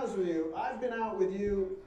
honest with you, I've been out with you.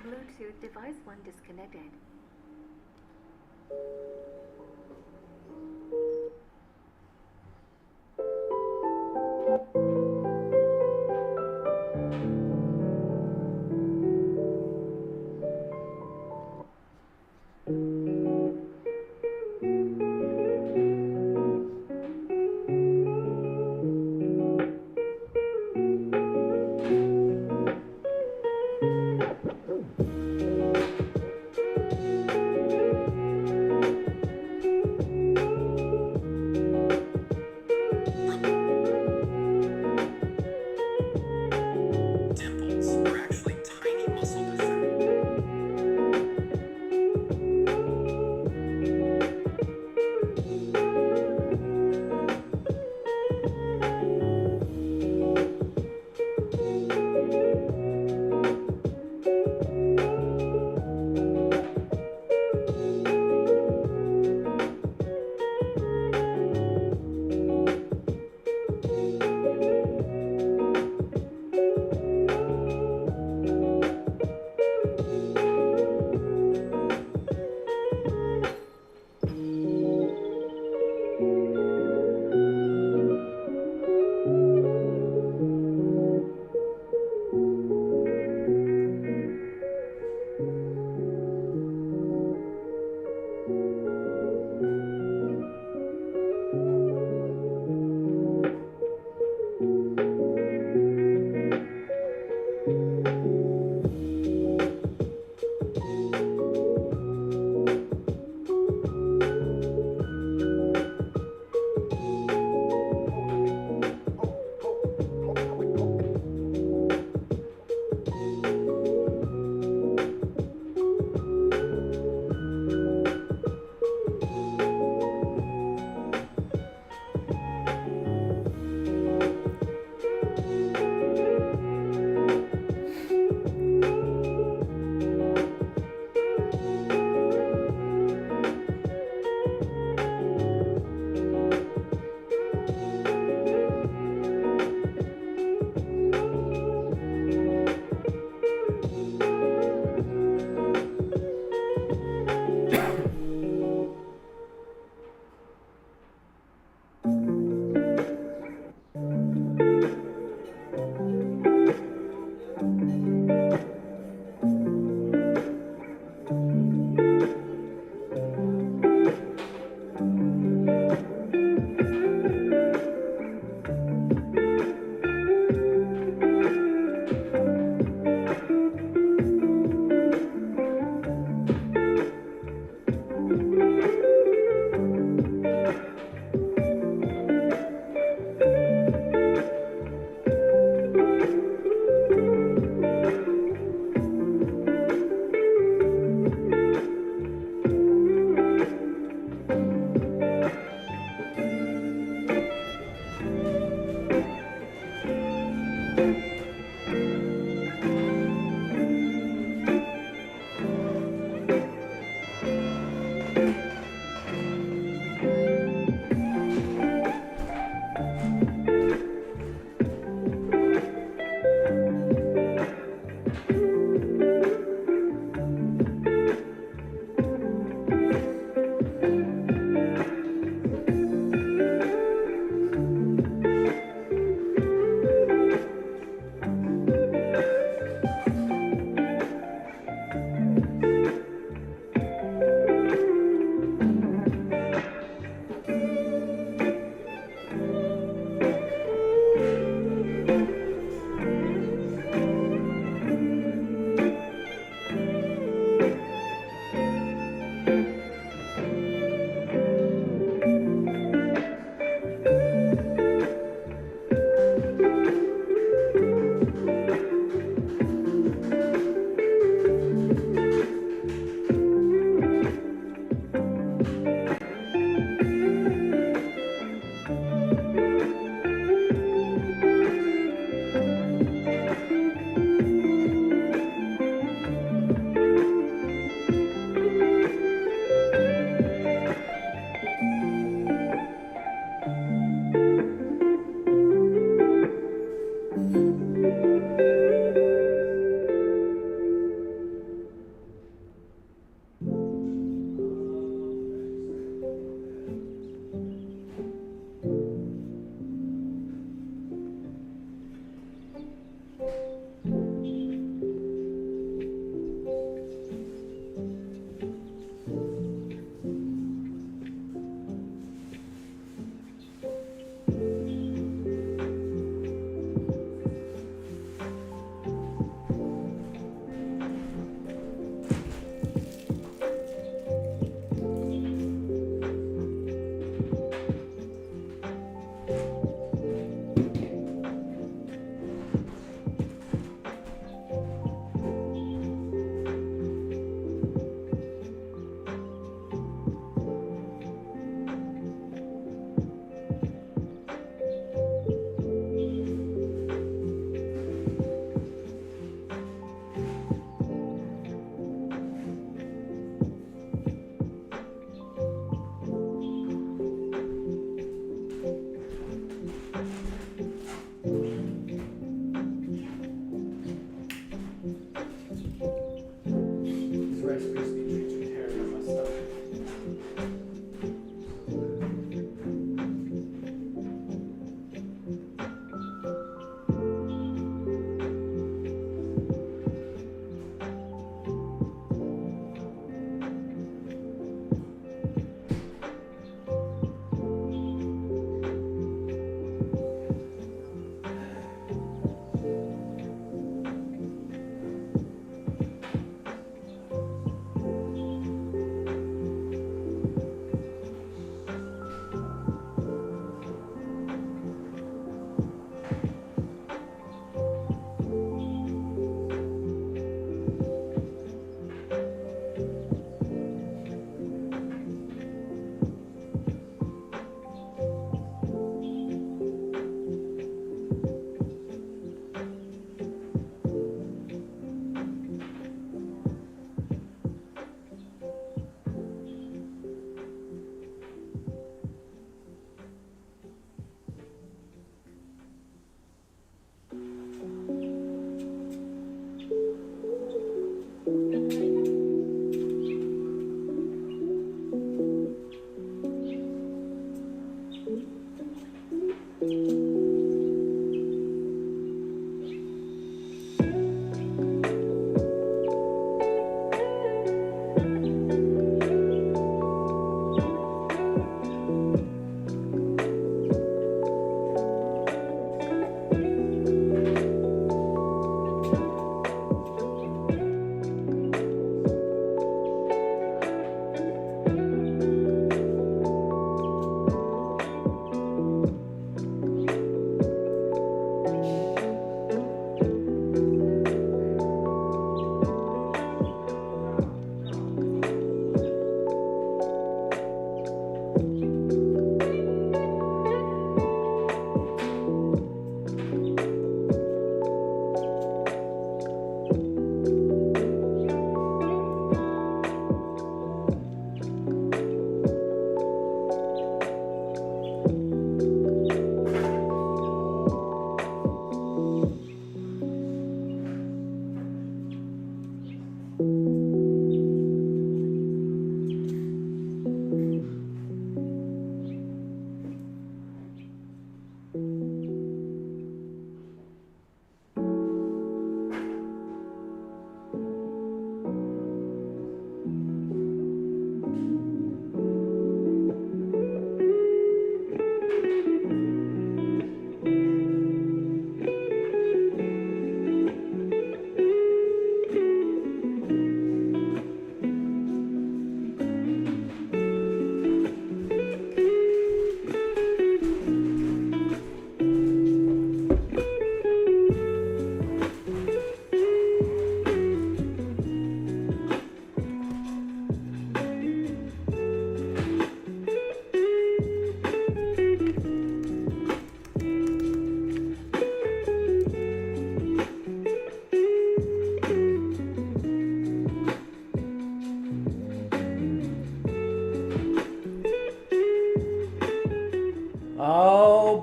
Bluetooth device 1 disconnected.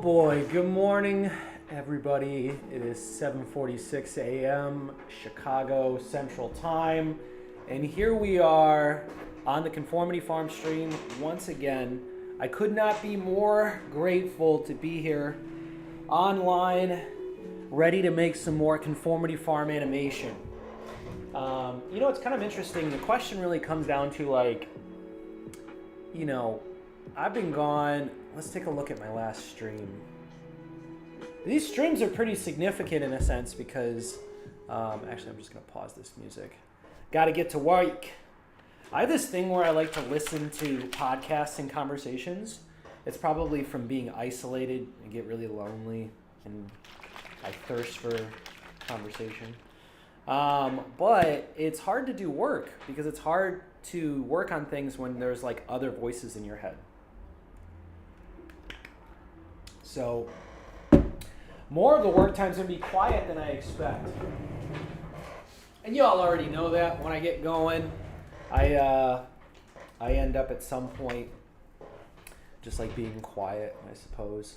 boy, good morning everybody. It is 7:46 a.m. Chicago Central Time, and here we are on the Conformity Farm stream once again. I could not be more grateful to be here online, ready to make some more Conformity Farm animation. It's kind of interesting. The question really comes down to I've been gone. Let's take a look at my last stream. These streams are pretty significant in a sense because, actually I'm just going to pause this music. Got to get to work. I have this thing where I like to listen to podcasts and conversations. It's probably from being isolated and get really lonely and I thirst for conversation. But it's hard to do work because it's hard to work on things when there's like other voices in your head. So more of the work time's gonna be quiet than I expect. And y'all already know that when I get going, I end up at some point just like being quiet, I suppose.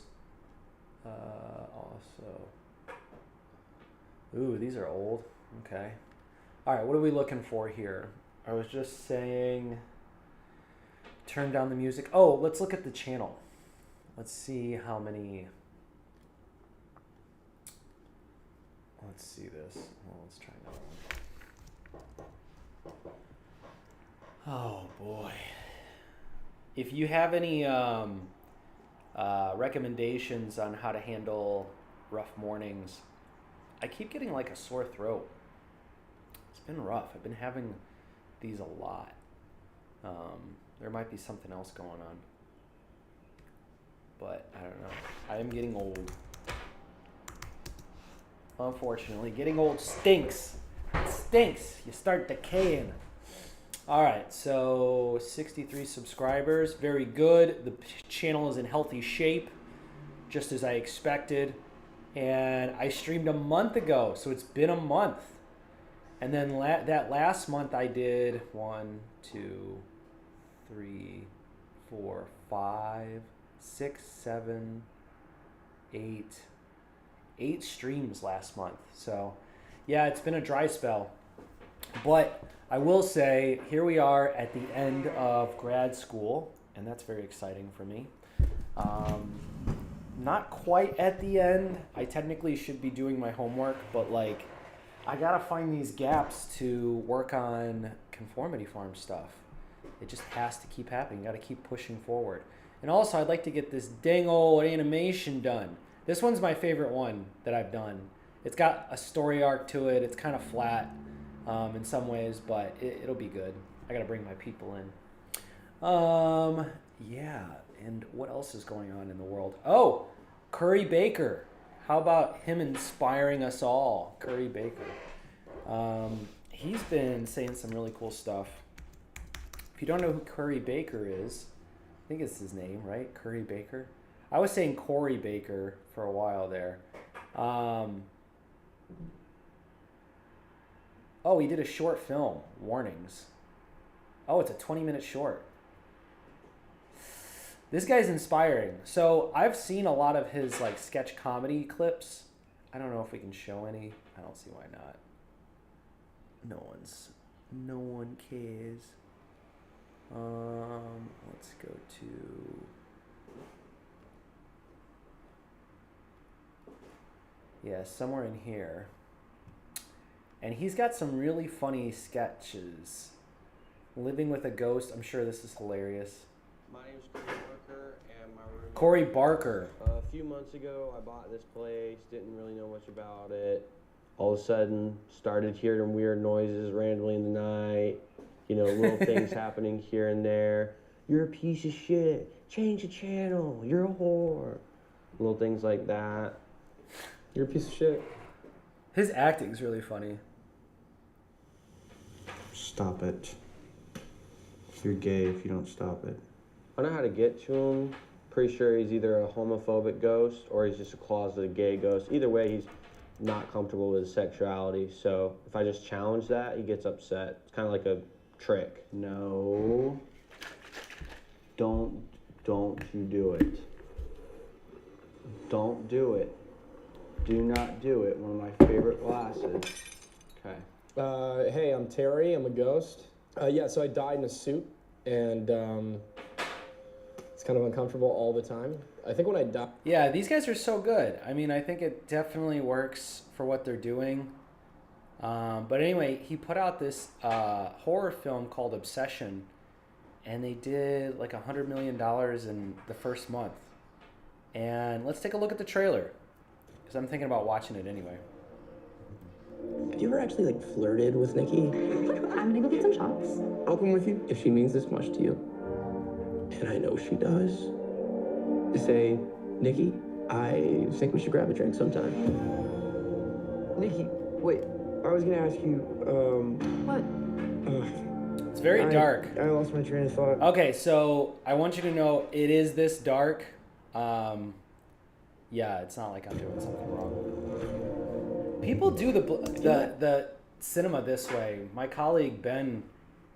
Ooh, these are old. Okay. All right, what are we looking for here? I was just saying, turn down the music. Oh, let's look at the channel. Let's see how many. Let's see this. Well, let's try that one. Oh boy. If you have any recommendations on how to handle rough mornings, I keep getting like a sore throat. It's been rough. I've been having these a lot. There might be something else going on. But I don't know. I am getting old. Unfortunately, getting old stinks. It stinks. You start decaying. All right, so 63 subscribers. Very good. The channel is in healthy shape, just as I expected. And I streamed a month ago, so it's been a month. And then that last month I did 1, 2, 3, 4, 5, 6, 7, 8 streams last month. So yeah, it's been a dry spell. But I will say, here we are at the end of grad school, and that's very exciting for me. Not quite at the end. I technically should be doing my homework, but I gotta find these gaps to work on Conformity Farm stuff. It just has to keep happening. Gotta keep pushing forward. And also, I'd like to get this dang old animation done. This one's my favorite one that I've done. It's got a story arc to it. It's kind of flat in some ways, but it'll be good. I gotta bring my people in. Yeah, and what else is going on in the world? Oh, Curry Baker. How about him inspiring us all? Curry Baker. He's been saying some really cool stuff. If you don't know who Curry Baker is, I think it's his name, right? Curry Baker. I was saying Corey Baker for a while there. Oh, he did a short film, Warnings. Oh, it's a 20-minute short. This guy's inspiring. So I've seen a lot of his sketch comedy clips. I don't know if we can show any. I don't see why not. No one cares. Let's go to. Yeah, somewhere in here. And he's got some really funny sketches. Living with a Ghost. I'm sure this is hilarious. My name's Corey Barker, and my roommate. Corey Barker. A few months ago, I bought this place, didn't really know much about it. All of a sudden, started hearing weird noises randomly in the night. Little things happening here and there. You're a piece of shit. Change the channel. You're a whore. Little things like that. You're a piece of shit. His acting's really funny. Stop it. You're gay if you don't stop it. I know how to get to him. Pretty sure he's either a homophobic ghost or he's just a closeted gay ghost. Either way, he's not comfortable with his sexuality. So if I just challenge that, he gets upset. It's kind of like a trick. No. Don't you do it. Don't do it. Do not do it. One of my favorite glasses. Okay. Hey, I'm Terry. I'm a ghost. Yeah, so I died in a suit, and it's kind of uncomfortable all the time. I think when I die... Yeah, these guys are so good. I mean, I think it definitely works for what they're doing. But anyway, he put out this horror film called Obsession, and they did like $100 million in the first month. And let's take a look at the trailer, because I'm thinking about watching it anyway. Have you ever actually like flirted with Nikki? I'm gonna go get some CHONKS. I'll come with you if she means this much to you. And I know she does. To say, Nikki, I think we should grab a drink sometime. Nikki, wait. I was gonna ask you, What? It's very dark. I lost my train of thought. Okay, so I want you to know it is this dark. Yeah, it's not like I'm doing something wrong. People do the cinema this way. My colleague Ben,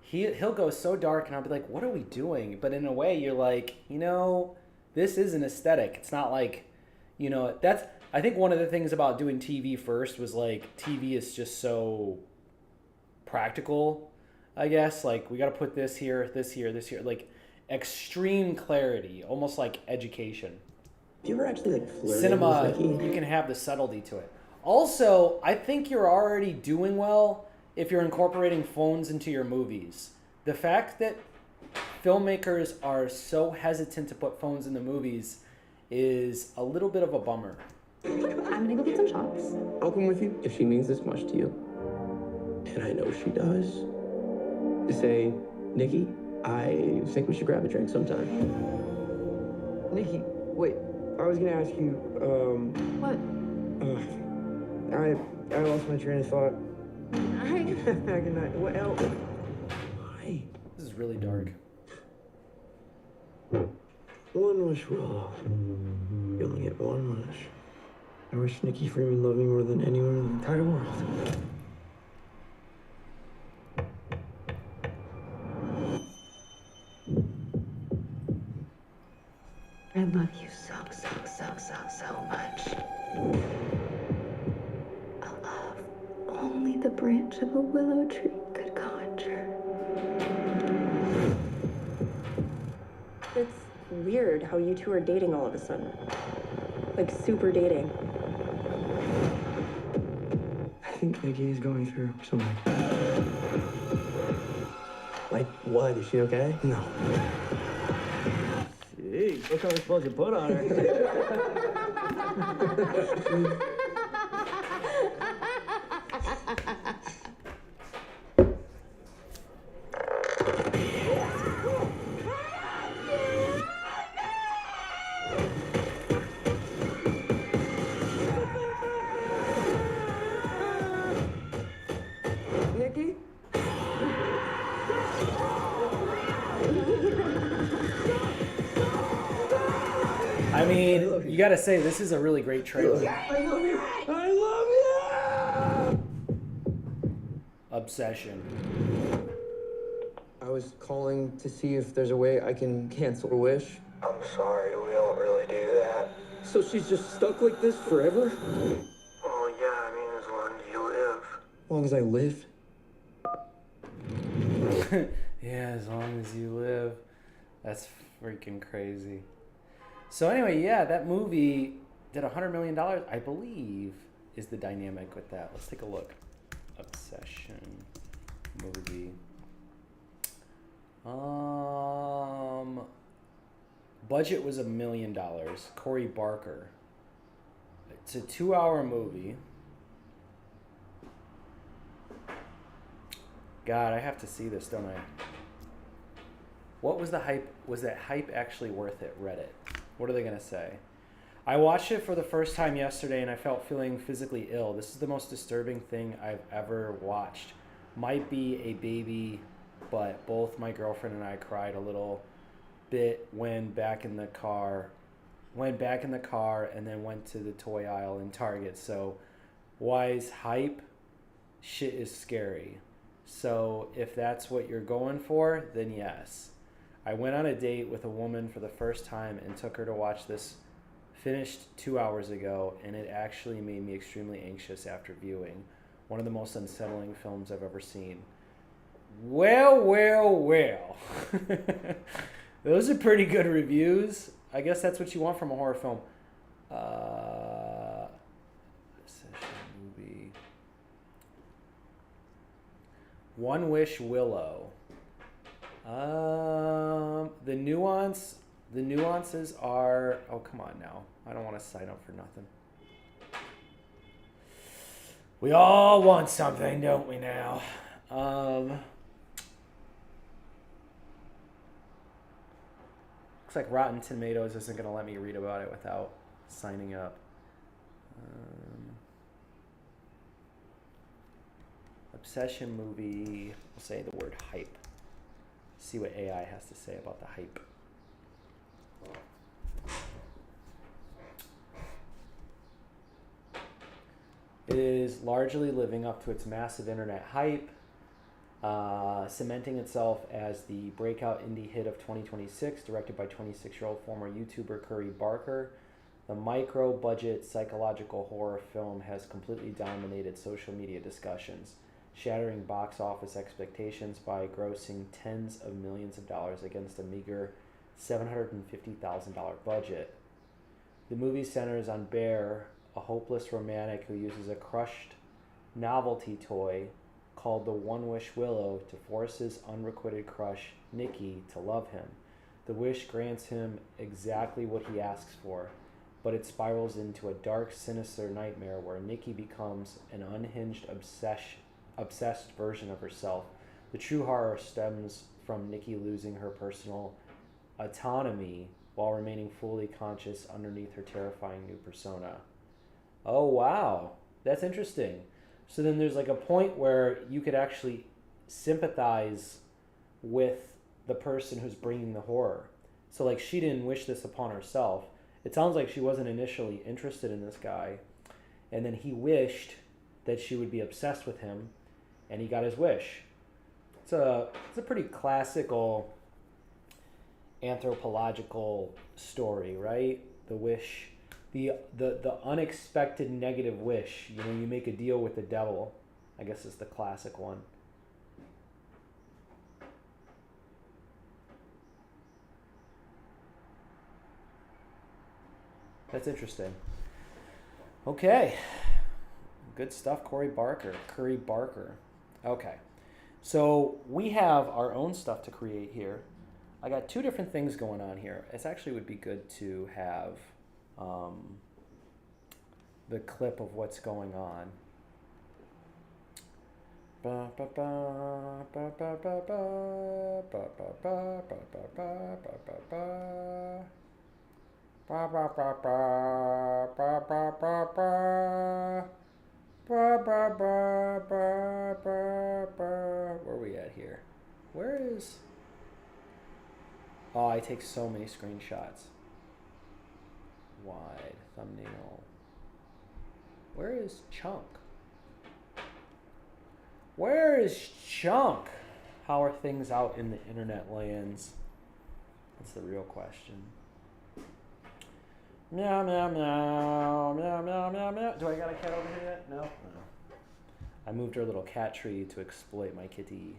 he'll go so dark, and I'll be like, "What are we doing?" But in a way, you're like, this is an aesthetic. It's not like, that's. I think one of the things about doing TV first was like TV is just so practical. I guess like we got to put this here, this here, this here, like extreme clarity, almost like education. Have you ever actually like flirted Cinema, with Nikki? you can have the subtlety to it. Also, I think you're already doing well if you're incorporating phones into your movies. The fact that filmmakers are so hesitant to put phones in the movies is a little bit of a bummer. I'm gonna go get some CHONKS. I'll come with you if she means this much to you. And I know she does. To say, Nikki, I think we should grab a drink sometime. Nikki, wait. I was gonna ask you, What? I lost my train of thought. Hi. Good night. What else? Hi. This is really dark. One wish will love. You only get one wish. I wish Nikki Freeman loved me more than anyone in the entire world. I love you so much. A love only the branch of a willow tree could conjure. It's weird how you two are dating all of a sudden. Like, super dating. I think Nikki is going through something. Like what? Is she okay? No. Jeez, look how we're supposed to put on her. Nikki? I mean, you gotta say, this is a really great trailer. I love you. I love you. Obsession. I was calling to see if there's a way I can cancel a wish. I'm sorry, we don't really do that. So she's just stuck like this forever? Well, yeah, I mean, as long as you live. As long as I live? Yeah, as long as you live. That's freaking crazy. So anyway, yeah, that movie did $100 million, I believe, is the dynamic with that. Let's take a look. Obsession movie. Budget was $1 million. Corey Barker. It's a 2-hour movie. God, I have to see this, don't I? What was the hype? Was that hype actually worth it? Reddit. What are they going to say? I watched it for the first time yesterday and I felt feeling physically ill. This is the most disturbing thing I've ever watched. Might be a baby, but both my girlfriend and I cried a little bit when back in the car and then went to the toy aisle in Target. So wise hype, shit is scary. So if that's what you're going for, then yes. I went on a date with a woman for the first time and took her to watch this Finished 2 hours ago, and it actually made me extremely anxious after viewing. One of the most unsettling films I've ever seen. Well, well, well. Those are pretty good reviews. I guess that's what you want from a horror film. Movie. One Wish Willow. The nuances are. Oh, come on now. I don't want to sign up for nothing. We all want something, don't we now? Looks like Rotten Tomatoes isn't going to let me read about it without signing up. Obsession movie. We'll say the word hype. See what AI has to say about the hype. It is largely living up to its massive internet hype, cementing itself as the breakout indie hit of 2026, directed by 26-year-old former YouTuber Curry Barker. The micro-budget psychological horror film has completely dominated social media discussions, shattering box office expectations by grossing tens of millions of dollars against a meager $750,000 budget. The movie centers on Bear, a hopeless romantic who uses a crushed novelty toy called the One Wish Willow to force his unrequited crush, Nikki, to love him. The wish grants him exactly what he asks for, but it spirals into a dark, sinister nightmare where Nikki becomes an unhinged, obsessed version of herself. The true horror stems from Nikki losing her personal autonomy while remaining fully conscious underneath her terrifying new persona. Oh, wow. That's interesting. So then there's like a point where you could actually sympathize with the person who's bringing the horror. So like she didn't wish this upon herself. It sounds like she wasn't initially interested in this guy. And then he wished that she would be obsessed with him. And he got his wish. It's a pretty classical anthropological story, right? The wish. The unexpected negative wish. You know, you make a deal with the devil. I guess is the classic one. That's interesting. Okay. Good stuff, Curry Barker. Okay. So we have our own stuff to create here. I got two different things going on here. It actually would be good to have the clip of what's going on. Where are we at here? Where is... Oh, I take so many screenshots. Wide thumbnail. Where is Chunk? Where is Chunk? How are things out in the internet lands? That's the real question. Meow, meow, meow, meow, meow, meow, meow. Do I got a cat over here yet? No? No. I moved her little cat tree to exploit my kitty.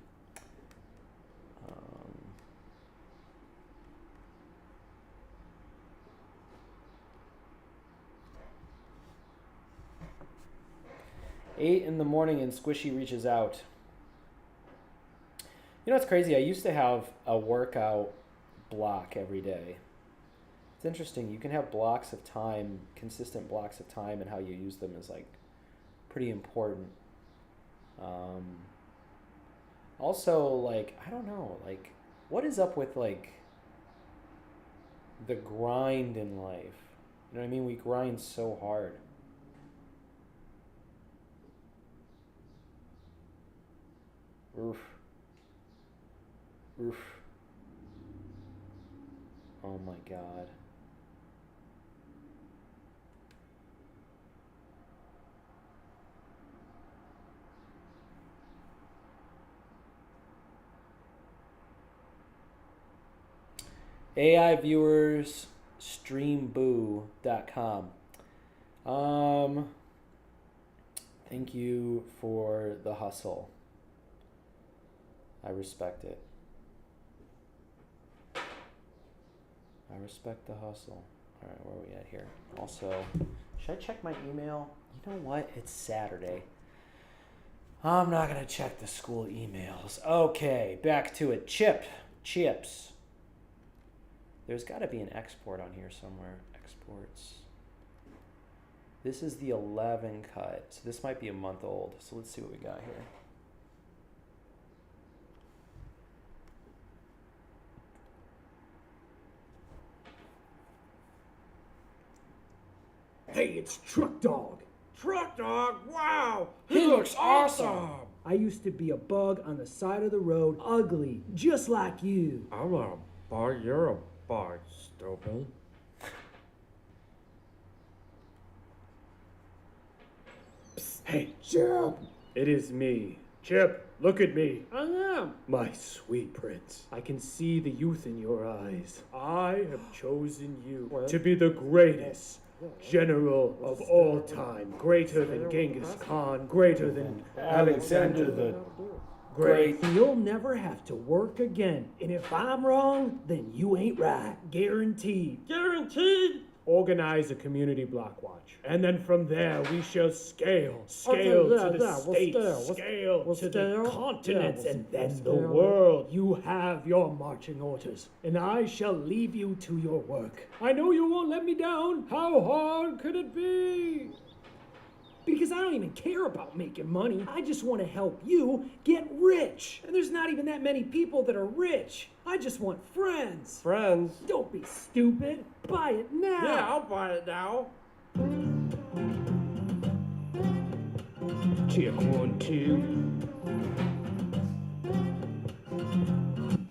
8 in the morning and Squishy reaches out. You know what's crazy? I used to have a workout block every day. It's interesting. You can have blocks of time, consistent blocks of time, and how you use them is like pretty important. Also, like, I don't know, like, what is up with like the grind in life? You know what I mean? We grind so hard. Oof. Oof. Oh my God. AI viewers streamboo.com. Thank you for the hustle. I respect it. I respect the hustle. All right, where are we at here? Also, should I check my email? You know what? It's Saturday. I'm not going to check the school emails. Okay, back to it. Chips. There's got to be an export on here somewhere. Exports. This is the 11 cut, so this might be a month old. So let's see what we got here. Hey, it's Truck Dog. Truck Dog? Wow! He looks awesome! I used to be a bug on the side of the road, ugly, just like you. I'm not a bug, you're a bug, stupid. Psst, hey, Chip! It is me. Chip, look at me. I am. My sweet prince, I can see the youth in your eyes. I have chosen you to be the greatest general of all time. Greater than Genghis Khan, greater than Alexander the Great. You'll never have to work again. And if I'm wrong, then you ain't right. Guaranteed. Guaranteed? Organize a community block watch. And then from there, we shall scale to the states, scale to the continents, and then the world. You have your marching orders, and I shall leave you to your work. I know you won't let me down. How hard could it be? Because I don't even care about making money. I just want to help you get rich. And there's not even that many people that are rich. I just want friends. Friends? Don't be stupid. Buy it now. Yeah, I'll buy it now. Check 1, 2.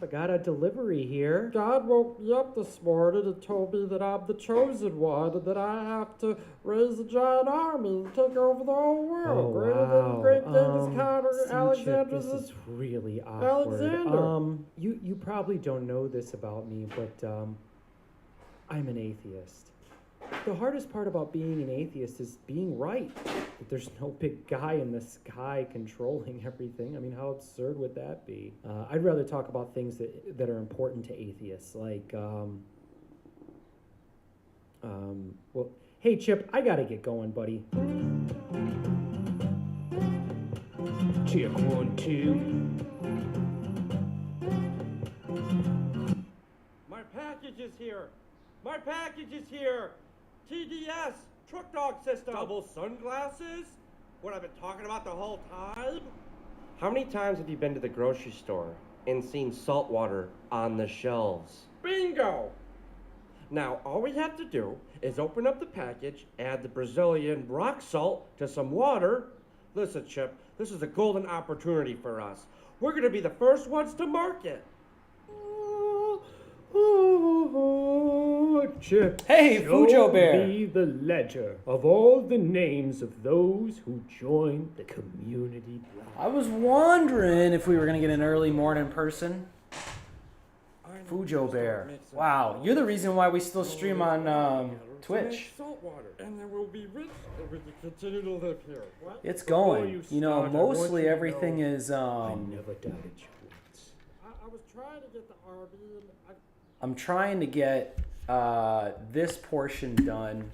I got a delivery here. God woke me up this morning and told me that I'm the chosen one and that I have to raise a giant army and take over the whole world. Greater than the great Genghis Khan or Alexander. This is really awkward. Alexander. You probably don't know this about me, but I'm an atheist. The hardest part about being an atheist is being right. That there's no big guy in the sky controlling everything. I mean, how absurd would that be? I'd rather talk about things that are important to atheists, like, well, hey, Chip, I gotta get going, buddy. Check 1, 2. My package is here. My package is here. TDS, Truck Dog System. Double sunglasses? What I've been talking about the whole time? How many times have you been to the grocery store and seen salt water on the shelves? Bingo! Now, all we have to do is open up the package, add the Brazilian rock salt to some water. Listen, Chip, this is a golden opportunity for us. We're going to be the first ones to market. Chip, Hey, Fujo Bear. Show me the ledger of all the names of those who joined the community block. I was wondering if we were going to get an early morning person. Fujo Bear. Wow, you're the reason why we still stream on Twitch. Salt water, and then we'll be rich, and we can continue to live here. What? It's going. You know, mostly everything is. I never doubted you once. I was trying to get the RV, and I'm trying to get this portion done.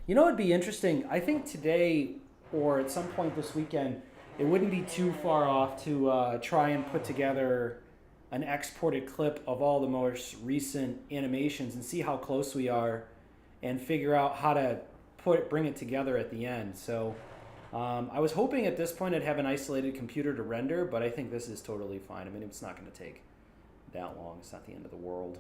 You know, it'd be interesting. I think today or at some point this weekend, it wouldn't be too far off to try and put together an exported clip of all the most recent animations and see how close we are and figure out how to bring it together at the end. So I was hoping at this point I'd have an isolated computer to render, but I think this is totally fine. I mean, it's not going to take that long. It's not the end of the world.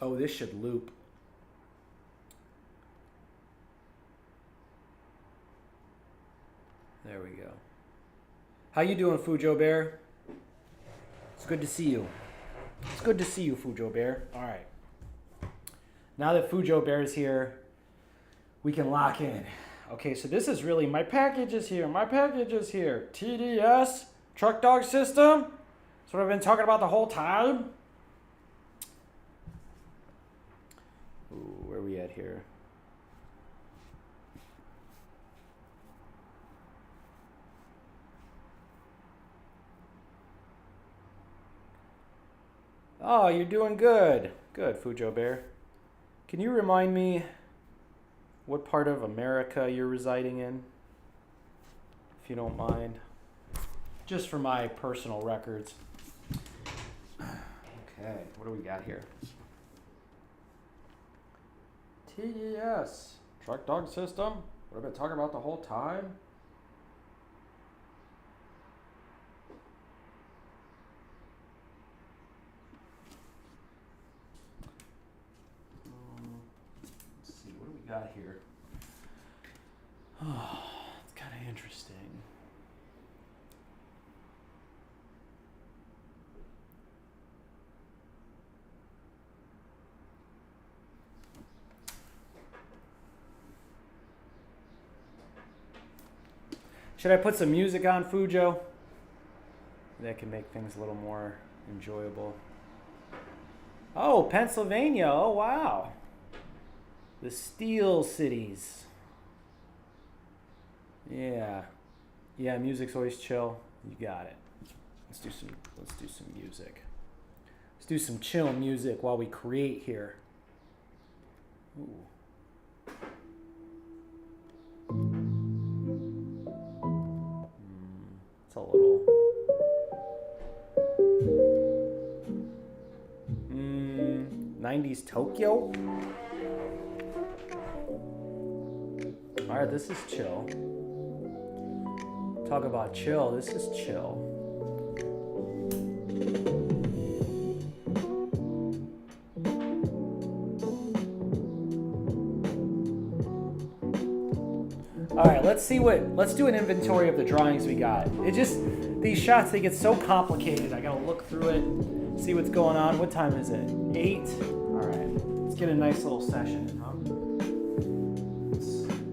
Oh, this should loop. There we go. How you doing, Fujo Bear? It's good to see you. It's good to see you, Fujo Bear. All right. Now that Fujo Bear is here, we can lock in. Okay, so this is really, my package is here, my package is here. TDS, truck dog system. That's what I've been talking about the whole time. Ooh, where are we at here? Oh, you're doing good. Good, Fujo Bear. Can you remind me what part of America you're residing in? If you don't mind. Just for my personal records. Okay, what do we got here? TDS, truck dog system. What have I been talking about the whole time? Let's see, what do we got here? Oh, it's kind of interesting. Should I put some music on, Fujo? That can make things a little more enjoyable. Oh, Pennsylvania. Oh, wow. The Steel Cities. Yeah. Yeah, music's always chill. You got it. Let's do some music. Let's do some chill music while we create here. Ooh. It's a little 90s Tokyo. All right, this is chill. Talk about chill. This is chill. All right, let's do an inventory of the drawings we got. These shots, they get so complicated. I gotta look through it, see what's going on. What time is it? 8? All right, let's get a nice little session in, huh?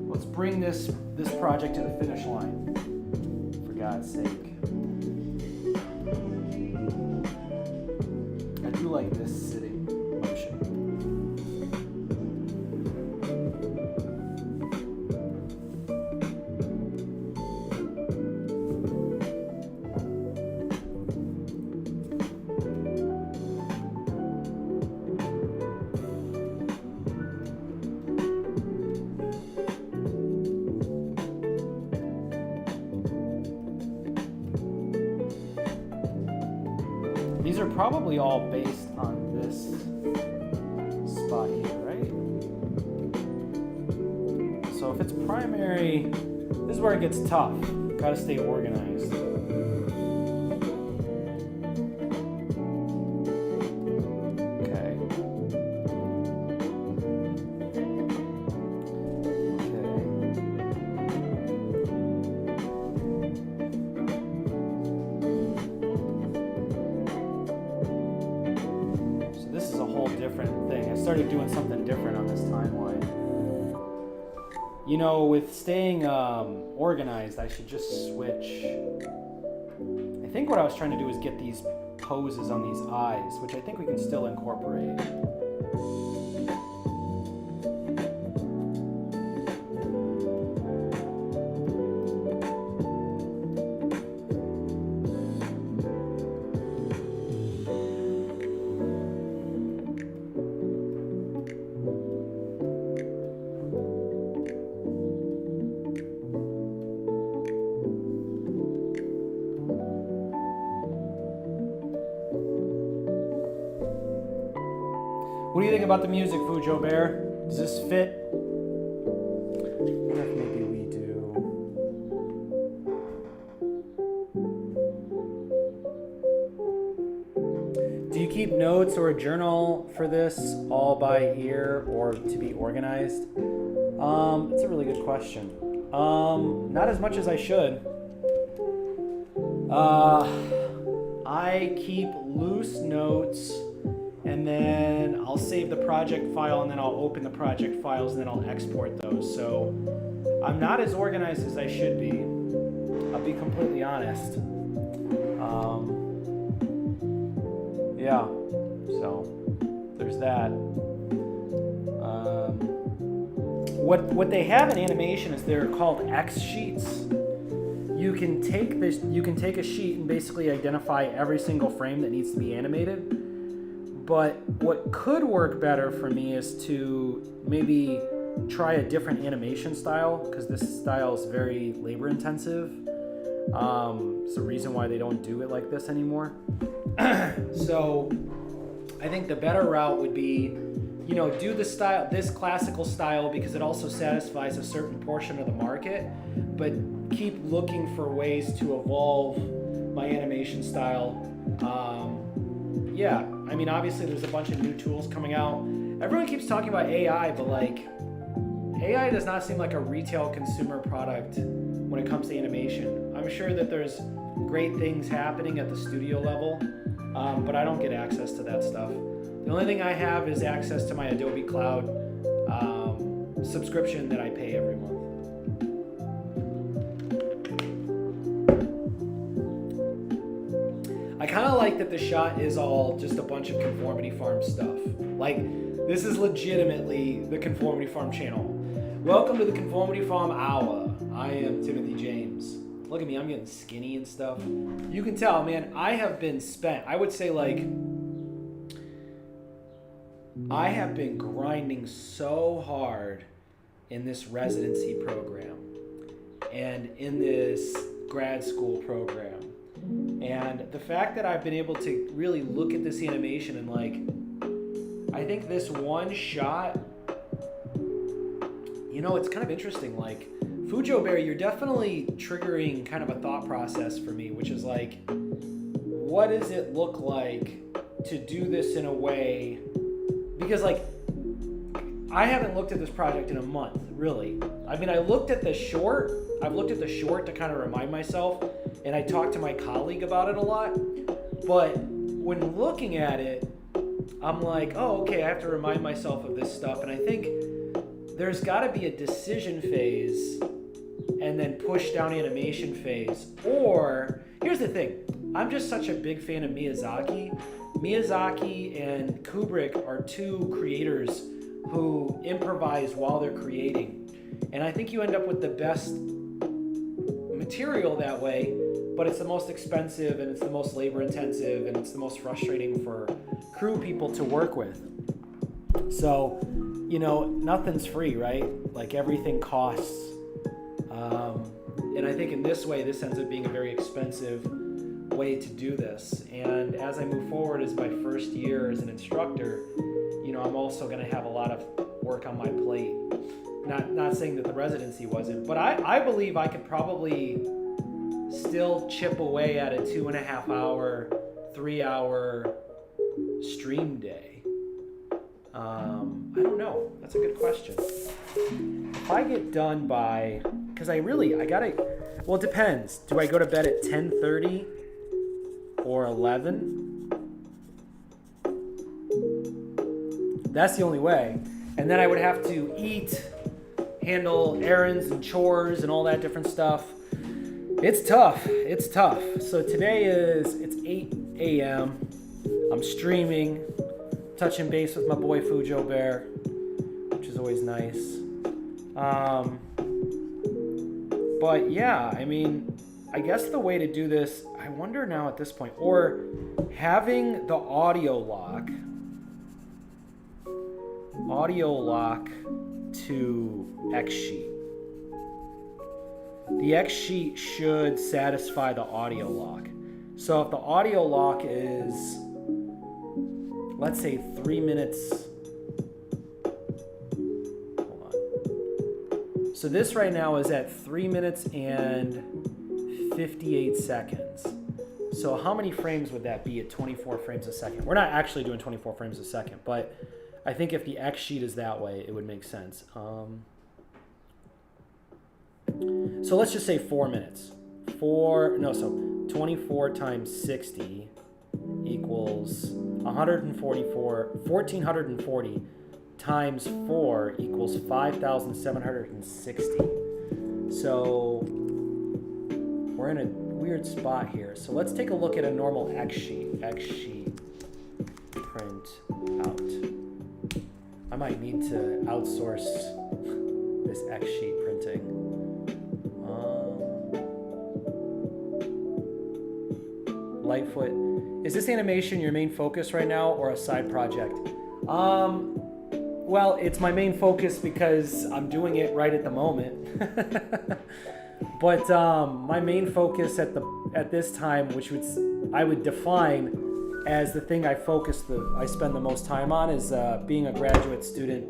Let's bring this project to the finish line, for God's sake. I do like this sitting motion. These are probably all based on this spot here, right? So if it's primary, this is where it gets tough. Gotta stay organized. Doing something different on this timeline. You know, with staying organized, I should just switch. I think what I was trying to do is get these poses on these eyes, which I think we can still incorporate. What do you think about the music, Fujo Bear? Does this fit? What if maybe we do... Do you keep notes or a journal for this all by ear or to be organized? It's a really good question. Not as much as I should. I keep loose notes and then I'll save the project file, and then I'll open the project files, and then I'll export those. So I'm not as organized as I should be. I'll be completely honest. Yeah, so there's that. What they have in animation is they're called X sheets. You can take a sheet and basically identify every single frame that needs to be animated. But what could work better for me is to maybe try a different animation style, because this style is very labor intensive. It's the reason why they don't do it like this anymore. So I think the better route would be, you know, do this classical style, because it also satisfies a certain portion of the market, but keep looking for ways to evolve my animation style. Yeah, I mean, obviously there's a bunch of new tools coming out. Everyone keeps talking about AI, but like, AI does not seem like a retail consumer product when it comes to animation. I'm sure that there's great things happening at the studio level, but I don't get access to that stuff. The only thing I have is access to my Adobe Cloud subscription that I pay every month. I kind of like that the shot is all just a bunch of Conformity Farm stuff. Like, this is legitimately the Conformity Farm channel. Welcome to the Conformity Farm Hour. I am Timothy James. Look at me, I'm getting skinny and stuff. You can tell, man, I have been spent. I would say, like, I have been grinding so hard in this residency program and in this grad school program. And the fact that I've been able to really look at this animation and, like, I think this one shot, you know, it's kind of interesting. Like, Fujo Bear, you're definitely triggering kind of a thought process for me, which is like, what does it look like to do this in a way? Because, like, I haven't looked at this project in a month, really. I mean, I looked at the short. I've looked at the short to kind of remind myself, and I talked to my colleague about it a lot. But when looking at it, I'm like, oh, okay, I have to remind myself of this stuff. And I think there's got to be a decision phase and then push down animation phase. Or, here's the thing. I'm just such a big fan of Miyazaki. Miyazaki and Kubrick are two creators who improvise while they're creating. And I think you end up with the best material that way, but it's the most expensive, and it's the most labor intensive, and it's the most frustrating for crew people to work with. So, you know, nothing's free, right? Like, everything costs. And I think in this way, this ends up being a very expensive way to do this. And as I move forward as my first year as an instructor, you know, I'm also going to have a lot of work on my plate. Not saying that the residency wasn't, but I believe I could probably still chip away at a 2.5 hour, 3 hour stream day. I don't know. That's a good question. If I get done by, because I gotta, well, it depends. Do I go to bed at 10:30 or 11? That's the only way. And then I would have to eat, handle errands and chores and all that different stuff. It's tough. It's tough. So today it's 8 a.m. I'm streaming, touching base with my boy Fujo Bear, which is always nice. But yeah, I mean, I guess the way to do this, I wonder now at this point, or having the audio lock to X sheet. The X sheet should satisfy the audio lock. So if the audio lock is, let's say 3 minutes, hold on. So this right now is at 3 minutes and 58 seconds. So how many frames would that be at 24 frames a second? We're not actually doing 24 frames a second, but I think if the X sheet is that way, it would make sense. So let's just say 4 minutes. So 24 times 60 equals 1440 times 4 equals 5,760. So we're in a weird spot here. So let's take a look at a normal X sheet print out. I might need to outsource this X sheet printing. Lightfoot, is this animation your main focus right now or a side project? Well, it's my main focus because I'm doing it right at the moment. But my main focus at this time, which I would define as the thing I spend the most time on, is being a graduate student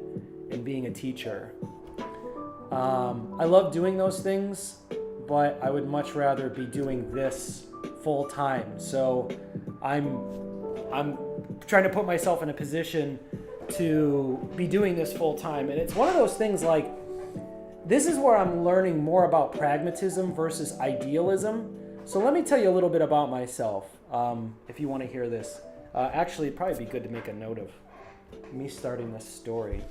and being a teacher. I love doing those things, but I would much rather be doing this full time. So I'm trying to put myself in a position to be doing this full time. And it's one of those things like, this is where I'm learning more about pragmatism versus idealism. So let me tell you a little bit about myself, if you want to hear this. Actually, it'd probably be good to make a note of me starting this story.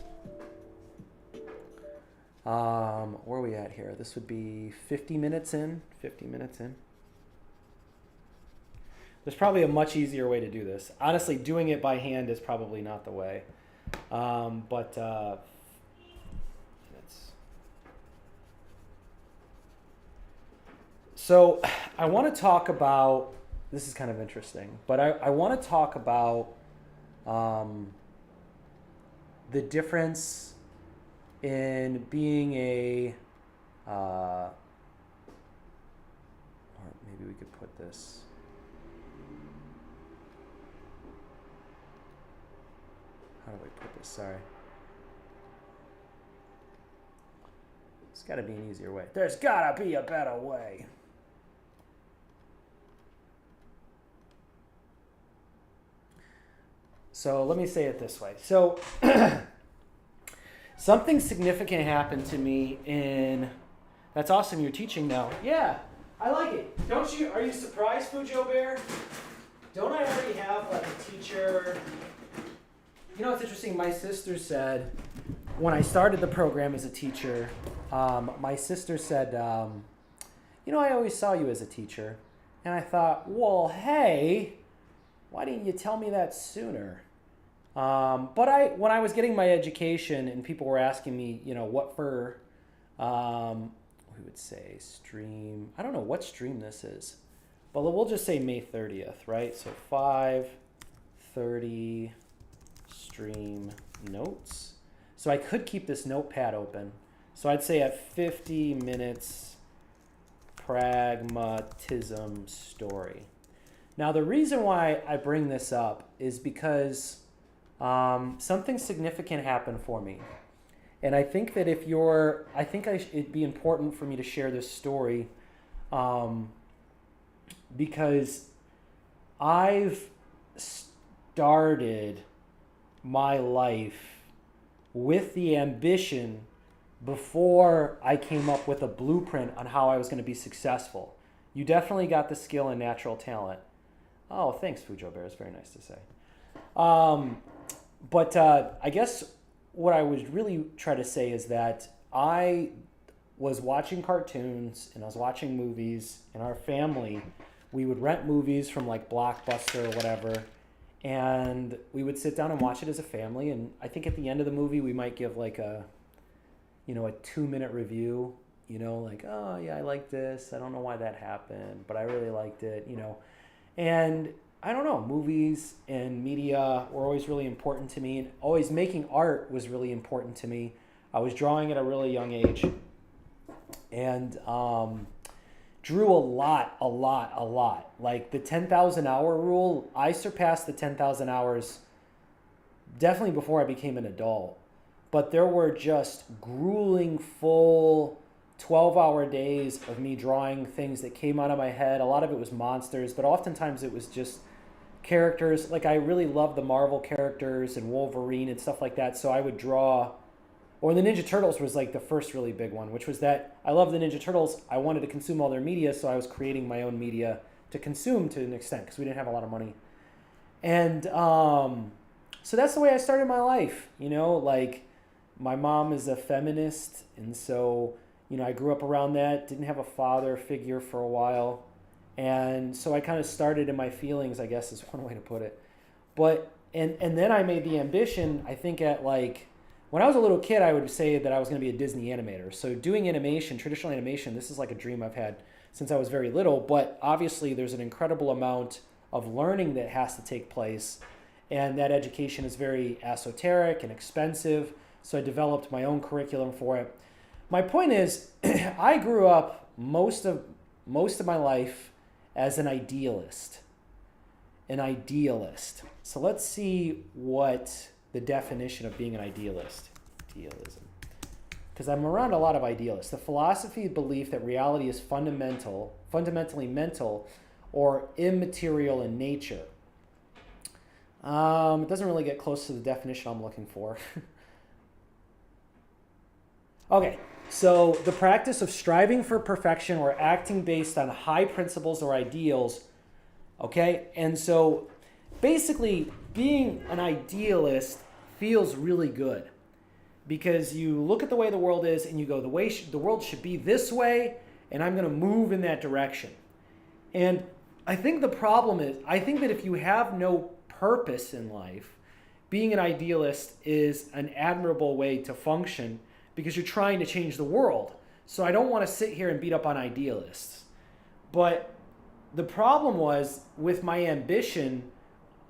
Where are we at here? This would be 50 minutes in. There's probably a much easier way to do this. Honestly, doing it by hand is probably not the way. So I want to talk about, this is kind of interesting, but I want to talk about the difference in being or maybe we could put this. How do I put this? Sorry. There's got to be an easier way. There's got to be a better way. So let me say it this way. So something significant happened to me that's awesome, you're teaching now. Yeah, I like it. Are you surprised, Fujo Bear? Don't I already have like a teacher? You know, it's interesting. My sister said, when I started the program as a teacher, my sister said, you know, I always saw you as a teacher. And I thought, well, hey, why didn't you tell me that sooner? But when I was getting my education and people were asking me, you know, what for, we would say stream. I don't know what stream this is, but we'll just say May 30th, right? So 5:30 stream notes. So I could keep this notepad open. So I'd say at 50 minutes, pragmatism story. Now the reason why I bring this up is because something significant happened for me. And I think that it'd be important for me to share this story because I've started my life with the ambition before I came up with a blueprint on how I was going to be successful. You definitely got the skill and natural talent. Oh, thanks, Fujo Bear. It's very nice to say. But I guess what I would really try to say is that I was watching cartoons and I was watching movies. In our family, we would rent movies from like Blockbuster or whatever, and we would sit down and watch it as a family. And I think at the end of the movie, we might give like a 2-minute review, like, oh yeah, I like this. I don't know why that happened, but I really liked it, And I don't know, movies and media were always really important to me, and always making art was really important to me. I was drawing at a really young age and drew a lot. Like the 10,000 hour rule, I surpassed the 10,000 hours definitely before I became an adult. But there were just grueling, full 12-hour days of me drawing things that came out of my head. A lot of it was monsters, but oftentimes it was just characters. Like I really loved the Marvel characters and Wolverine and stuff like that. So I would draw, or the Ninja Turtles was like the first really big one, which was that I love the Ninja Turtles. I wanted to consume all their media, so I was creating my own media to consume to an extent because we didn't have a lot of money. And so that's the way I started my life, you know, like my mom is a feminist. And so, you know, I grew up around that, didn't have a father figure for a while. And so I kind of started in my feelings, I guess is one way to put it. But, and then I made the ambition, I think at like, when I was a little kid, I would say that I was going to be a Disney animator. So doing animation, traditional animation, this is like a dream I've had since I was very little. But obviously there's an incredible amount of learning that has to take place. And that education is very esoteric and expensive. So I developed my own curriculum for it. My point is, I grew up most of my life as an idealist. An idealist. So let's see what the definition of being an idealist. Idealism. Because I'm around a lot of idealists. The philosophy belief that reality is fundamentally mental or immaterial in nature. It doesn't really get close to the definition I'm looking for. Okay, so the practice of striving for perfection or acting based on high principles or ideals. Okay, and so basically being an idealist feels really good because you look at the way the world is and you go, the world should be this way, and I'm going to move in that direction. And I think the problem is, I think that if you have no purpose in life, being an idealist is an admirable way to function because you're trying to change the world. So I don't want to sit here and beat up on idealists. But the problem was with my ambition,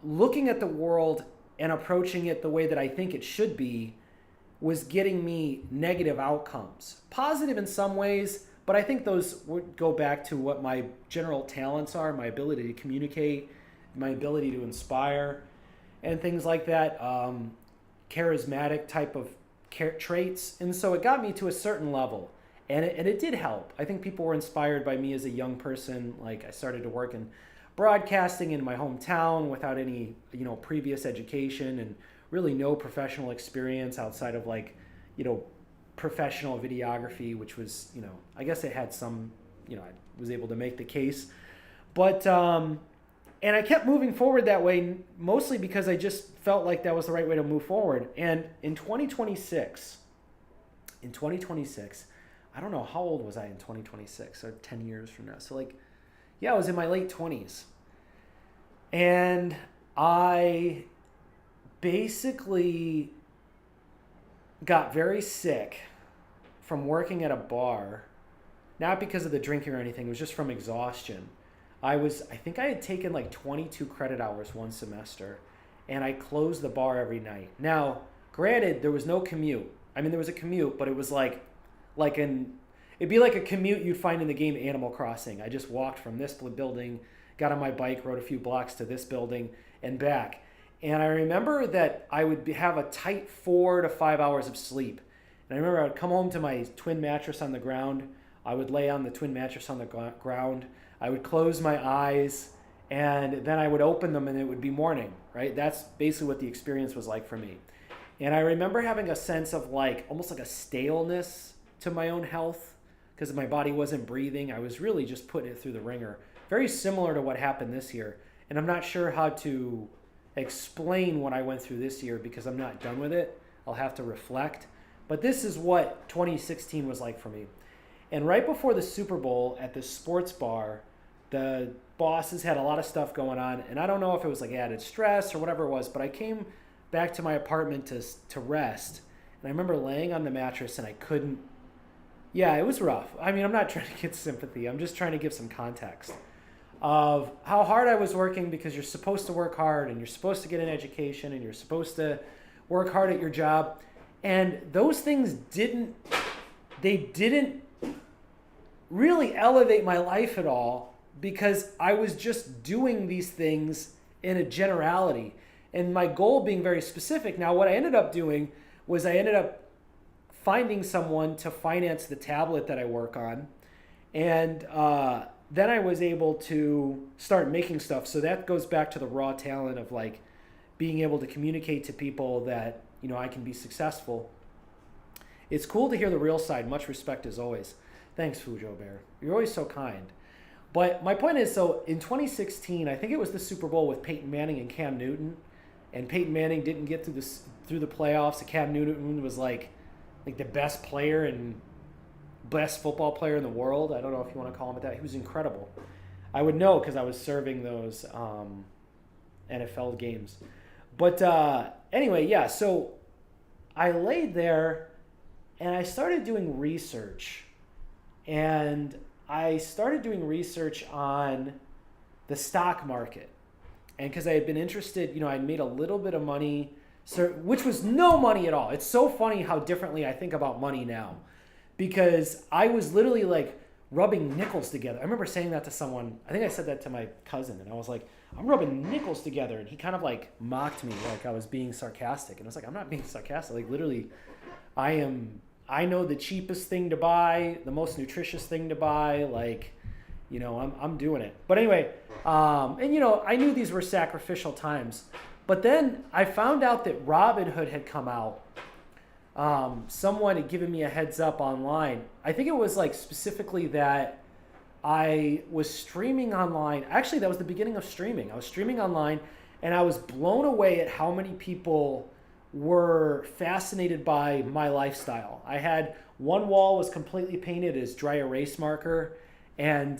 looking at the world and approaching it the way that I think it should be was getting me negative outcomes. Positive in some ways, but I think those would go back to what my general talents are, my ability to communicate, my ability to inspire, and things like that, charismatic type of traits. And so it got me to a certain level, and it did help. I think people were inspired by me as a young person. Like I started to work in broadcasting in my hometown without any, previous education and really no professional experience outside of professional videography, which was, I guess it had some, I was able to make the case. But, and I kept moving forward that way, mostly because I just felt like that was the right way to move forward. And in 2026, I don't know, how old was I in 2026, or 10 years from now? So I was in my late 20s. And I basically got very sick from working at a bar, not because of the drinking or anything, it was just from exhaustion. I think I had taken 22 credit hours one semester, and I closed the bar every night. Now, granted, there was no commute. I mean, there was a commute, but it was it'd be like a commute you'd find in the game Animal Crossing. I just walked from this building, got on my bike, rode a few blocks to this building and back. And I remember that I would have a tight 4 to 5 hours of sleep. And I remember I would come home to my twin mattress on the ground. I would lay on the twin mattress on the ground. I would close my eyes, and then I would open them, and it would be morning, right? That's basically what the experience was like for me. And I remember having a sense of almost like a staleness to my own health because my body wasn't breathing. I was really just putting it through the ringer. Very similar to what happened this year. And I'm not sure how to explain what I went through this year because I'm not done with it. I'll have to reflect. But this is what 2016 was like for me. And right before the Super Bowl at the sports bar, the bosses had a lot of stuff going on. And I don't know if it was added stress or whatever it was, but I came back to my apartment to rest. And I remember laying on the mattress and I couldn't. Yeah, it was rough. I mean, I'm not trying to get sympathy. I'm just trying to give some context of how hard I was working because you're supposed to work hard and you're supposed to get an education and you're supposed to work hard at your job. And those things didn't really elevate my life at all because I was just doing these things in a generality and my goal being very specific. Now, what I ended up doing was I ended up finding someone to finance the tablet that I work on. And then I was able to start making stuff. So that goes back to the raw talent of being able to communicate to people that, I can be successful. It's cool to hear the real side. Much respect as always. Thanks, Fujo Bear. You're always so kind. But my point is, so in 2016, I think it was the Super Bowl with Peyton Manning and Cam Newton, and Peyton Manning didn't get through the playoffs. And Cam Newton was like the best player and best football player in the world. I don't know if you want to call him that. He was incredible. I would know because I was serving those NFL games. But anyway, yeah. So I laid there and I started doing research, and I started doing research on the stock market. And because I had been interested, I'd made a little bit of money, which was no money at all. It's so funny how differently I think about money now, because I was literally like rubbing nickels together. I remember saying that to someone. I think I said that to my cousin, and I was like, I'm rubbing nickels together. And he kind of like mocked me like I was being sarcastic. And I was like, I'm not being sarcastic. Like literally, I know the cheapest thing to buy, the most nutritious thing to buy, like, I'm doing it. But anyway, and I knew these were sacrificial times. But then I found out that Robinhood had come out. Someone had given me a heads up online. I think it was like specifically that I was streaming online. Actually, that was the beginning of streaming. I was streaming online, and I was blown away at how many people were fascinated by my lifestyle. I had one wall was completely painted as dry erase marker, and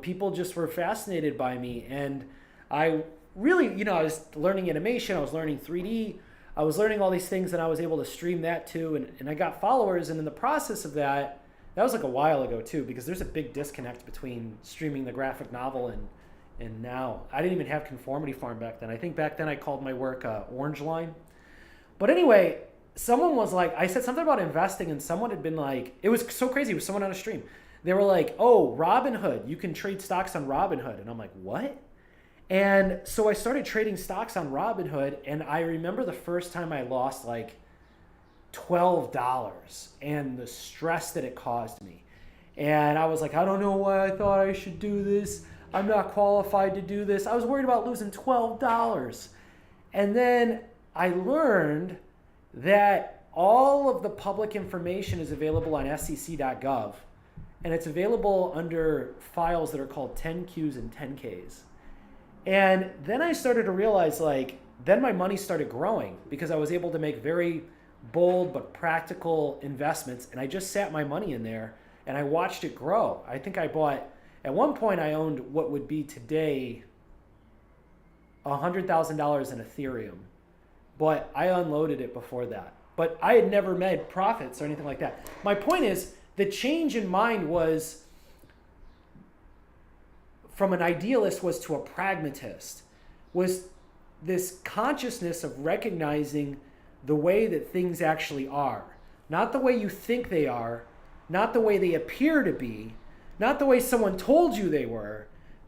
people just were fascinated by me. And I really, I was learning animation, I was learning 3D, I was learning all these things, and I was able to stream that too, and I got followers. And in the process of that was like a while ago too, because there's a big disconnect between streaming the graphic novel and now. I didn't even have Conformity Farm back then. I think back then I called my work Orange Line. But anyway, someone was like, I said something about investing, and someone had been like, it was so crazy. It was someone on a stream. They were like, oh, Robinhood, you can trade stocks on Robinhood. And I'm like, what? And so I started trading stocks on Robinhood, and I remember the first time I lost like $12 and the stress that it caused me. And I was like, I don't know why I thought I should do this. I'm not qualified to do this. I was worried about losing $12. And then I learned that all of the public information is available on sec.gov, and it's available under files that are called 10Qs and 10Ks. And then I started to realize, then my money started growing because I was able to make very bold but practical investments, and I just sat my money in there and I watched it grow. I think I bought, at one point I owned what would be today $100,000 in Ethereum, but I unloaded it before that. But I had never made profits or anything like that. My point is, the change in mind was from an idealist was to a pragmatist, was this consciousness of recognizing the way that things actually are. Not the way you think they are, not the way they appear to be, not the way someone told you they were,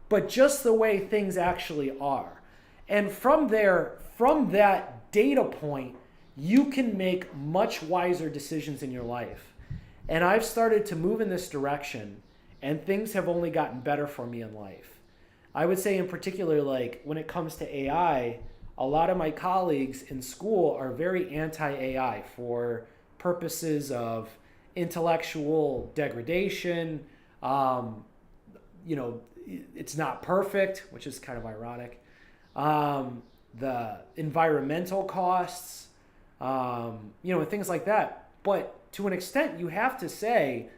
but just the way things actually are. And from there, from that data point, you can make much wiser decisions in your life. And I've started to move in this direction, and things have only gotten better for me in life. I would say in particular, when it comes to AI, a lot of my colleagues in school are very anti-AI for purposes of intellectual degradation. It's not perfect, which is kind of ironic. The environmental costs, and things like that. But to an extent, you have to say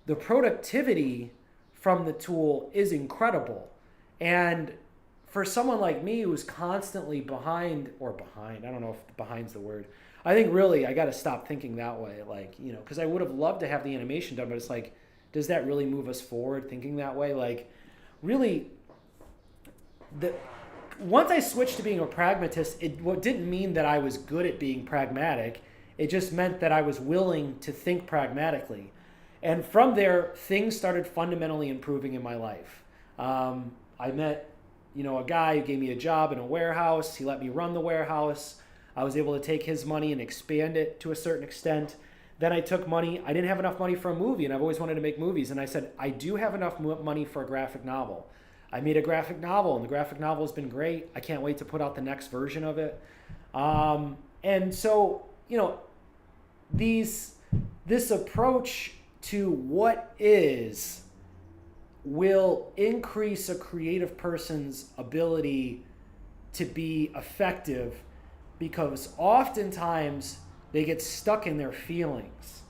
the productivity from the tool is incredible. And for someone like me who's constantly behind, I don't know if behind's the word. I think really I got to stop thinking that way, because I would have loved to have the animation done, but it's like, does that really move us forward thinking that way? Really, once I switched to being a pragmatist, it didn't mean that I was good at being pragmatic. It just meant that I was willing to think pragmatically. And from there, things started fundamentally improving in my life. I met, a guy who gave me a job in a warehouse. He let me run the warehouse. I was able to take his money and expand it to a certain extent. Then I took money. I didn't have enough money for a movie, and I've always wanted to make movies. And I said, I do have enough money for a graphic novel. I made a graphic novel, and the graphic novel has been great. I can't wait to put out the next version of it. And so, this approach to what is will increase a creative person's ability to be effective, because oftentimes they get stuck in their feelings.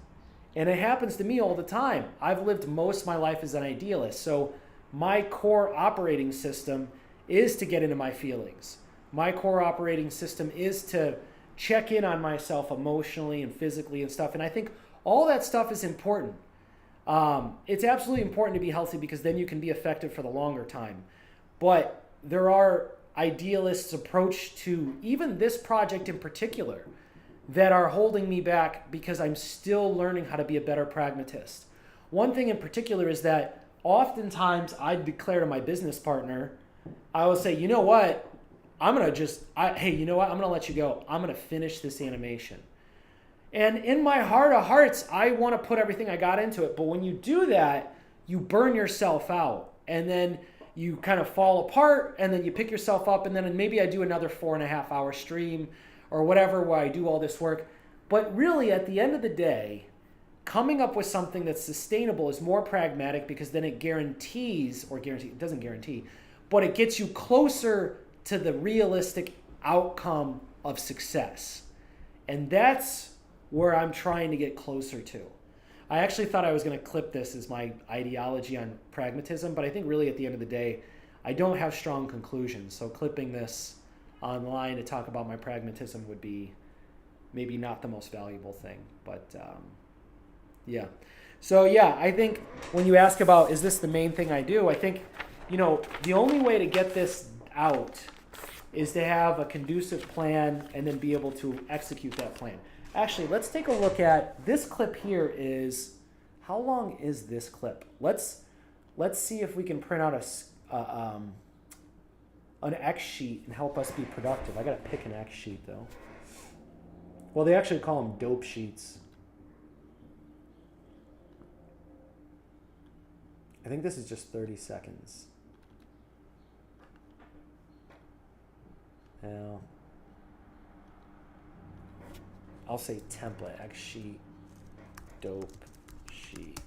And it happens to me all the time. I've lived most of my life as an idealist, so my core operating system is to get into my feelings. My core operating system is to check in on myself emotionally and physically and stuff. And I think all that stuff is important. It's absolutely important to be healthy, because then you can be effective for the longer time. But there are idealists' approach to even this project in particular that are holding me back, because I'm still learning how to be a better pragmatist. One thing in particular is that oftentimes I declare to my business partner, I will say, you know what, hey, you know what, I'm going to let you go. I'm going to finish this animation. And in my heart of hearts, I want to put everything I got into it. But when you do that, you burn yourself out. And then you kind of fall apart, and then you pick yourself up, and then maybe I do another 4.5 hour stream or whatever where I do all this work. But really, at the end of the day, coming up with something that's sustainable is more pragmatic, because then it it doesn't guarantee, but it gets you closer to the realistic outcome of success. And that's where I'm trying to get closer to. I actually thought I was going to clip this as my ideology on pragmatism, but I think really at the end of the day, I don't have strong conclusions. So clipping this online to talk about my pragmatism would be maybe not the most valuable thing. But yeah. So yeah, I think when you ask about, is this the main thing I do? I think, the only way to get this out is to have a conducive plan and then be able to execute that plan. Actually, let's take a look at this clip here. How long is this clip? Let's see if we can print out an X sheet and help us be productive. I gotta pick an X sheet though. Well, they actually call them dope sheets. I think this is just 30 seconds. Now, I'll say template, X sheet, dope sheet,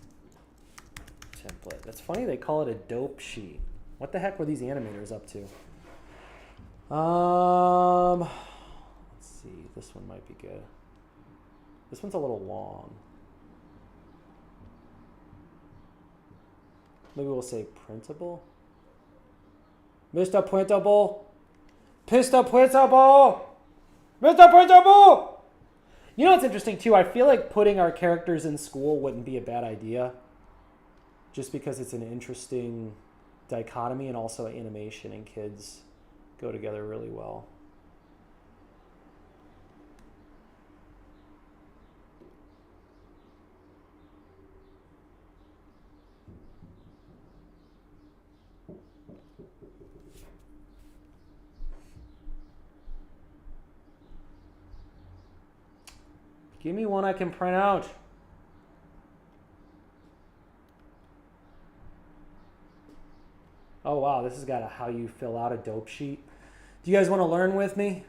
template. That's funny they call it a dope sheet. What the heck were these animators up to? Let's see, this one might be good. This one's a little long. Maybe we'll say printable. Mr. Printable. Mr. Printable. Mr. Printable. You know what's interesting too? I feel like putting our characters in school wouldn't be a bad idea, just because it's an interesting dichotomy, and also animation and kids go together really well. Give me one I can print out. Oh wow, this has got a how you fill out a dope sheet. Do you guys want to learn with me?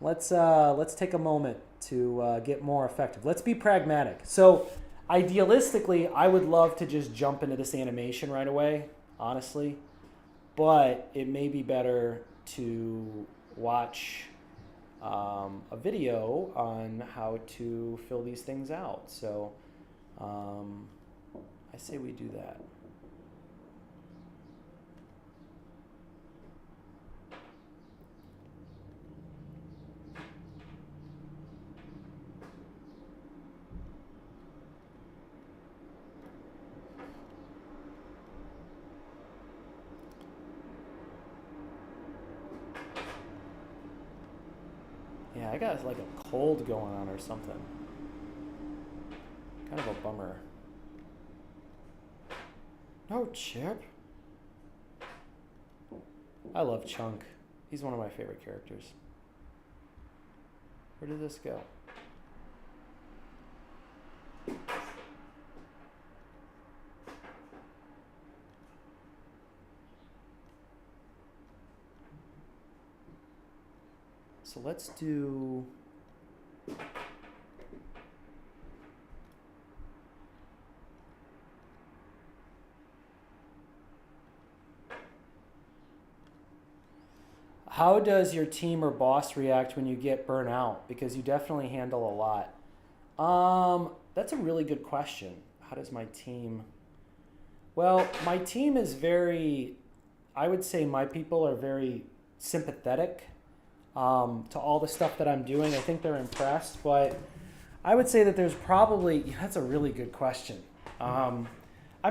Let's take a moment to get more effective. Let's be pragmatic. So idealistically, I would love to just jump into this animation right away, honestly. But it may be better to watch a video on how to fill these things out. So I say we do that. Yeah, I got like a cold going on or something. Kind of a bummer. No, Chip. I love Chunk. He's one of my favorite characters. Where did this go? So let's do How does your team or boss react when you get burnt out? Because you definitely handle a lot. That's a really good question. How does my team... Well, my team is very... I would say my people are very sympathetic to all the stuff that I'm doing. I think they're impressed, but I would say that there's probably... That's a really good question. I'm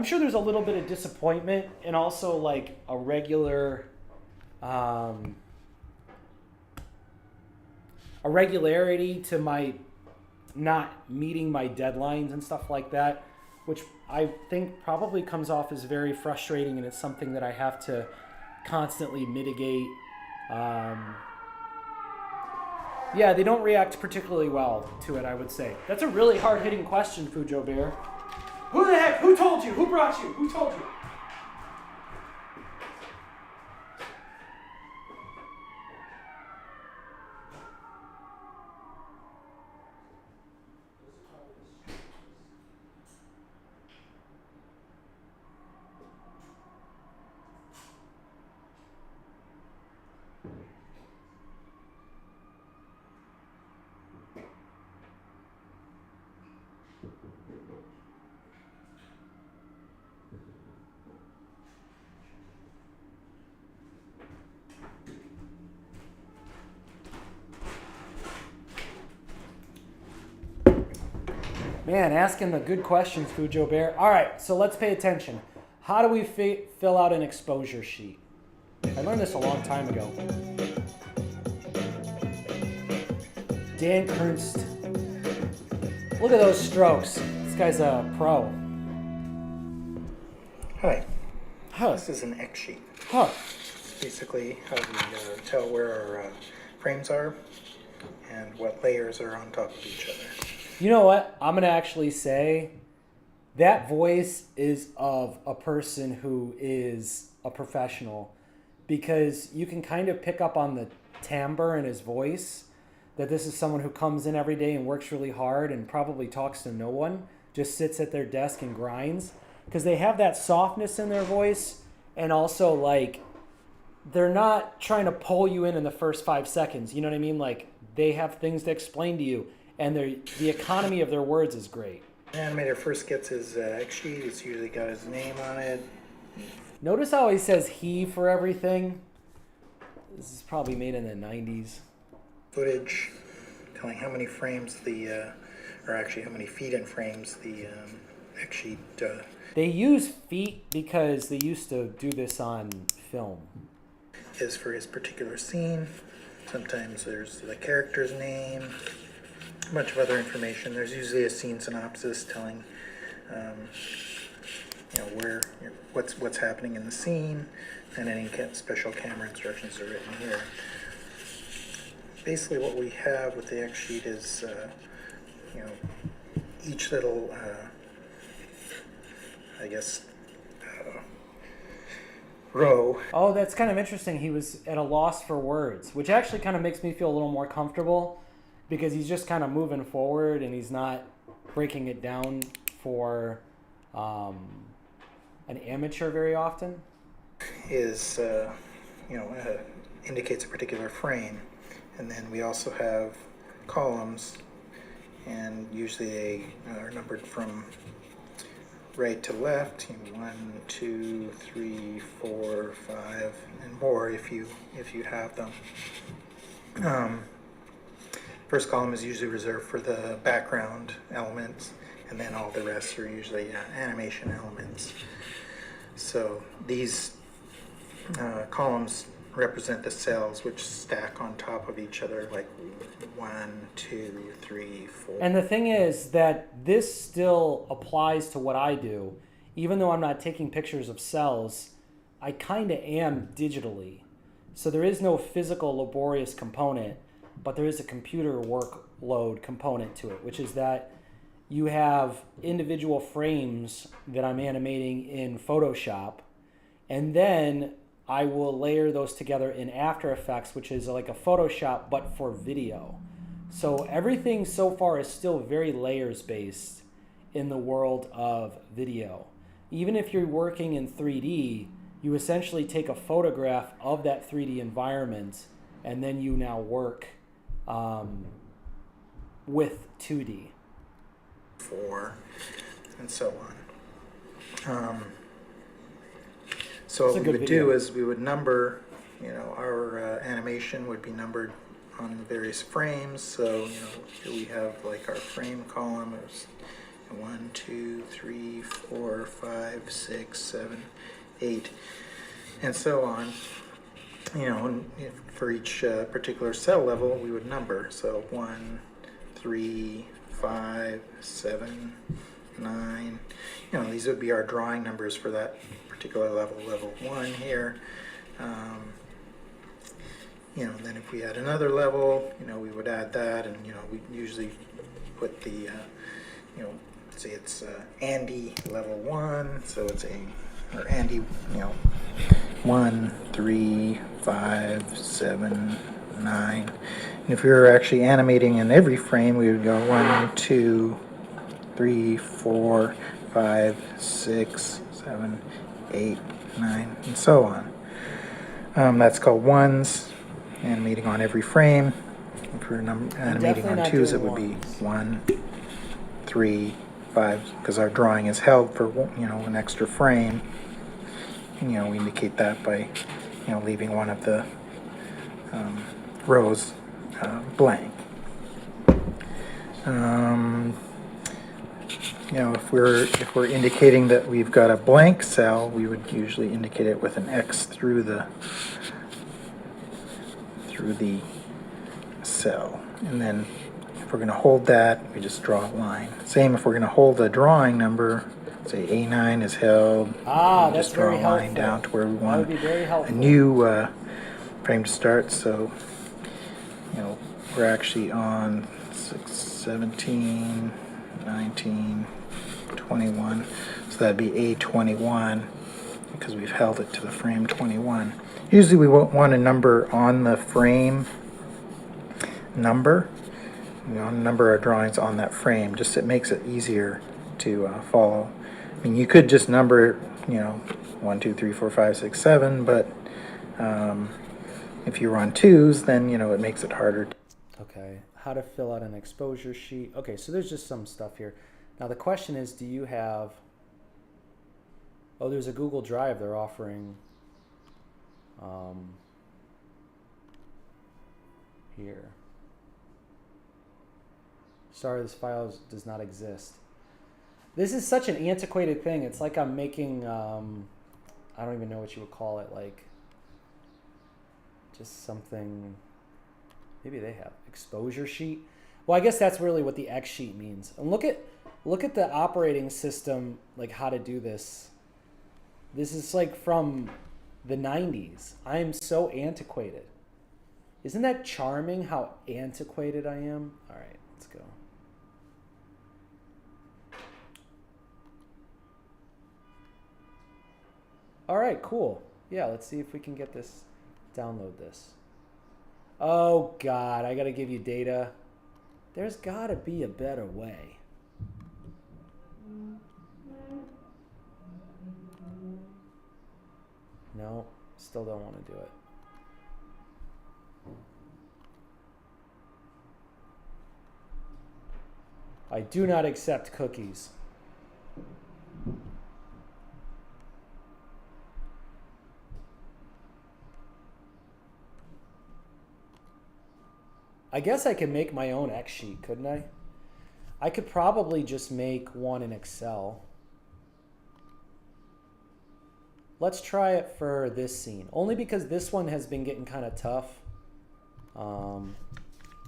sure there's a little bit of disappointment and also like a regular... a regularity to my not meeting my deadlines and stuff like that, which I think probably comes off as very frustrating, and it's something that I have to constantly mitigate. Yeah, they don't react particularly well to it, I would say. That's a really hard-hitting question, Fujo Bear. Who the heck? Who told you? Who brought you? Who told you? Man, asking the good questions, Fujo Bear. All right, so let's pay attention. How do we fill out an exposure sheet? I learned this a long time ago. Dan Kernst. Look at those strokes. This guy's a pro. Hi. Huh. This is an X sheet. Huh. Basically, how we tell where our frames are and what layers are on top of each other. You know what? I'm going to actually say that voice is of a person who is a professional, because you can kind of pick up on the timbre in his voice that this is someone who comes in every day and works really hard and probably talks to no one, just sits at their desk and grinds, because they have that softness in their voice, and also like they're not trying to pull you in the first 5 seconds. You know what I mean? Like they have things to explain to you. And the economy of their words is great. The animator first gets his X sheet. It's usually got his name on it. Notice how he says he for everything. This is probably made in the 90s. Footage, telling how many frames or actually how many feet in frames the X sheet. They use feet because they used to do this on film. Is for his particular scene. Sometimes there's the character's name. A bunch of other information. There's usually a scene synopsis telling, what's happening in the scene, and any special camera instructions are written here. Basically, what we have with the X sheet is, each little, row. Oh, that's kind of interesting. He was at a loss for words, which actually kind of makes me feel a little more comfortable, because he's just kind of moving forward and he's not breaking it down for an amateur very often. Is, indicates a particular frame. And then we also have columns, and usually they are numbered from right to left. 1, 2, 3, 4, 5, and more if you have them. First column is usually reserved for the background elements, and then all the rest are usually animation elements. So these columns represent the cells which stack on top of each other, like 1, 2, 3, 4. And the thing is that this still applies to what I do. Even though I'm not taking pictures of cells, I kind of am digitally. So there is no physical laborious component, but there is a computer workload component to it, which is that you have individual frames that I'm animating in Photoshop, and then I will layer those together in After Effects, which is like a Photoshop but for video. So everything so far is still very layers based in the world of video. Even if you're working in 3D, you essentially take a photograph of that 3D environment and then you now work with 2D. 4, and so on. So what we would do is we would number, our animation would be numbered on various frames. So, here we have like our frame column. There's 1, 2, 3, 4, 5, 6, 7, 8, and so on. For each particular cell level, we would number. So 1, 3, 5, 7, 9. These would be our drawing numbers for that particular level, level 1 here. Then if we had another level, we would add that, and we usually put the, say it's Andy level 1, so it's or Andy, 1, 3, 5, 7, 9. And if we were actually animating in every frame, we would go 1, 2, 3, 4, 5, 6, 7, 8, 9, and so on. That's called ones, animating on every frame. If we're animating on twos, it would be 1, 3, 5, because our drawing is held for an extra frame. And, we indicate that by leaving one of the rows blank. If we're indicating that we've got a blank cell, we would usually indicate it with an X through the cell. And then if we're going to hold that, we just draw a line. Same if we're going to hold a drawing number, say A9 is held. That's just draw very a line helpful. down to where we want That would be very helpful. a new frame to start. So, we're actually on 6, 17, 19, 21. So that'd be A21 because we've held it to the frame 21. Usually we won't want a number on the frame number. Number our drawings on that frame. Just it makes it easier to follow. I mean, you could just number, 1, 2, 3, 4, 5, 6, 7, but if you're on twos, then, it makes it harder. Okay, how to fill out an exposure sheet. Okay, so there's just some stuff here. Now the question is, do you have, there's a Google Drive they're offering here. Sorry, this file does not exist. This is such an antiquated thing. It's like I'm making, I don't even know what you would call it, like just something, maybe they have exposure sheet. Well, I guess that's really what the X sheet means. And look at the operating system, like how to do this. This is like from the 90s. I am so antiquated. Isn't that charming how antiquated I am? All right, let's go. All right, cool. Yeah, let's see if we can get this, download this. Oh God, I gotta give you data. There's gotta be a better way. No, still don't want to do it. I do not accept cookies. I guess I could make my own X sheet, couldn't I? I could probably just make one in Excel. Let's try it for this scene. Only because this one has been getting kind of tough.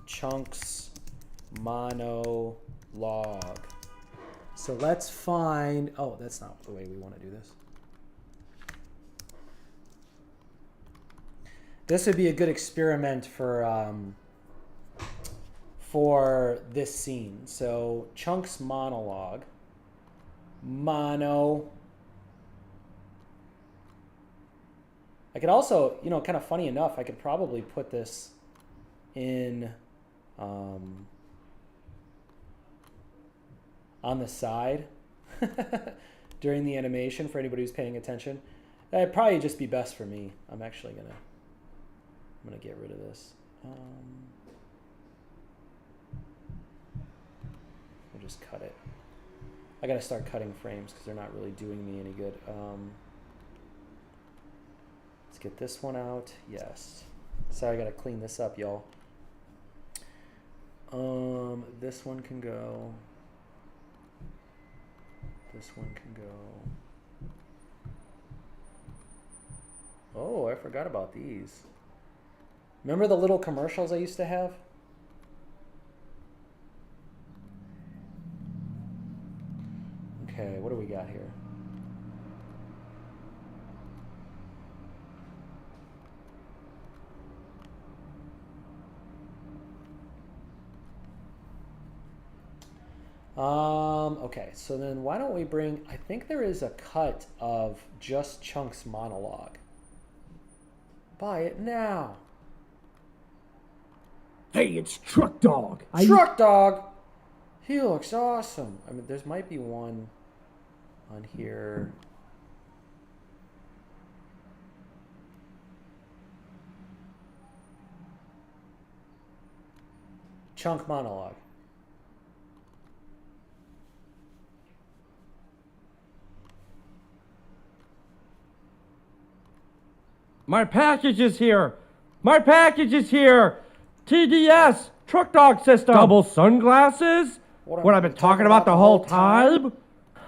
Chunks monologue. So let's find, oh, that's not the way we want to do this. This would be a good experiment for this scene. So Chunks monologue. Mono. I could also, kind of funny enough, I could probably put this in on the side during the animation for anybody who's paying attention. That'd probably just be best for me. I'm actually gonna I'm gonna get rid of this. We'll just cut it. I gotta start cutting frames because they're not really doing me any good. Let's get this one out. Yes. Sorry, I gotta clean this up, y'all. This one can go. This one can go. Oh, I forgot about these. Remember the little commercials I used to have? Okay, what do we got here? Okay, so then why don't we bring, I think there is a cut of just Chunks monologue. Buy it now. Hey, it's Truck Dog. Truck Dog! He looks awesome. I mean, there's might be one on here. Chunk monologue. My package is here. My package is here. TDS, truck dog system. Double sunglasses? What I've been talking about the whole time?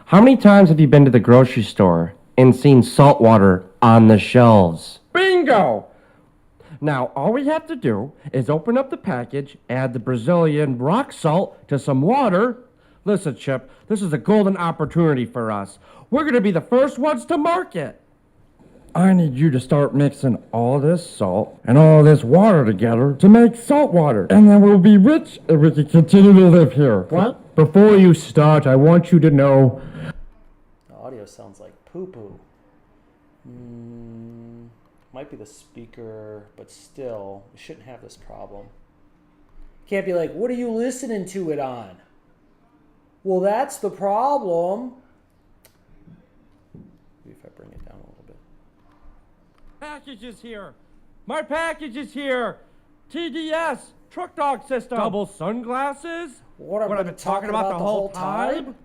How many times have you been to the grocery store and seen salt water on the shelves? Bingo! Now, all we have to do is open up the package, add the Brazilian rock salt to some water. Listen, Chip, this is a golden opportunity for us. We're going to be the first ones to market. I need you to start mixing all this salt and all this water together to make salt water. And then we'll be rich and we can continue to live here. What? Before you start, I want you to know... The audio sounds like poo-poo. Might be the speaker, but still, we shouldn't have this problem. Can't be like, what are you listening to it on? Well, that's the problem. Maybe if I bring it down a little bit. Package is here. My package is here. TDS, truck dog system. Double sunglasses? What I've been talking about the whole time?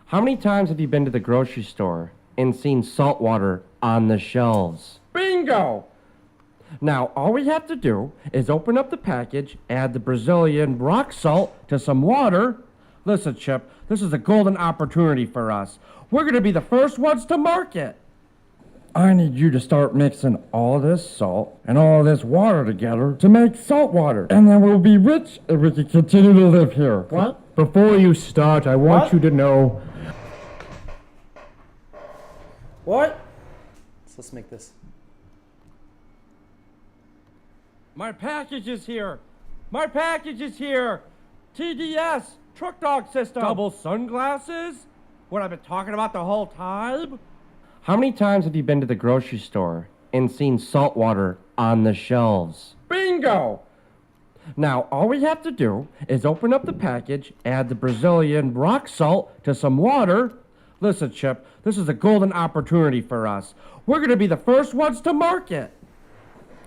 How many times have you been to the grocery store and seen salt water on the shelves? Bingo! Now, all we have to do is open up the package, add the Brazilian rock salt to some water. Listen, Chip, this is a golden opportunity for us. We're going to be the first ones to market. I need you to start mixing all this salt and all this water together to make salt water. And then we'll be rich and we can continue to live here. What? Before you start, I want you to know... What? So let's make this. My package is here. My package is here. TDS, truck dog system. Double sunglasses? What I've been talking about the whole time? How many times have you been to the grocery store and seen salt water on the shelves? Bingo! Now, all we have to do is open up the package, add the Brazilian rock salt to some water. Listen, Chip, this is a golden opportunity for us. We're going to be the first ones to market.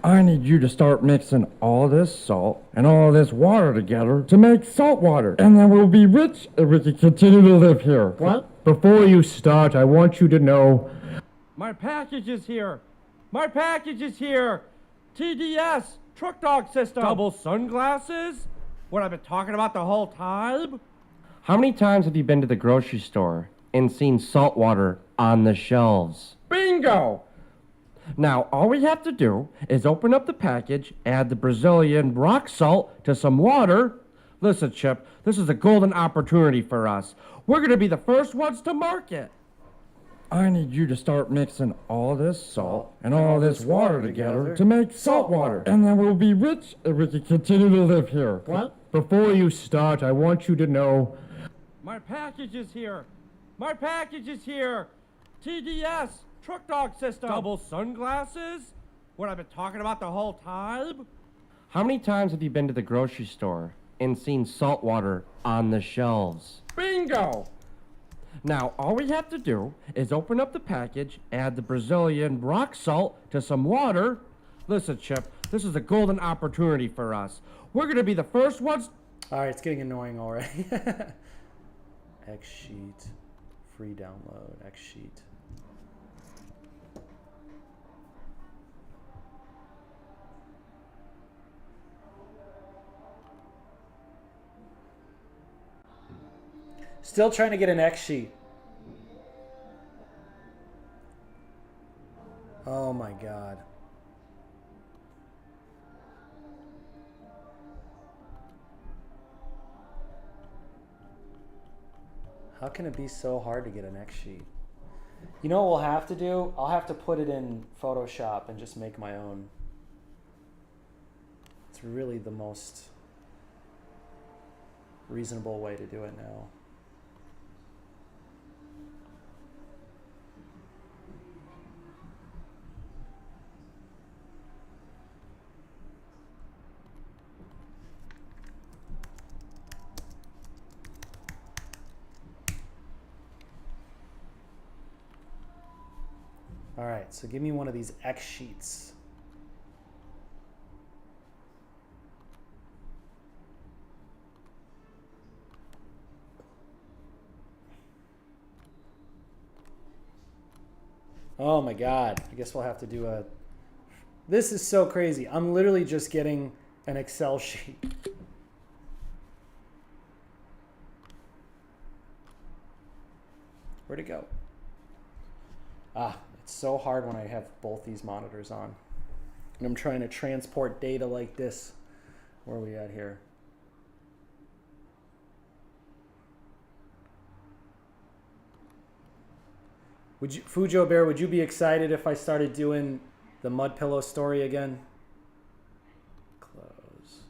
I need you to start mixing all this salt and all this water together to make salt water. And then we'll be rich and we can continue to live here. What? Before you start, I want you to know... My package is here. My package is here. TDS, truck dog system. Double sunglasses? What I've been talking about the whole time? How many times have you been to the grocery store and seen salt water on the shelves? Bingo! Now, all we have to do is open up the package, add the Brazilian rock salt to some water. Listen, Chip, this is a golden opportunity for us. We're going to be the first ones to market. I need you to start mixing all this salt and all this water together to make salt water. And then we'll be rich and we can continue to live here. What? Before you start, I want you to know... My package is here. My package is here. TDS, truck dog system. Double sunglasses? What I've been talking about the whole time? How many times have you been to the grocery store and seen salt water on the shelves? Bingo! Now, all we have to do is open up the package, add the Brazilian rock salt to some water. Listen, Chip, This is a golden opportunity for us. We're going to be the first ones. All right, it's getting annoying already. X sheet, free download, X sheet. Still trying to get an X sheet. Oh my God. How can it be so hard to get an X sheet? You know what we'll have to do? I'll have to put it in Photoshop and just make my own. It's really the most reasonable way to do it now. All right, so give me one of these X sheets. Oh my God, I guess we'll have to do a... This is so crazy. I'm literally just getting an Excel sheet. Where'd it go? Ah, it's so hard when I have both these monitors on. And I'm trying to transport data like this. Where are we at here? Would you, Fujo Bear, would you be excited if I started doing the mud pillow story again? Close.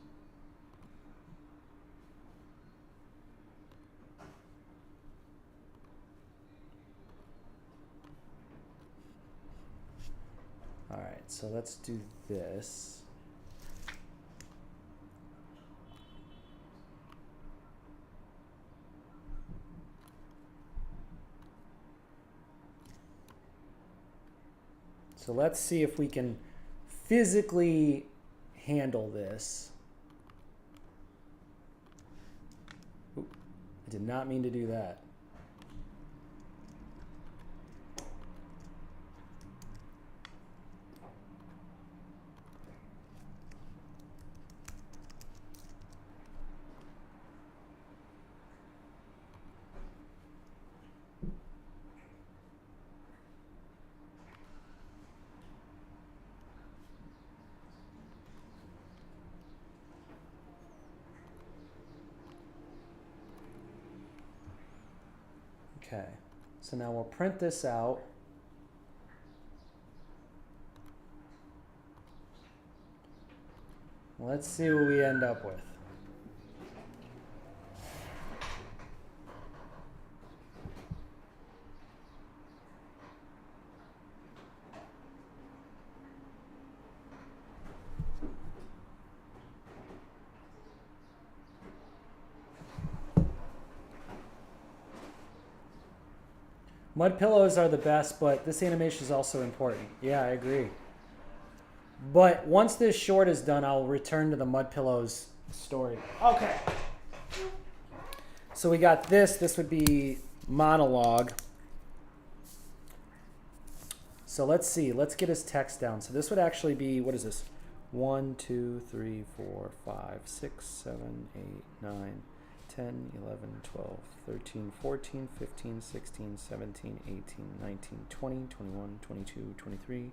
All right, so let's do this. So let's see if we can physically handle this. Ooh, I did not mean to do that. Okay, so now we'll print this out. Let's see what we end up with. Mud pillows are the best, but this animation is also important. Yeah, I agree. But once this short is done, I'll return to the mud pillows story. Okay. So we got this. This would be monologue. So let's see. Let's get his text down. So this would actually be, what is this? 1, 2, 3, 4, 5, 6, 7, 8, 9, 10, 11, 12, 13, 14, 15, 16, 17, 18, 19, 20, 21, 22, 23,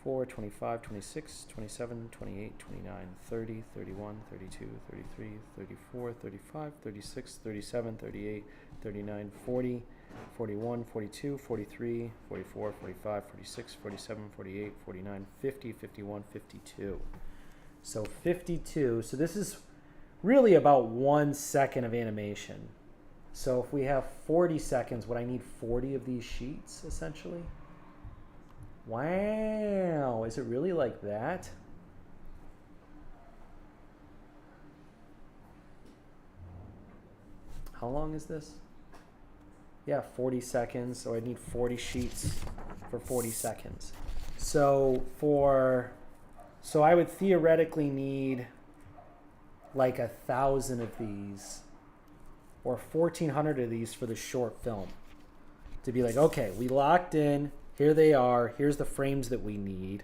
24, 25, 26, 27, 28, 29, 30, 31, 32, 33, 34, 35, 36, 37, 38, 39, 40, 41, 42, 43, 44, 45, 46, 47, 48, 49, 50, 51, 52. So 52. So this is really about 1 second of animation. So if we have 40 seconds, would I need 40 of these sheets, essentially? Wow, is it really like that? How long is this? Yeah, 40 seconds, so I need 40 sheets for 40 seconds. So for So I would theoretically need like 1,000 of these or 1,400 of these for the short film to be like, okay, we locked in, here they are, here's the frames that we need.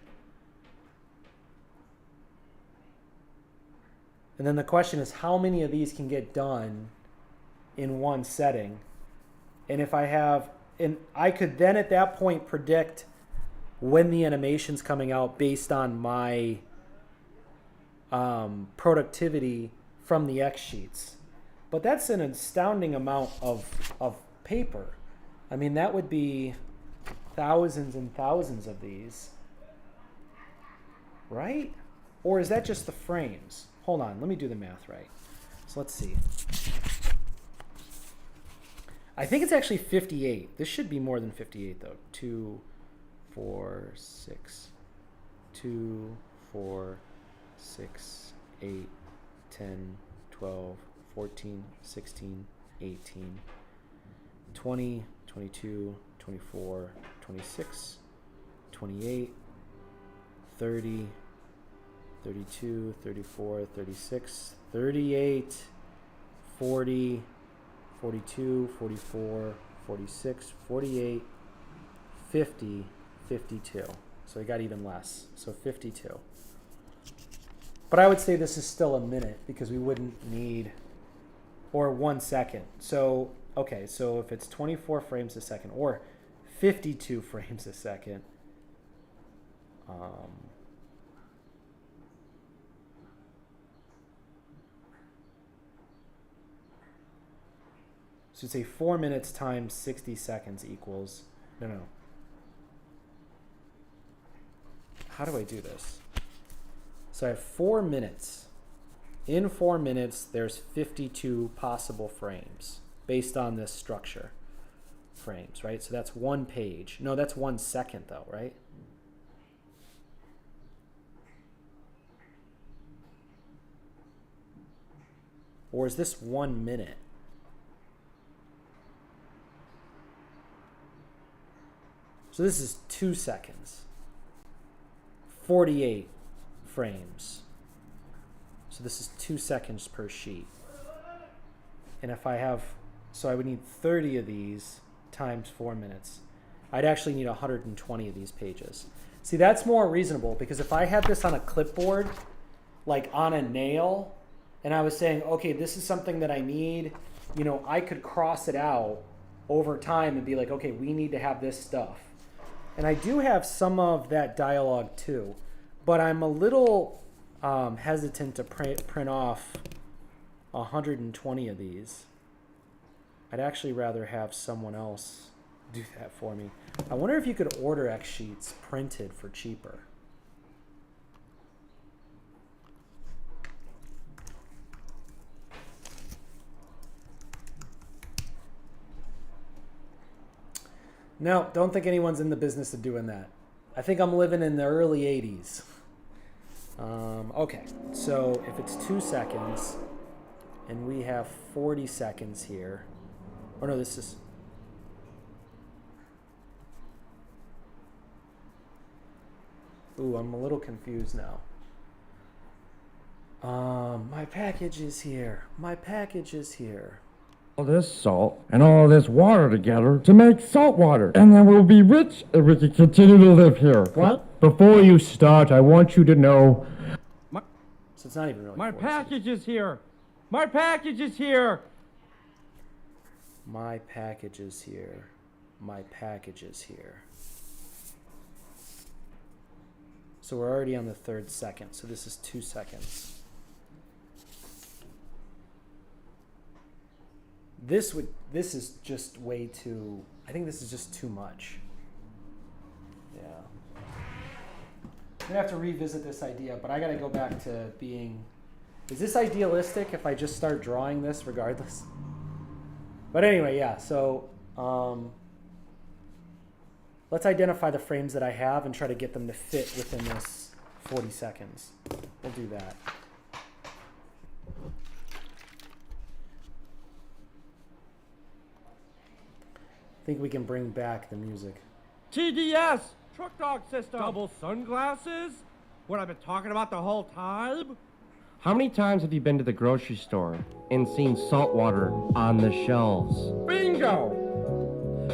And then the question is, how many of these can get done in one setting? And if I have, and I could then at that point predict when the animation's coming out based on my productivity from the X sheets. But that's an astounding amount of paper. I mean, that would be thousands and thousands of these, right? Or is that just the frames? Hold on, let me do the math right. So let's see. I think it's actually 58. This should be more than 58 though. 2, 4, 6. 2, 4, 6, 8, 10, 12, 14, 16, 18, 20, 22, 24, 26, 28, 30, 32, 34, 36, 38, 40, 42, 44, 46, 48, 50, 52. So I got even less. So 52. But I would say this is still a minute because we wouldn't need, or 1 second. So, okay, so if it's 24 frames a second or 52 frames a second, so say 4 minutes times 60 seconds equals, no. How do I do this? So I have 4 minutes. In 4 minutes, there's 52 possible frames based on this structure. Frames, right? So that's 1 page. No, that's 1 second though, right? Or is this 1 minute? So this is 2 seconds. 48 frames. So this is 2 seconds per sheet. And if I have, so I would need 30 of these times 4 minutes. I'd actually need 120 of these pages. See, that's more reasonable because if I had this on a clipboard, like on a nail, and I was saying, okay, this is something that I need, you know, I could cross it out over time and be like, okay, we need to have this stuff. And I do have some of that dialogue too, but I'm a little hesitant to print off 120 of these. I'd actually rather have someone else do that for me. I wonder if you could order X sheets printed for cheaper. No, don't think anyone's in the business of doing that. I think I'm living in the early 80s. Okay, so if it's 2 seconds, and we have 40 seconds here. Or no, this is... Ooh, I'm a little confused now. My package is here. My package is here. All this salt and all this water together to make salt water. And then we'll be rich and we can continue to live here. What? Before you start, I want you to know... So it's not even really... My package is here. My package is here. My package is here. My package is here. So we're already on the 3rd second. So this is 2 seconds. This is just way too, I think this is just too much. Yeah. I'm gonna have to revisit this idea, but I gotta go back to being, is this idealistic if I just start drawing this regardless? But anyway, yeah, so let's identify the frames that I have and try to get them to fit within this 40 seconds. We'll do that. I think we can bring back the music. TDS, truck dog system. Double sunglasses. What I've been talking about the whole time? How many times have you been to the grocery store and seen salt water on the shelves? Bingo!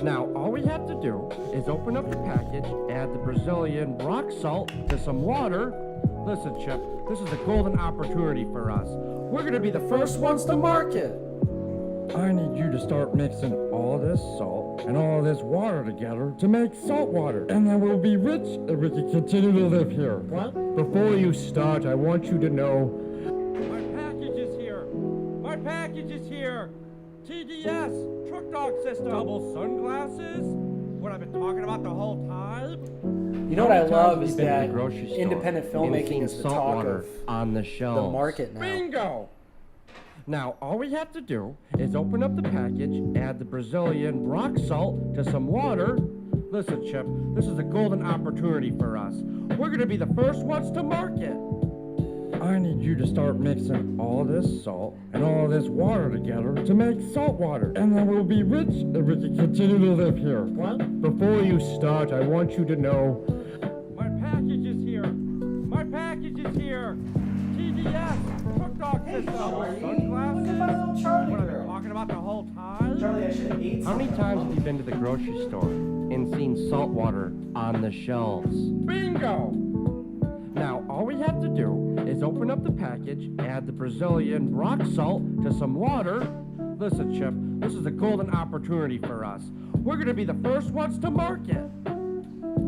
Now, all we have to do is open up the package, add the Brazilian rock salt to some water. Listen, Chip, this is a golden opportunity for us. We're gonna be the first ones to market. I need you to start mixing all this salt and all this water together to make salt water. And then we'll be rich and we can continue to live here. What? Before you start, I want you to know My package is here. My package is here. TDS, truck dog system. Double sunglasses. What I've been talking about the whole time? You know what I How many times love have is you been to the that grocery store independent and filmmaking seen is the salt talk water of on the the shelves? market now. Bingo! Now, all we have to do is open up the package, add the Brazilian rock salt to some water. Listen, Chip, this is a golden opportunity for us. We're gonna be the first ones to market. I need you to start mixing all this salt and all this water together to make salt water. And then we'll be rich and we can continue to live here. What? before you start, I want you to know My package is here. My package is here. TDS, truck dog system. Sunglasses. What I've been talking about the whole time? Charlie, I should have ate How many times have you been to the grocery store and seen salt water on the shelves? Bingo! Now, all we have to do is open up the package, add the Brazilian rock salt to some water. Listen, Chip, this is a golden opportunity for us. We're gonna be the first ones to market.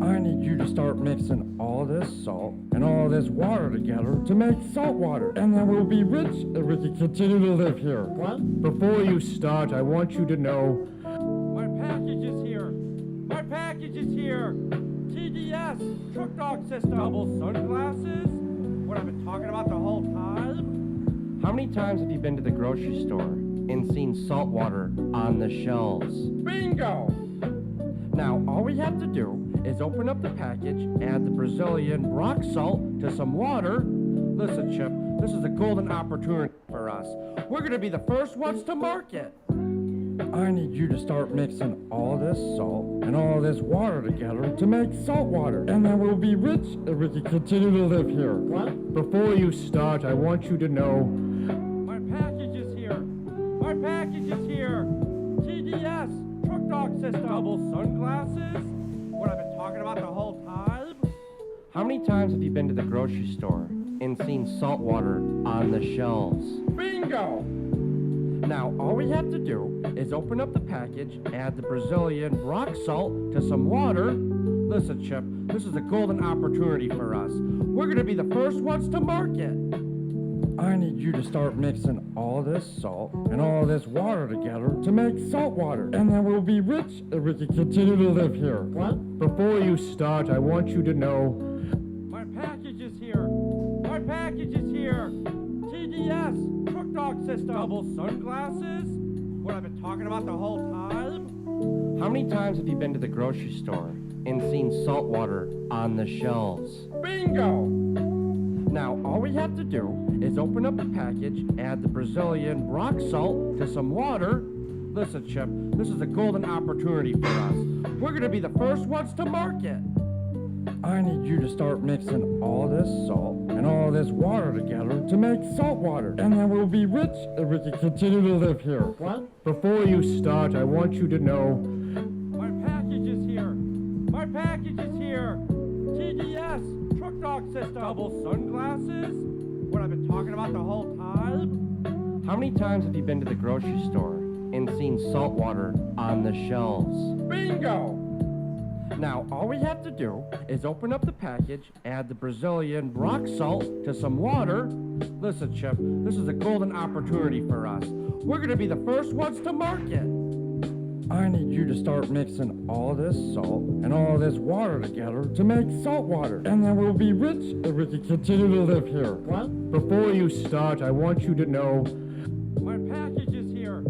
I need you to start mixing all this salt and all this water together to make salt water. And then we'll be rich and we can continue to live here. What? before you start, I want you to know My package is here. My package is here. TDS, truck dog system. Double sunglasses. What I've been talking about the whole time? How many times have you been to the grocery store and seen salt water on the shelves? Bingo! Now, all we have to do is open up the package, add the Brazilian rock salt to some water. Listen, Chip, this is a golden opportunity for us. We're gonna be the first ones to market. I need you to start mixing all this salt and all this water together to make salt water. And then we'll be rich and we can continue to live here. What? before you start, I want you to know My package is here. My package is here. TDS, truck dog system. Double sunglasses. What I've been talking about the whole time? How many times have you been to the grocery store and seen salt water on the shelves? Bingo! Now, all we have to do is open up the package, add the Brazilian rock salt to some water. Listen, Chip, this is a golden opportunity for us. We're gonna be the first ones to market. I need you to start mixing all this salt and all this water together to make salt water. And then we'll be rich and we can continue to live here. What? before you start, I want you to know My package is here. My package is here. TDS, truck dog system. Double sunglasses. What I've been talking about the whole time? How many times have you been to the grocery store and seen salt water on the shelves? Bingo! Now, all we have to do is open up the package, add the Brazilian rock salt to some water. Listen, Chip, this is a golden opportunity for us. We're gonna be the first ones to market. I need you to start mixing all this salt and all this water together to make salt water. And then we'll be rich and we can continue to live here. What? before you start, I want you to know My package is here. My package is here. TDS, truck dog system. Double sunglasses. What I've been talking about the whole time? How many times have you been to the grocery store and seen salt water on the shelves? Bingo! Now, all we have to do is open up the package, add the Brazilian rock salt to some water. Listen, Chip, this is a golden opportunity for us. We're gonna be the first ones to market. I need you to start mixing all this salt and all this water together to make salt water. And then we'll be rich and we can continue to live here. What? before you start, I want you to know My package is here.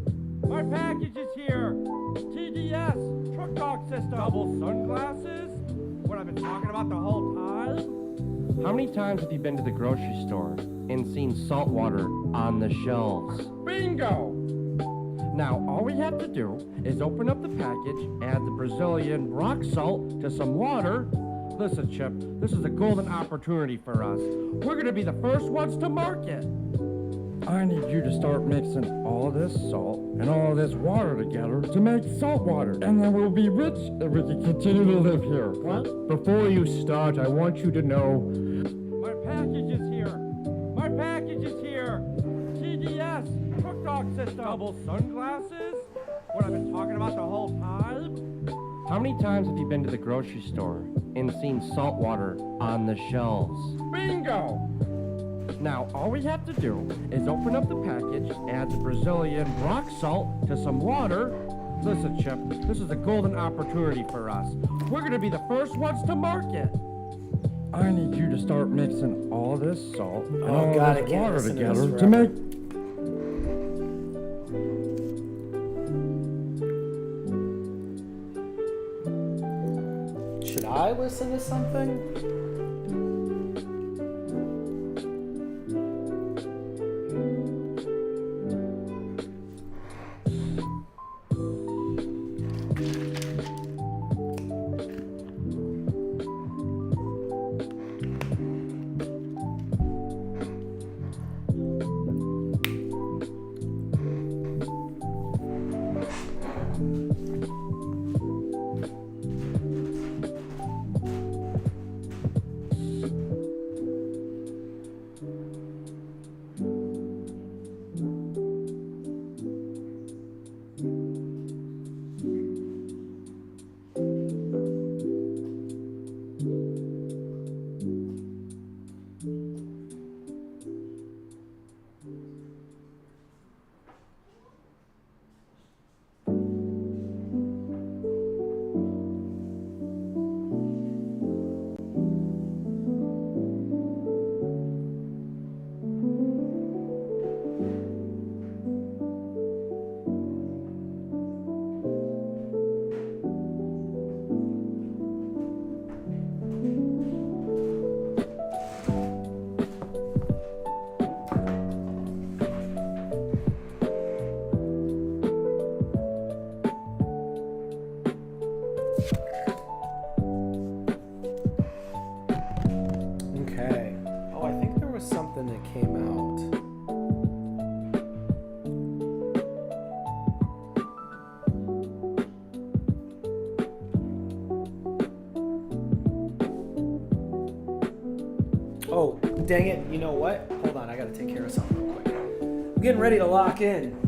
My package is here. TDS, truck dog system. Double sunglasses. What I've been talking about the whole time? How many times have you been to the grocery store and seen salt water on the shelves? Bingo! Now, all we have to do is open up the package, add the Brazilian rock salt to some water. Listen, Chip, this is a golden opportunity for us. We're gonna be the first ones to market. I need you to start mixing all this salt and all this water together to make salt water. And then we'll be rich and we can continue to live here. What? Before you start, I want you to know... My package is here. My package is here. TDS, cook-dog system. Double sunglasses? What I've been talking about the whole time? How many times have you been to the grocery store and seen salt water on the shelves? Bingo! Now, all we have to do is open up the package, add the Brazilian rock salt to some water. Listen, Chip, this is a golden opportunity for us. We're gonna be the first ones to market. I need you to start mixing all this salt and all this water together to make... Should I listen to something? Oh, dang it. You know what? Hold on, I gotta take care of something real quick. I'm getting ready to lock in.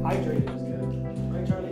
Hydrated is good. Right, Charlie?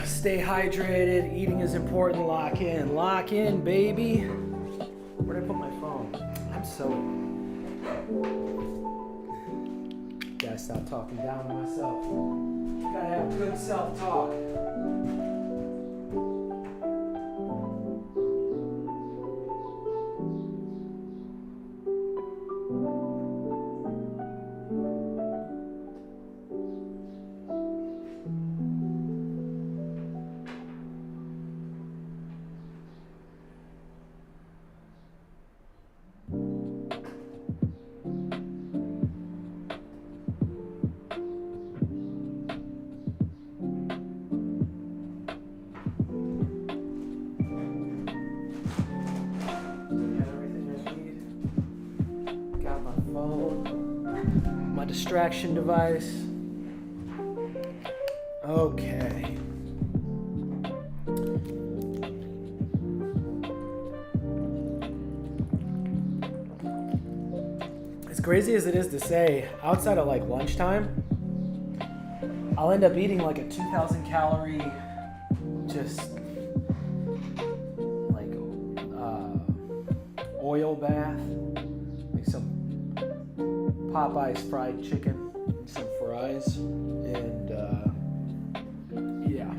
Stay hydrated. Eating is important. Lock in. Lock in, baby. Where'd I put my phone? I'm so... Gotta stop talking down to myself. Gotta have good self-talk. Distraction device. Okay. As crazy as it is to say, outside of like lunchtime, I'll end up eating like a 2,000 calorie, just like oil bath, like some Popeye's fried chicken, and some fries, and yeah,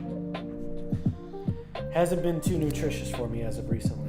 hasn't been too nutritious for me as of recently.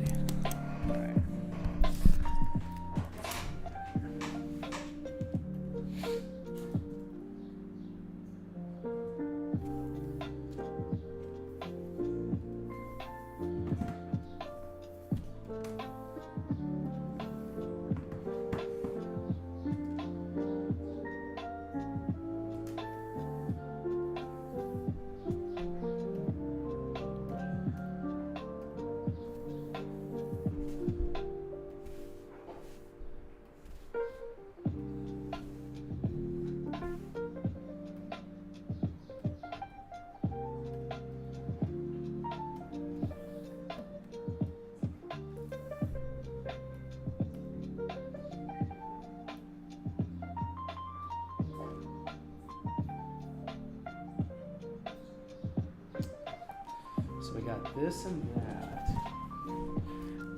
So we got this and that.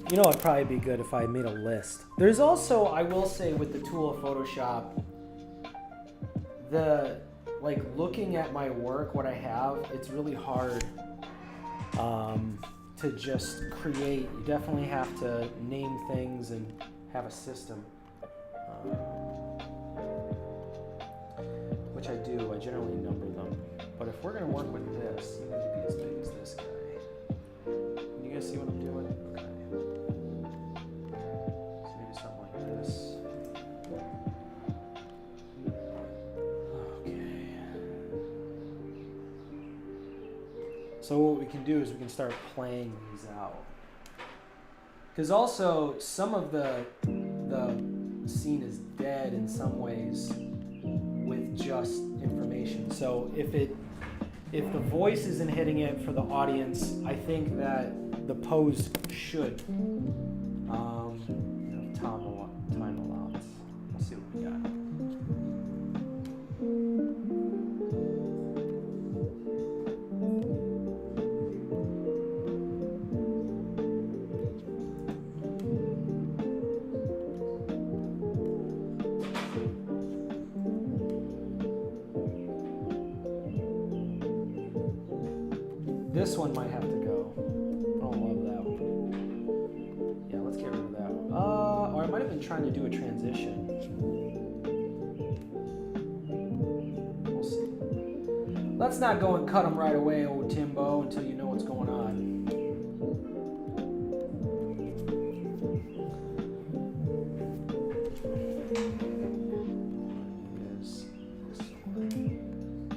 You know, it'd probably be good if I made a list. There's also, I will say, with the tool of Photoshop, like looking at my work, what I have, it's really hard to just create. You definitely have to name things and have a system, which I do. I generally number them. But if we're gonna work with this, you need to be as big as this guy. Can you guys see what I'm doing? Okay. So maybe something like this. Okay. So what we can do is we can start playing these out. Because also some of the scene is dead in some ways with just information. So if the voice isn't hitting it for the audience, I think that the pose should. Time allowance. Let's see what we got. This one might have to go. I don't love that one. Yeah, let's get rid of that one. Or I might have been trying to do a transition. We'll see. Let's not go and cut them right away, old Timbo, until you know what's going on.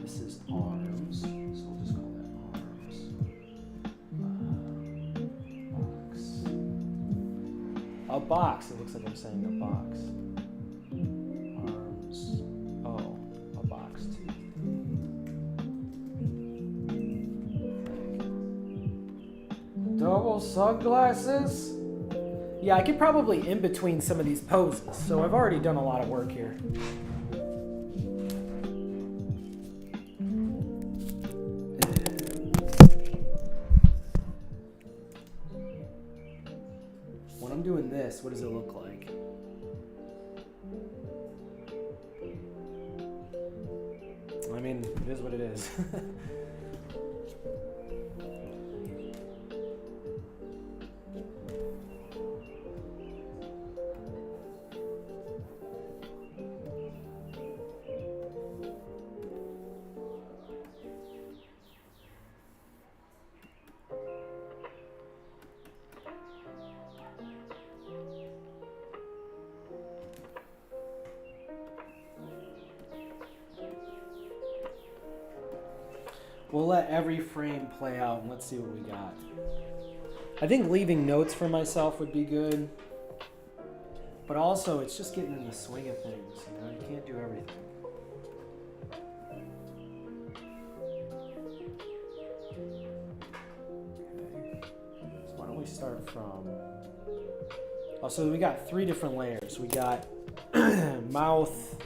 This is arms, so we'll just call that arms. Box. A box. It looks like I'm saying a box. Arms. Oh, a box too. Double sunglasses. Yeah, I could probably in between some of these poses. So I've already done a lot of work here. When I'm doing this, what does it look like? I mean, it is what it is. We'll let every frame play out and let's see what we got. I think leaving notes for myself would be good. But also, it's just getting in the swing of things, you know? You can't do everything. we start from? Oh, so we got 3 different layers. We got mouth,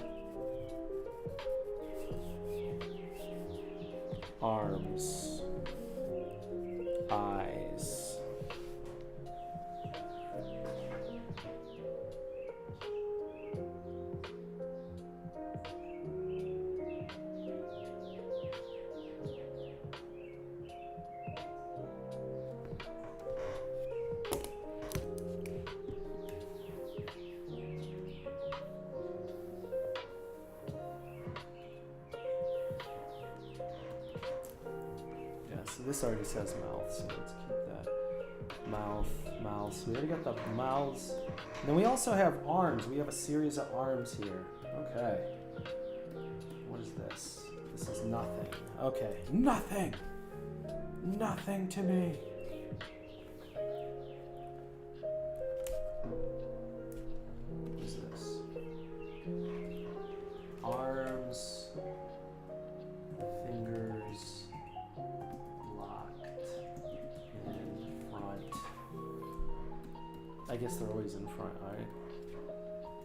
arms, eyes. So this already says mouth, so let's keep that. Mouth. So we already got the mouths. And then we also have arms. We have a series of arms here. Okay. What is this? This is nothing. Okay. Nothing! Nothing to me. What is this? Arms. Fingers. I guess they're always in front, right?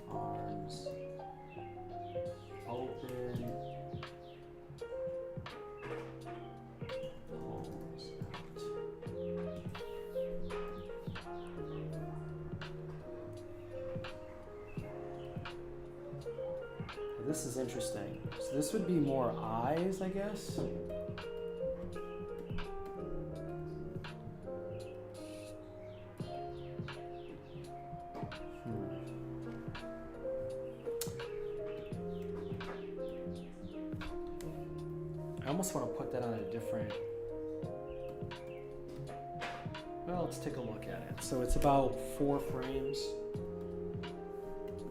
Arms. Open. Palms out. This is interesting. So this would be more eyes, I guess. I almost want to put that on a different... Well, let's take a look at it. So it's about 4 frames.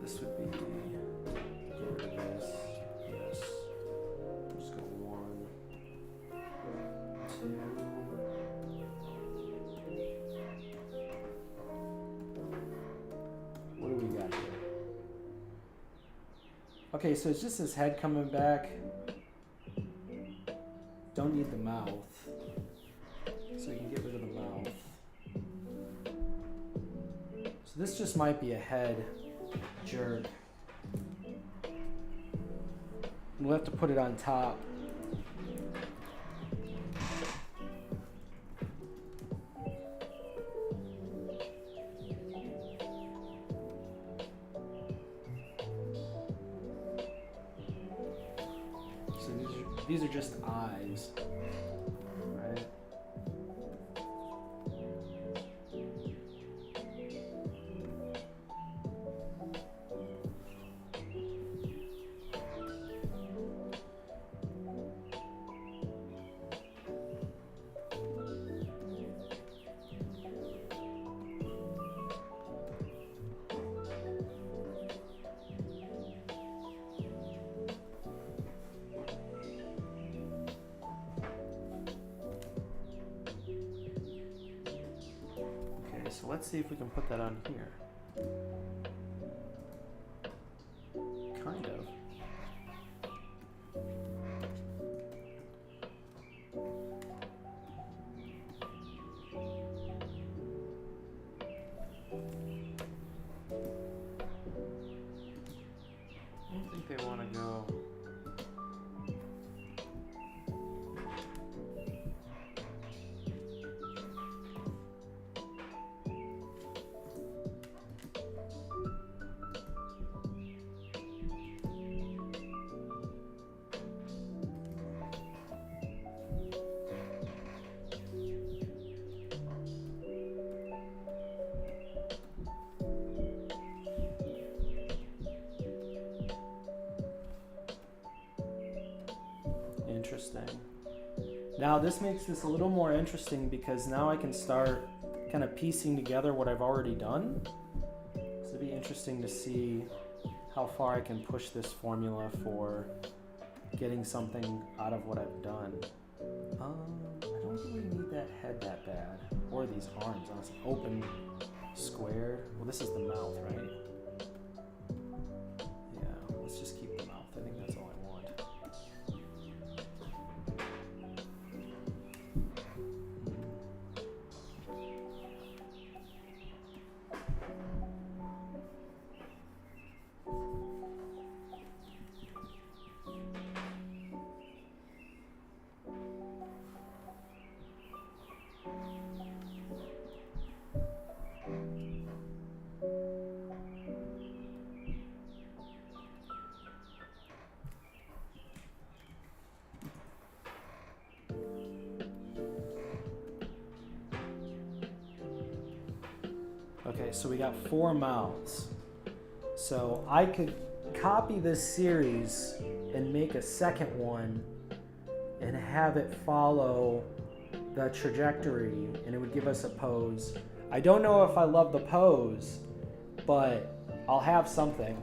This would be... Get rid of this. Yes. Just go 1, 2... What do we got here? Okay, so it's just his head coming back. Don't need the mouth, so we can get rid of the mouth. So this just might be a head jerk. We'll have to put it on top. These are just eyes, right? So let's see if we can put that on here. Kind of. I don't think they want to go. Interesting. Now this makes this a little more interesting because now I can start kind of piecing together what I've already done. So it'd be interesting to see how far I can push this formula for getting something out of what I've done. I don't really need that head that bad, or these arms, honestly. Open, squared. Well, this is the mouth, right? Yeah, let's just keep the mouth. I think that's all I want. Okay, so we got 4 mouths. So I could copy this series and make a second one and have it follow the trajectory, and it would give us a pose. I don't know if I love the pose, but I'll have something,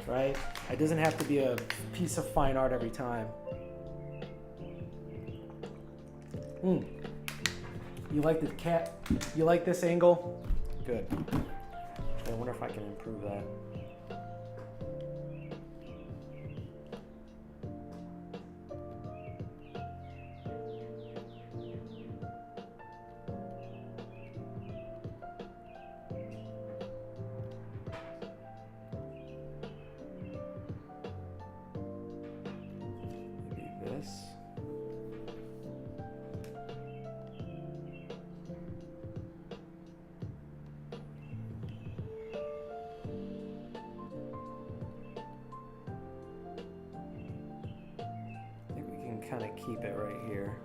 right? It doesn't have to be a piece of fine art every time. You like the cat? You like this angle? Good. I wonder if I can improve that. Maybe this. Kind of keep it right here.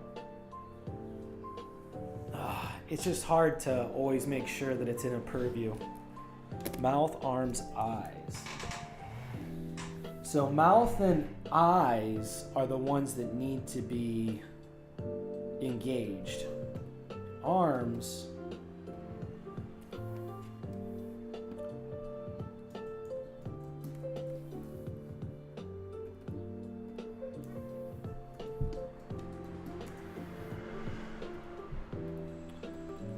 It's just hard to always make sure that it's in a purview. Mouth, arms, eyes. So mouth and eyes are the ones that need to be engaged. Arms,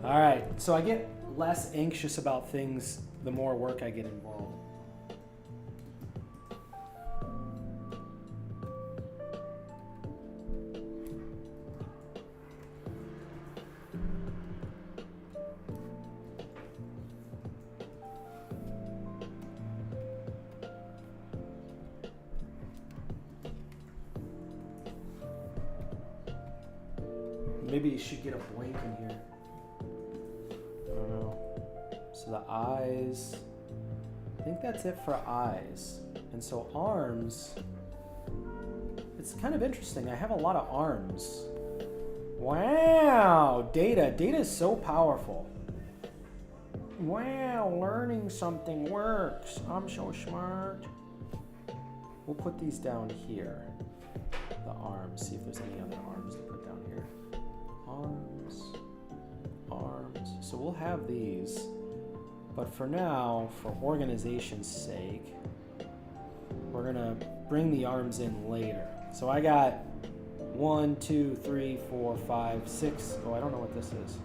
all right, so I get less anxious about things the more work I get involved. Maybe you should get a blank in here. I don't know. So the eyes, I think that's it for eyes. And so arms, it's kind of interesting. I have a lot of arms. Wow, data is so powerful. Wow, learning something works. I'm so smart. We'll put these down here. The arms, see if there's any other arms to put down here. Arms, arms. So we'll have these, but for now, for organization's sake, we're gonna bring the arms in later. So I got 1, 2, 3, 4, 5, 6. Oh, I don't know what this is.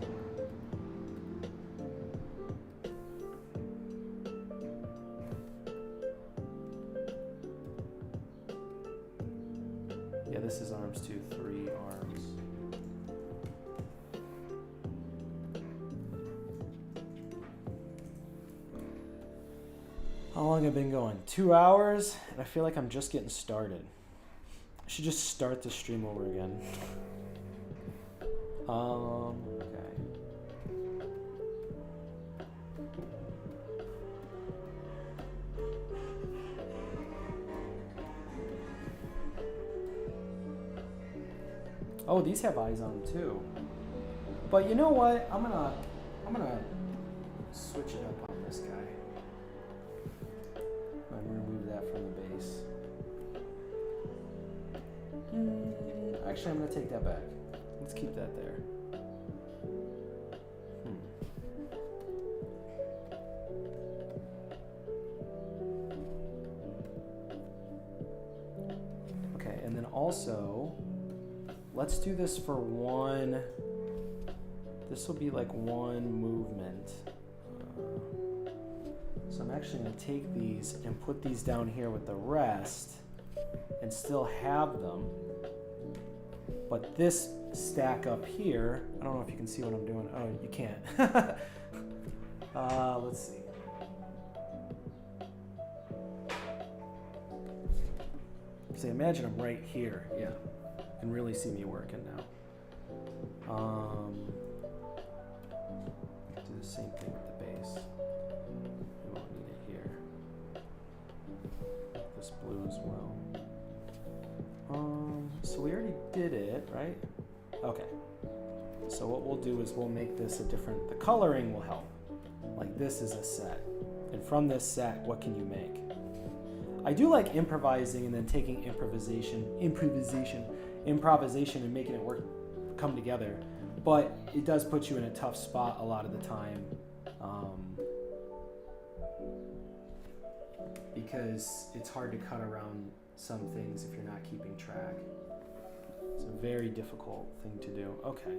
Yeah, this is arms 2, 3 arms. How long have I been going? 2 hours, and I feel like I'm just getting started. I should just start the stream over again. Okay. Oh, these have eyes on them too. But you know what? I'm gonna switch it up on this guy. I'm gonna remove that from the base. Actually, I'm gonna take that back. Let's keep that there. Okay, and then also, let's do this for one. This will be like one movement. So I'm actually going to take these and put these down here with the rest and still have them. But this stack up here, I don't know if you can see what I'm doing. Oh, you can't. Let's see. So imagine I'm right here. Yeah, you can really see me working now. Do the same thing with the base. We won't need it here. This blue as well. So we already did it, right? Okay. So what we'll do is we'll make this a different, the coloring will help. Like this is a set. And from this set, what can you make? I do like improvising and then taking improvisation and making it come together. But it does put you in a tough spot a lot of the time. Because it's hard to cut around some things if you're not keeping track. It's a very difficult thing to do. Okay.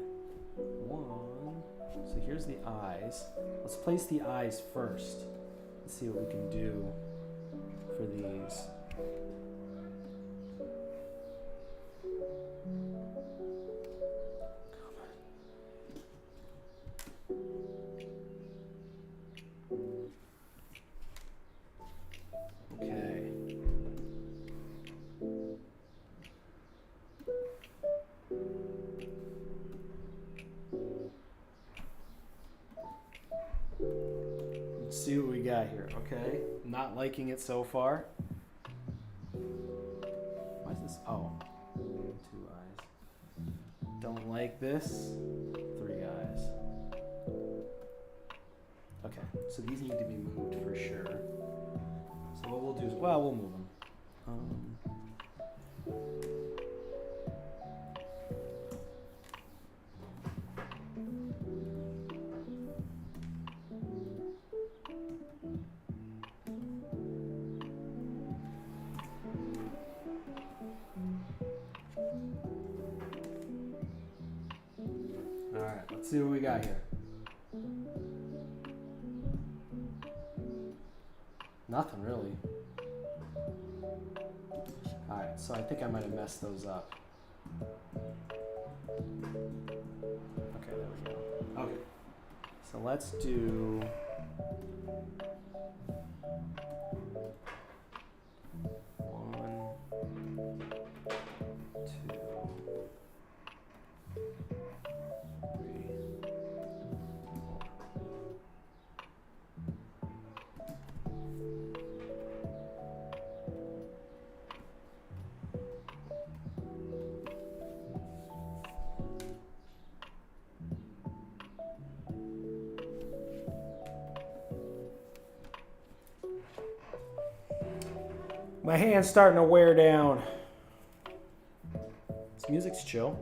So here's the eyes. Let's place the eyes first. Let's see what we can do for these. Okay. Let's see what we got here, okay? Not liking it so far. Why is this? Oh, 2 eyes. Don't like this. 3 eyes. Okay, so these need to be moved for sure. So what we'll do is, well, we'll move them. All right, let's see what we got here. Nothing really. Alright, so I think I might have messed those up. Okay, there we go. Okay. So let's do... My hand's starting to wear down. This music's chill.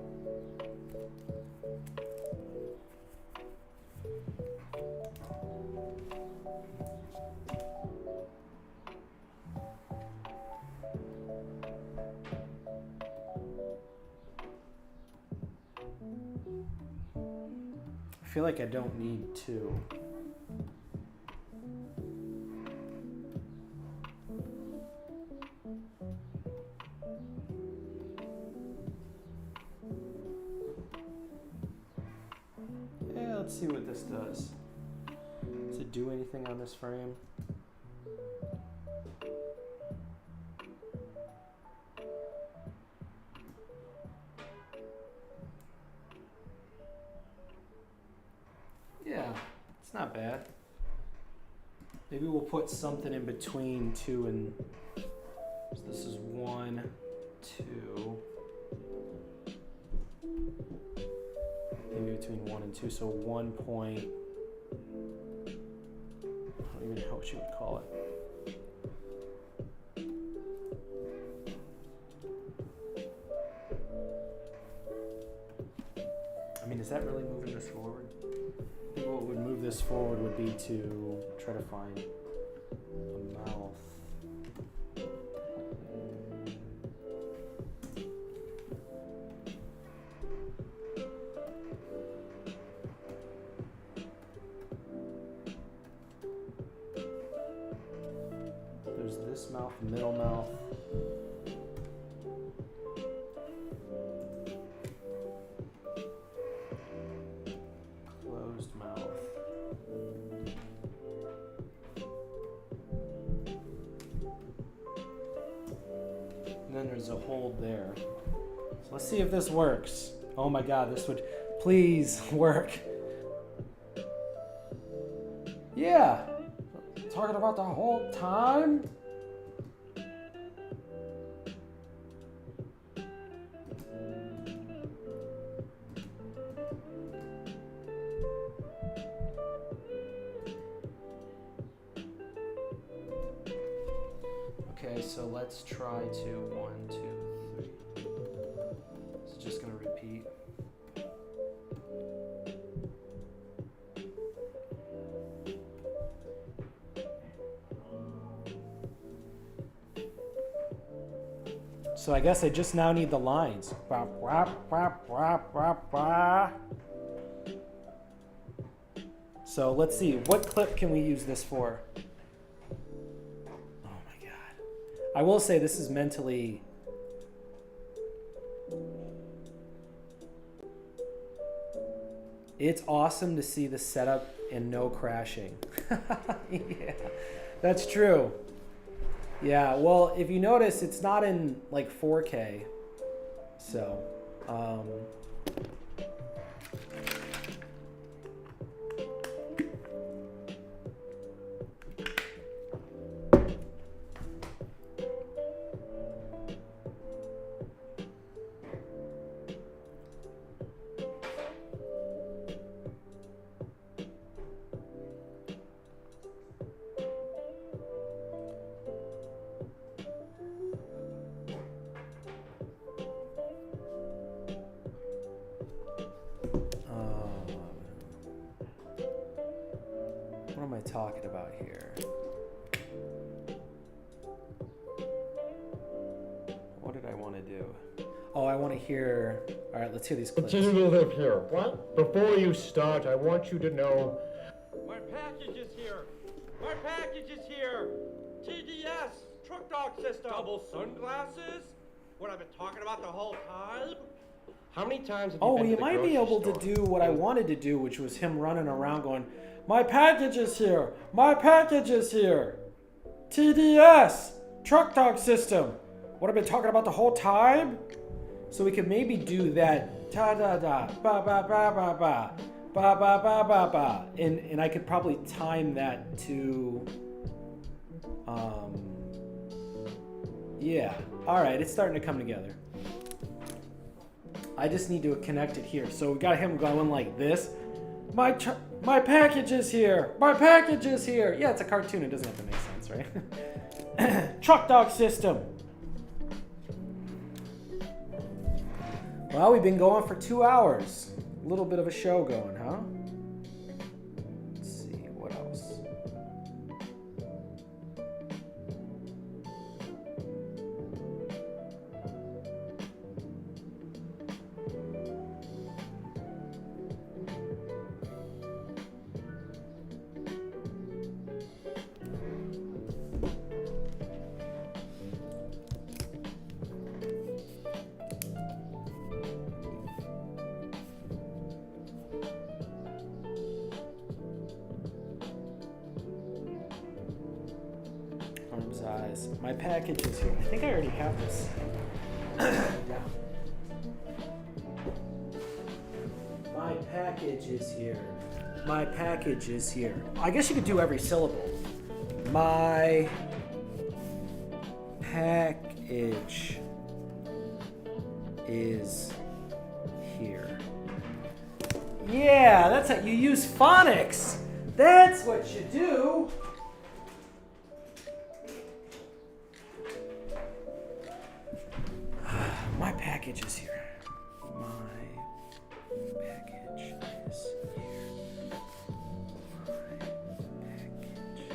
I feel like I don't need 2. Let's see what this does. Does it do anything on this frame? Yeah, it's not bad. Maybe we'll put something in between 2 and... So this is 1, 2... Maybe between 1 and 2, so 1 point. I don't even know what you would call it. I mean, is that really moving this forward? I think what would move this forward would be to try to find a mouth. This mouth, middle mouth. Closed mouth. And then there's a hold there. So let's see if this works. Oh my God, this would please work. Yeah. Talking about the whole time. Okay, so let's try to 1, 2, 3. It's just gonna repeat. So I guess I just now need the lines. Bah, bah, bah, bah, bah, bah. So let's see, what clip can we use this for? Oh my god. I will say this is mentally... It's awesome to see the setup and no crashing. Yeah, that's true. Yeah, well, if you notice, it's not in like 4K. So, what am I talking about here? What did I want to do? Oh, I want to hear... All right, let's hear these clips. Continue to live here. What? Before you start, I want you to know... My package is here. My package is here. TDS, truck dog system. Double sunglasses. What I've been talking about the whole time. How many times have you been to You the might be grocery able store? to do what I wanted to do, which was him running around going, my package is here! My package is here! TDS! Truck dog system! What I've been talking about the whole time? So we could maybe do that ta-da-da, ba-ba-ba-ba-ba, ba-ba-ba-ba-ba. And I could probably time that to... Yeah. Alright, it's starting to come together. I just need to connect it here. So we got him going like this. My package is here. My package is here. Yeah, it's a cartoon. It doesn't have to make sense, right? Truck dog system. Well, we've been going for 2 hours. A little bit of a show going, huh? Let's see, what else? Arms, eyes. My package is here. I think I already have this. Yeah. My package is here. My package is here. I guess you could do every syllable. My package is here. Yeah, that's how you use phonics. That's what you do. My package is here. My package is here. My package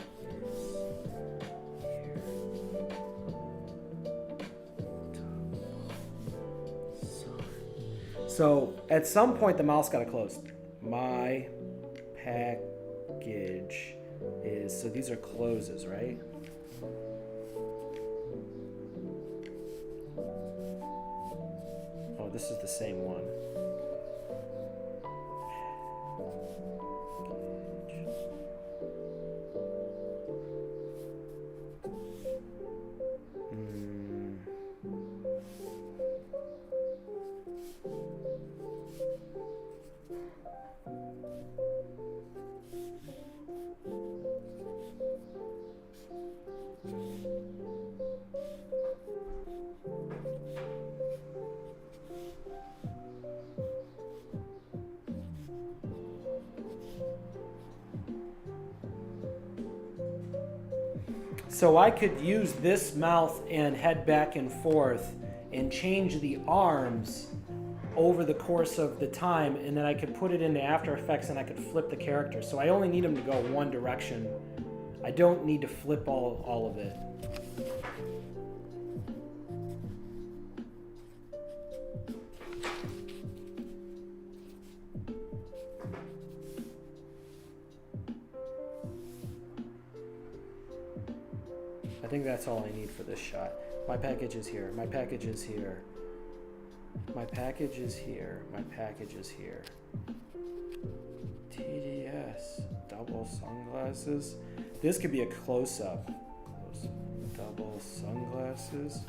is here. So at some point the mouse got to close. My package is, so these are closes, right? Oh, this is the same one. So I could use this mouth and head back and forth and change the arms over the course of the time, and then I could put it into After Effects and I could flip the character. So I only need them to go one direction. I don't need to flip all of it. I think that's all I need for this shot. My package is here. My package is here. My package is here. My package is here. TDS. Double sunglasses. This could be a close-up. Double sunglasses.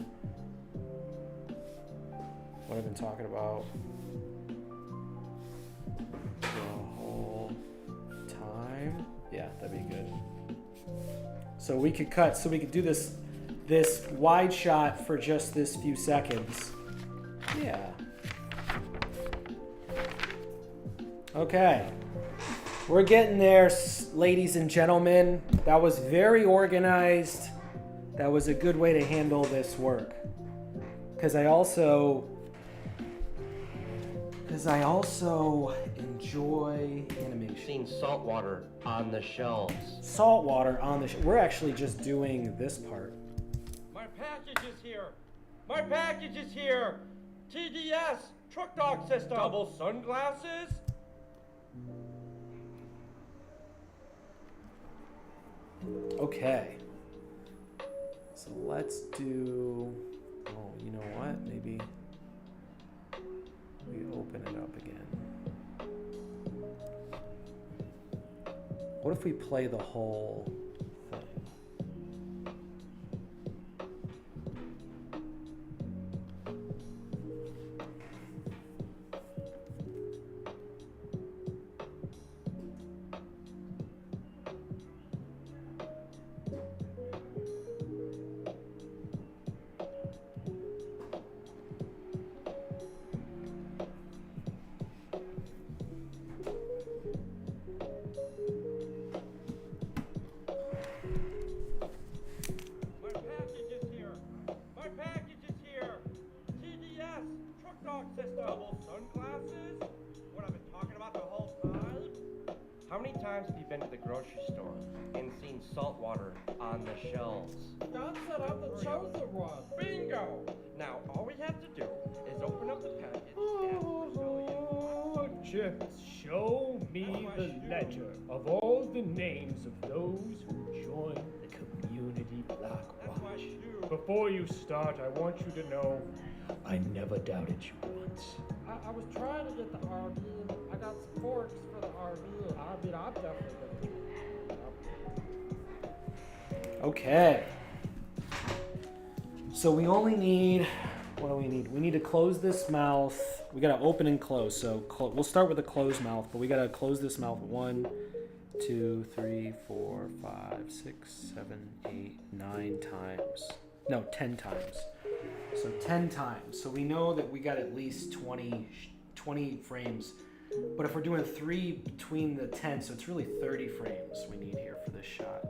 What I've been talking about the whole time. Yeah, that'd be good. So we could cut, so we could do this wide shot for just this few seconds. Yeah. Okay. We're getting there, ladies and gentlemen. That was very organized. That was a good way to handle this work. Because I also enjoy animation. Seen salt water on the shelves. Salt water on the we're actually just doing this part. My package is here. My package is here. TDS, truck dog system. Double sunglasses. Okay. So let's do, oh, you know what? Maybe we open it up again. What if we play the whole thing? Double sunglasses? What I've been talking about the whole time? How many times have you been to the grocery store and seen salt water on the shelves? God said I'm the chosen one. Bingo! Now all we have to do is open up the package and Just show me the ledger of all the names of those who joined the community Blackwatch. Before you start, I want you to know I never doubted you once. I was trying to get the RV and I got some forks for the RV. I mean, I'm definitely gonna. Okay. So we only need, what do we need? We need to close this mouth. We gotta open and close. So we'll start with a closed mouth, but we gotta close this mouth 1, 2, 3, 4, 5, 6, 7, 8, 9 times. No, 10 times. So 10 times. So we know that we got at least 20 frames. But if we're doing 3 between the 10, so it's really 30 frames we need here for this shot.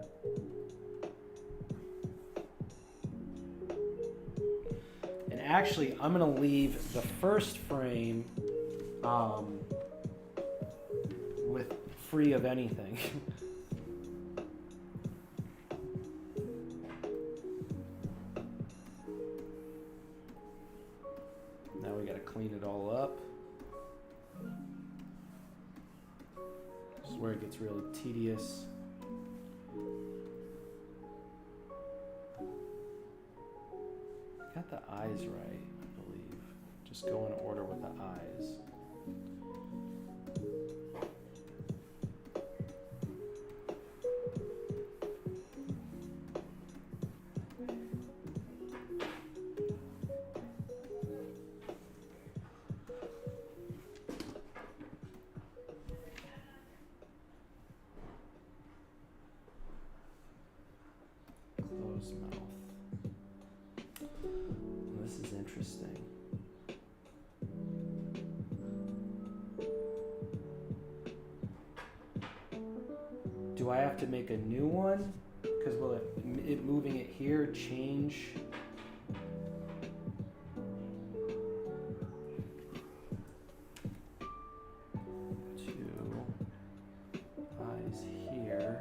And actually, I'm going to leave the first frame with free of anything. Now we got to clean it all up. This is where it gets really tedious. Got the eyes right, I believe. Just go in order with the eyes. Closed mouth. This is interesting. Do I have to make a new one? Because will it moving it here change? Two eyes here.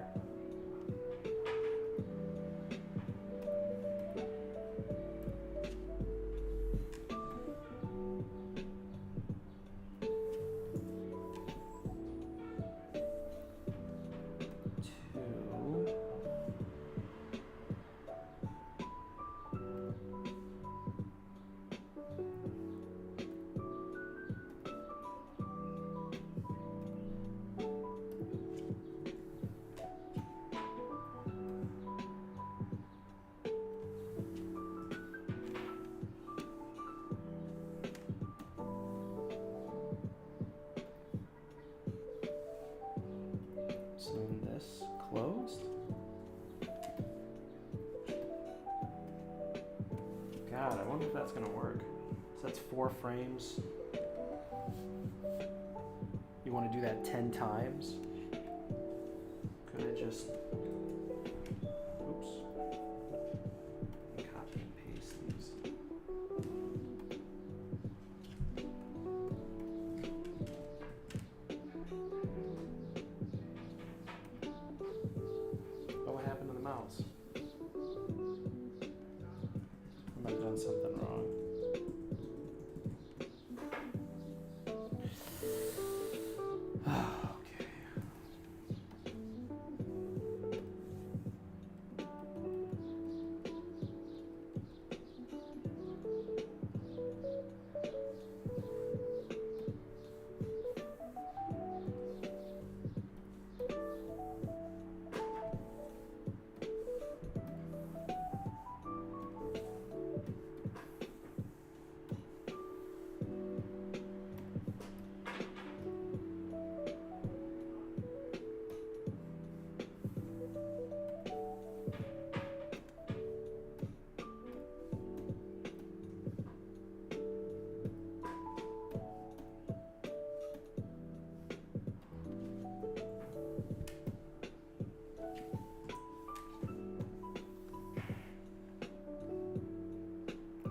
So then this closed. God, I wonder if that's gonna work. So that's 4 frames. You want to do that 10 times? Could I just, oops, copy and paste these? Oh, what happened to the mouse? I might have done something wrong.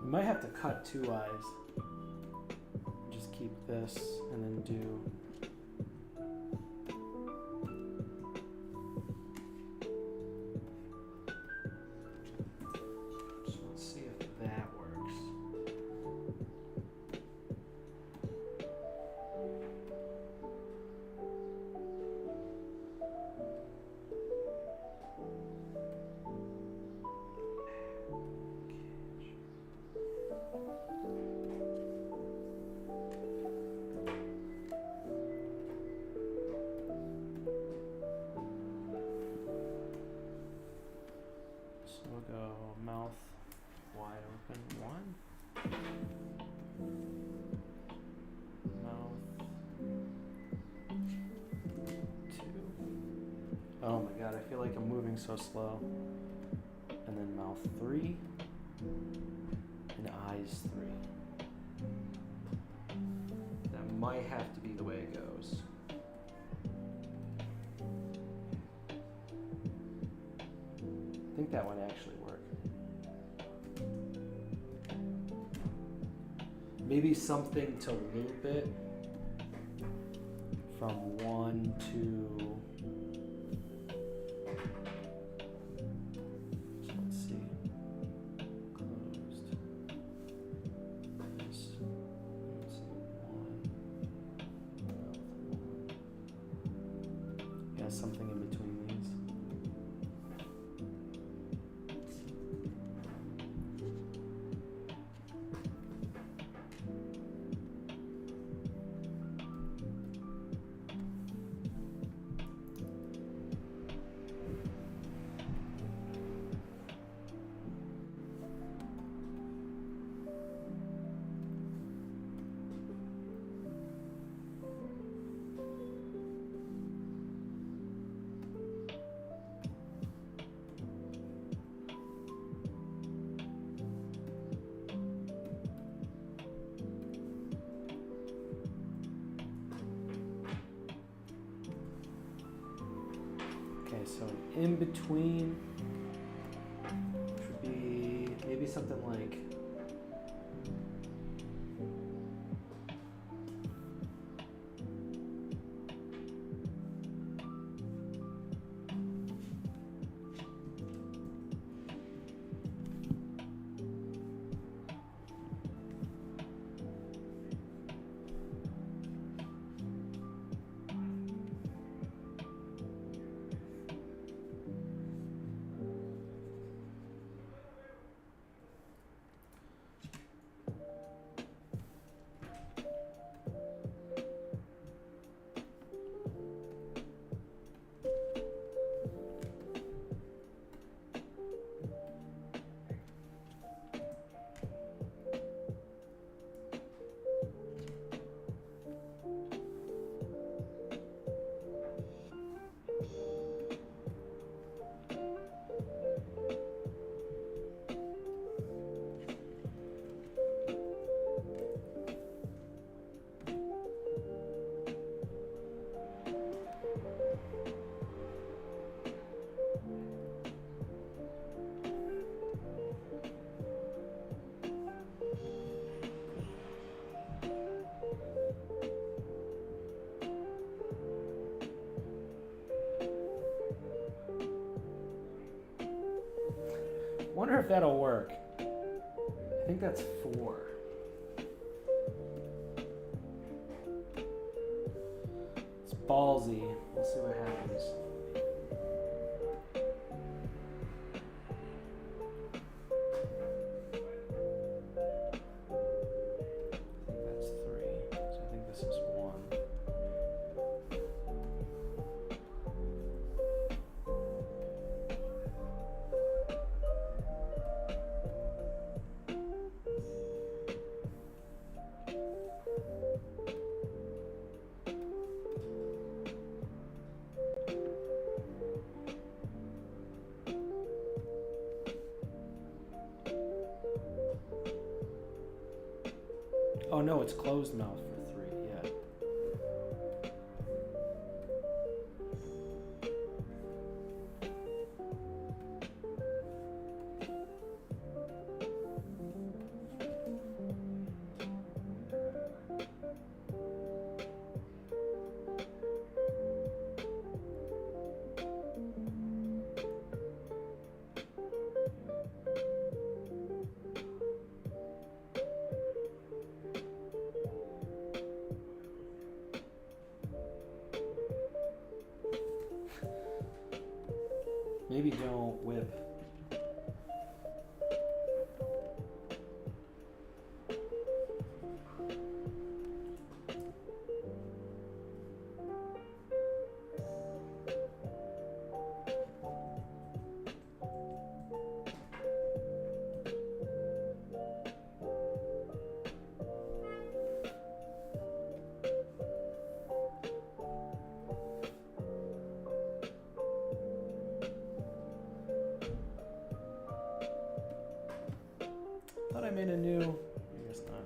You might have to cut 2 eyes. Just keep this and then do. So let's see if that works. So we'll go mouth wide open 1. Mouth 2. Oh my god, I feel like I'm moving so slow. And then mouth 3. And eyes 3. That might have to be the way it goes. I think that would actually work. Maybe something to loop it from 1 to. So let's see. Closed. This. Let's see. 1. Yeah, something in between these. So in between maybe something like. Wonder if that'll work. I think that's 4. It's ballsy. We'll see what happens. I think that's 3. So I think this is 1. Oh no, it's closed mouth for 3, yeah. Maybe don't whip. Thought I made a new. I guess not.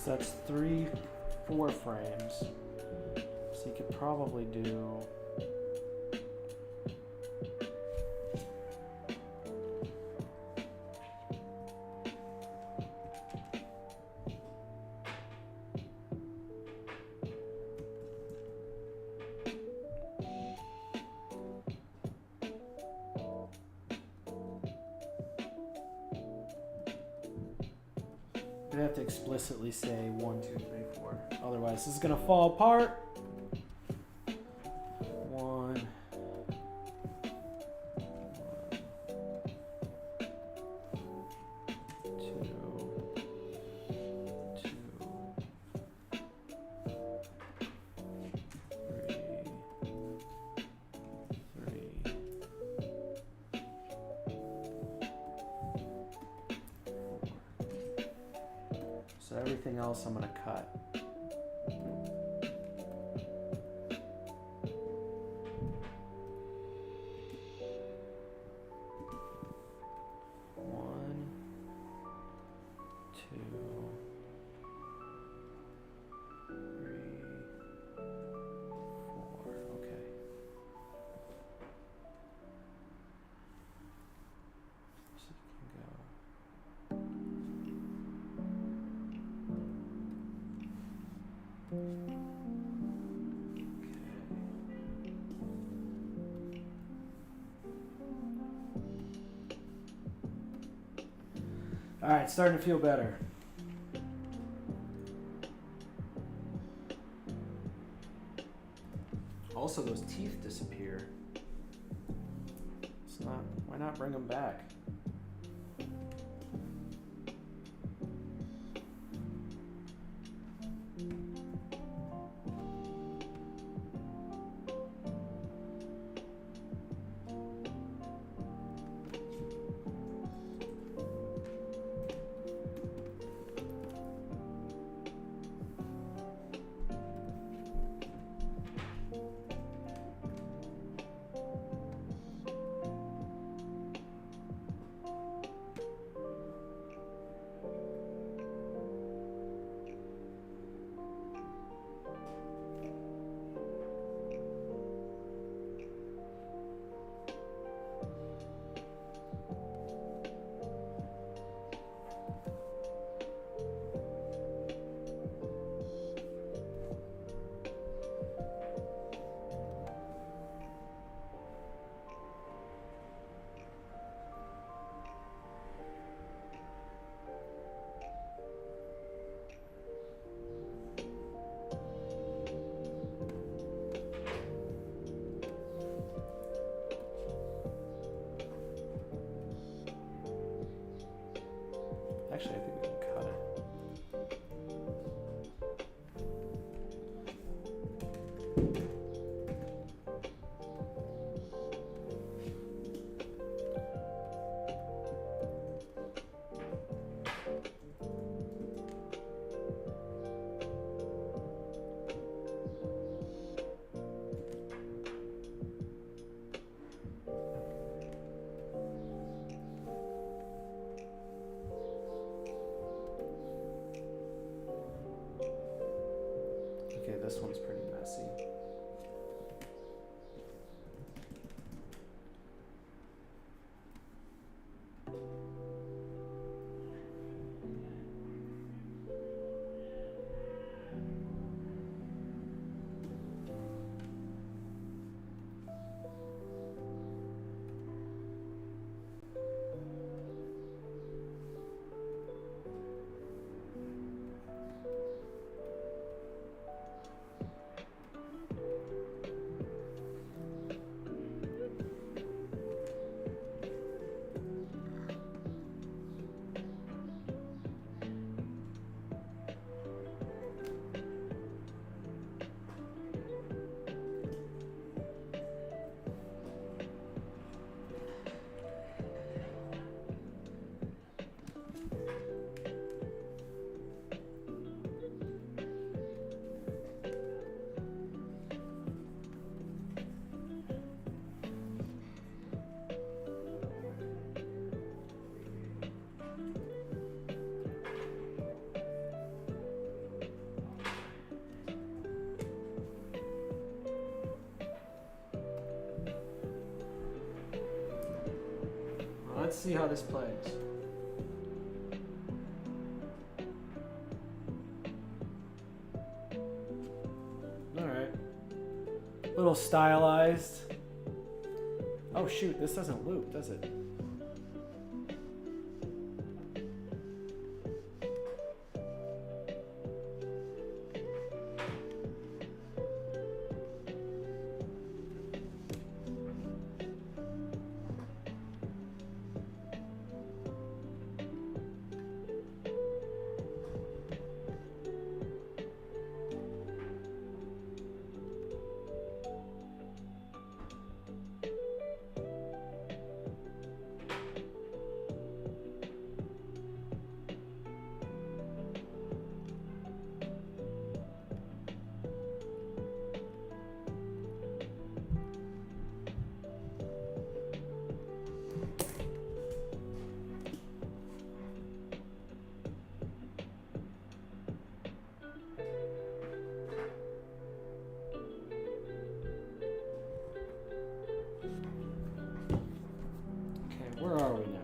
So that's 3 4 frames. So you could probably do. You have to explicitly say 1, 2, 3, 4. Otherwise, this is gonna fall apart. 1, 2, 2, 3, 3. So everything else I'm going to cut. One, 2, 3, 4. Okay. So you can go. All right, starting to feel better. Also, those teeth disappear. It's not. Why not bring them back? Actually, I think we can cut it. Okay, this one's pretty messy. let's see how this plays. Alright. A little stylized. Oh shoot, this doesn't loop, does it? Where are we now?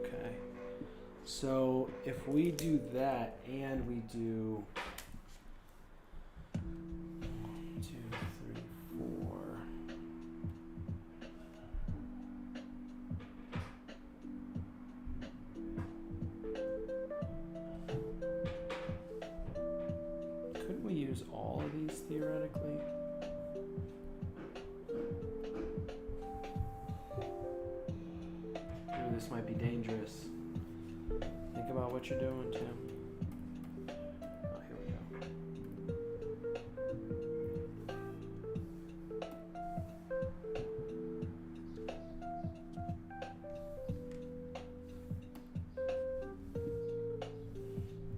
Okay. So if we do that and we do 1, 2, 3, 4. Couldn't we use all of these theoretically? Ooh, this might be dangerous. Think about what you're doing, Tim. Oh, here we go.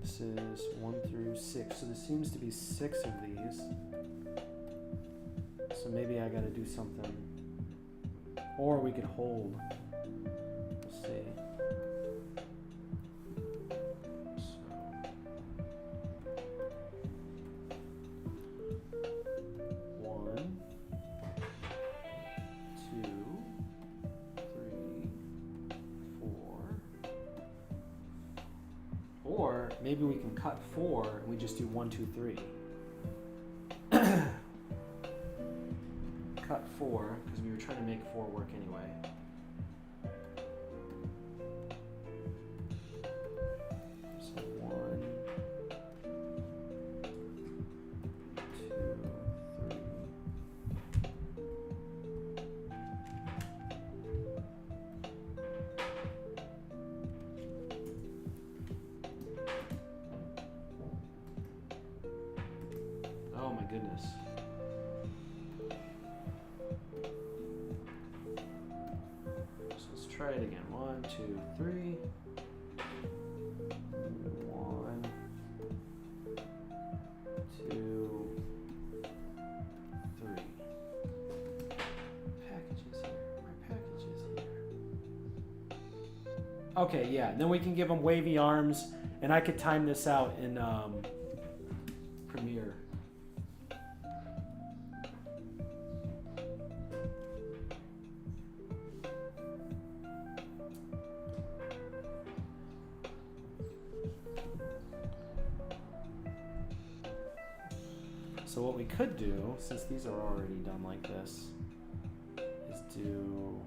This is 1 through 6, so there seems to be 6 of these. So maybe I gotta do something. Or we could hold. We'll see. Or maybe we can cut 4 and we just do 1, 2, 3. Cut 4 because we were trying to make 4 work anyway. So 1, 2, 3. Oh my goodness. So let's try it again. 1, 2, 3. 1, 2, 3. Packages here. My packages here. Okay, yeah. Then we can give them wavy arms, and I could time this out in Premiere. So what we could do, since these are already done like this, is do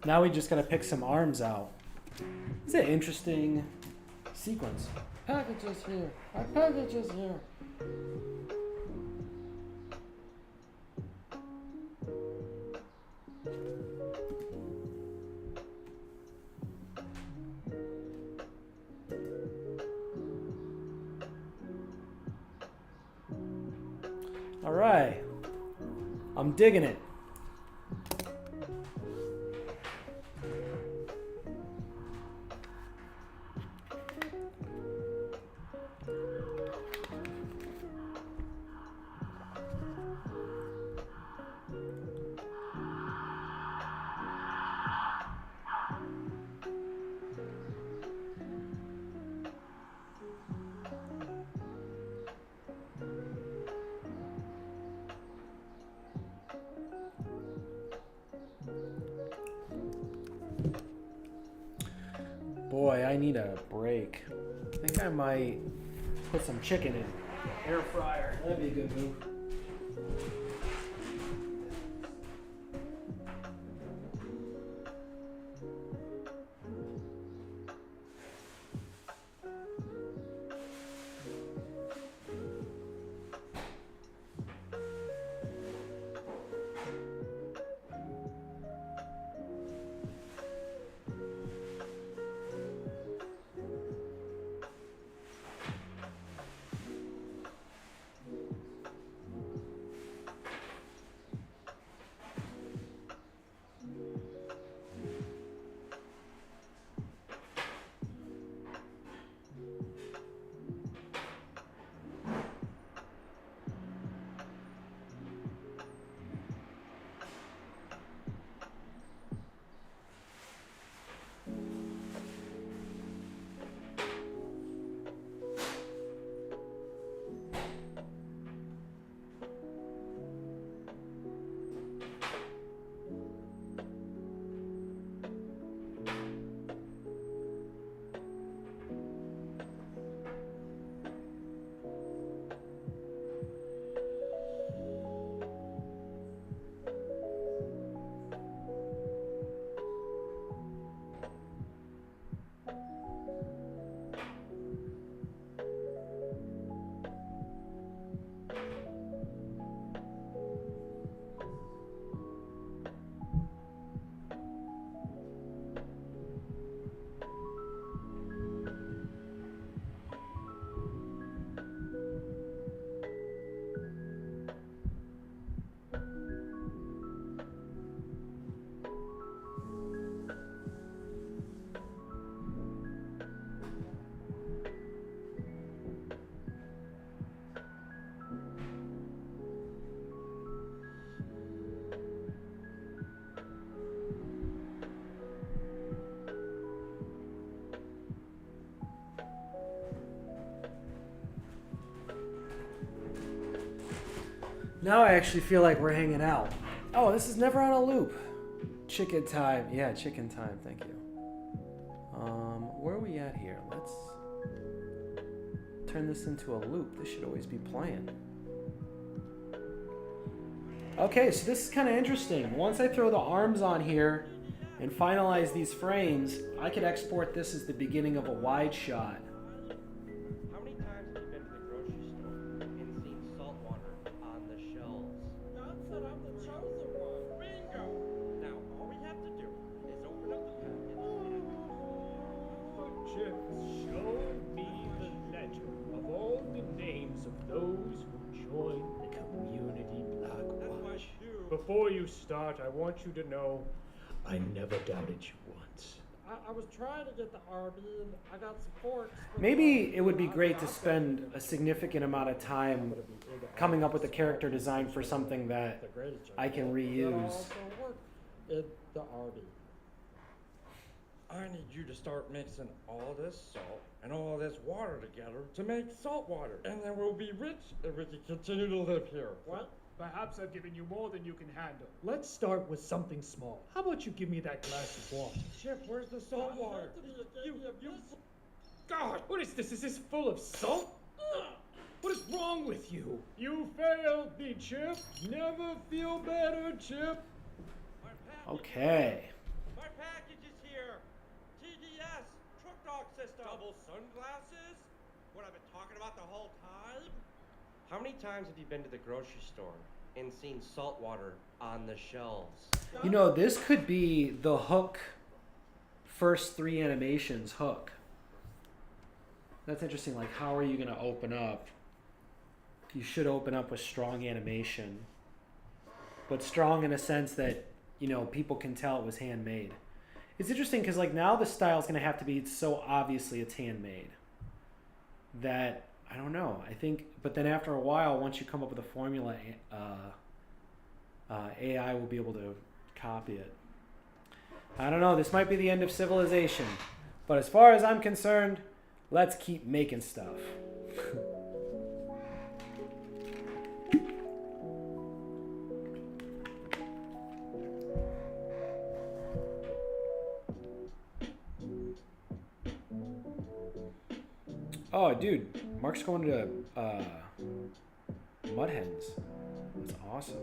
Now we just gotta pick some arms out. It's an interesting sequence. Packages here. Our packages here. All right. I'm digging it. Boy, I need a break. I think I might put some chicken in air fryer. That'd be a good move. Now I actually feel like we're hanging out. Oh, this is never on a loop. Chicken time. Yeah, chicken time. Thank you. Where are we at here? Let's turn this into a loop. This should always be playing. Okay, so this is kind of interesting. Once I throw the arms on here and finalize these frames, I could export this as the beginning of a wide shot. How many times have you been to the grocery store and seen salt water on the shelves? God said I'm the chosen one. Bingo! Now, all we have to do is open up the package. Chip, show me the ledger of all the names of those who joined the community Blackwatch. Before you start, I want you to know I never doubted you once. I was trying to get the RB and I got some forks. Maybe it would be great to spend a significant amount of time coming up with a character design for something that I can reuse. In the RB. I need you to start mixing all this salt and all this water together to make salt water. And then we'll be rich and we can continue to live here. What? Perhaps I've given you more than you can handle. Let's start with something small. How about you give me that glass of water? Chip, where's the salt water? God, what is this? Is this full of salt? What is wrong with you? You failed me, Chip. Never feel better, Chip. Okay. system. Double sunglasses? What I've been talking about the whole time? How many times have you been to the grocery store and seen salt water on the shelves? You know, this could be the Hook first 3 animations Hook. That's interesting. Like, how are you going to open up? You should open up with strong animation, but strong in a sense that, you know, people can tell it was handmade. It's interesting because, like, now the style's going to have to be so obviously it's handmade that, I don't know. I think, but then after a while, once you come up with a formula, AI will be able to copy it. I don't know. This might be the end of civilization, but as far as I'm concerned, let's keep making stuff. Oh, dude, Mark's going to Mud Hens. That's awesome.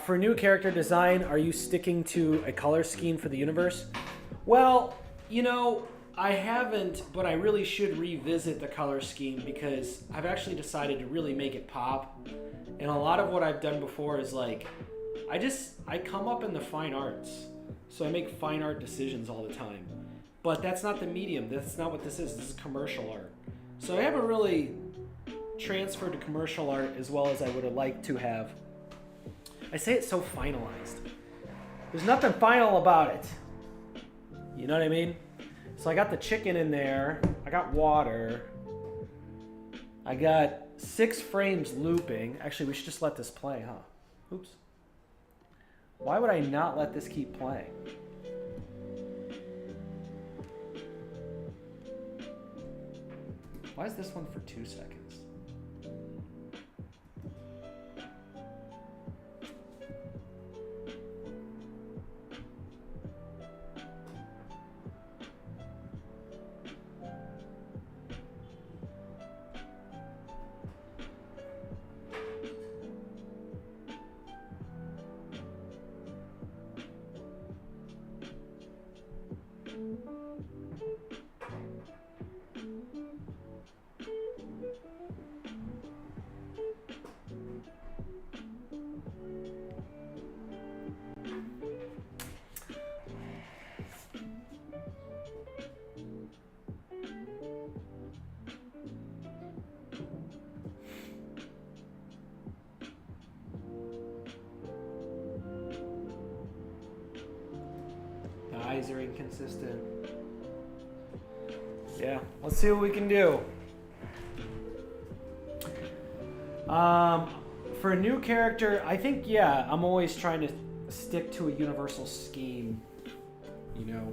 For new character design, are you sticking to a color scheme for the universe? Well, you know, I haven't, but I really should revisit the color scheme because I've actually decided to really make it pop. And a lot of what I've done before is like, I come up in the fine arts. So I make fine art decisions all the time. But that's not the medium. That's not what this is. This is commercial art. So I haven't really transferred to commercial art as well as I would have liked to have. I say it's so finalized. There's nothing final about it. You know what I mean? So I got the chicken in there. I got water. I got 6 frames looping. Actually, we should just let this play, huh? Oops. Why would I not let this keep playing? Why is this one for 2 seconds? Eyes are inconsistent. Yeah, let's see what we can do. For a new character, I think, yeah, I'm always trying to stick to a universal scheme, you know.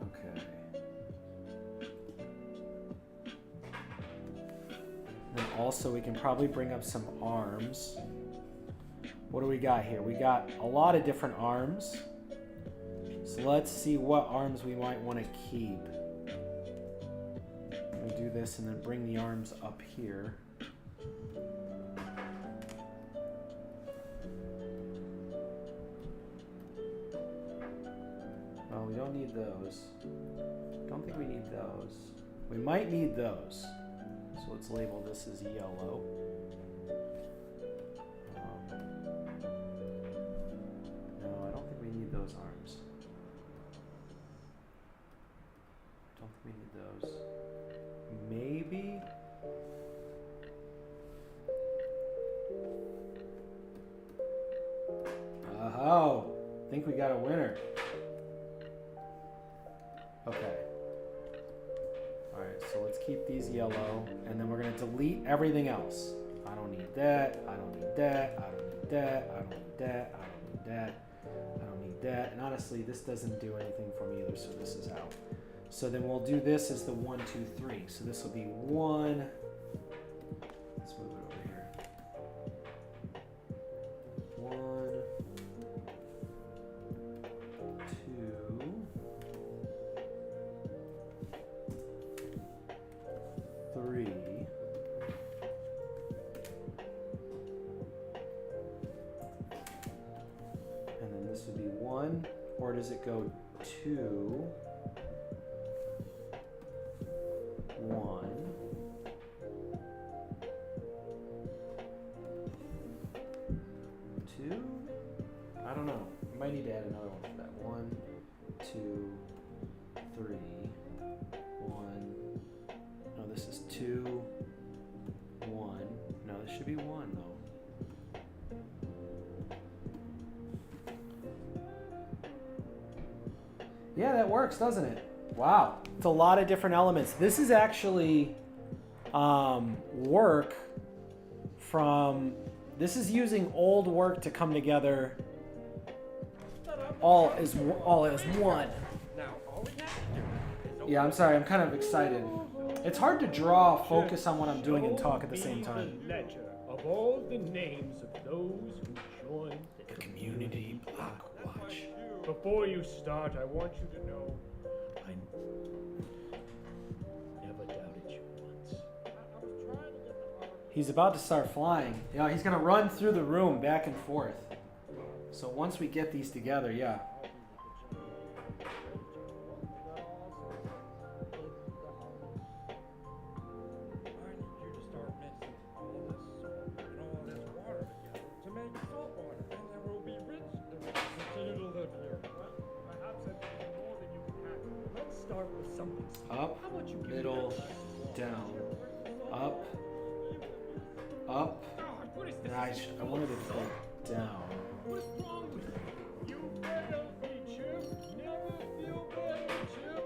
Okay. Then also we can probably bring up some arms. What do we got here? We got a lot of different arms. So let's see what arms we might want to keep. We'll do this and then bring the arms up here. Oh, we don't need those. Don't think we need those. We might need those. So let's label this as yellow. Those arms. Don't think we need those. Maybe. Oh, think we got a winner. Okay. All right, so let's keep these yellow, and then we're gonna delete everything else. I don't need that. I don't need that. I don't need that. I don't need that. I don't need that. I don't need that, and honestly this doesn't do anything for me either, so this is out. So then we'll do this as the 1, 2, 3. So this will be 1. Let's move it over here. 1, 2, 3, does it go 2, 1, 2? I don't know. You might need to add another one for that. 1, 2, 3, 1. No, this is 2, 1. No, this should be 1 though. Yeah, that works, doesn't it? Wow. It's a lot of different elements. This is actually work from, this is using old work to come together all as one. Yeah, I'm sorry, I'm kind of excited. It's hard to draw, focus on what I'm doing, and talk at the same time. The ledger of all the names of those who joined the Community Block Watch. Before you start, I want you to know I never doubted you once. He's about to start flying. Yeah, he's gonna run through the room back and forth. So once we get these together, yeah. Up, middle, down, up, up. Nice. I wanted it to go down. What's wrong with you? You failed me, Chip. Never feel better, Chip.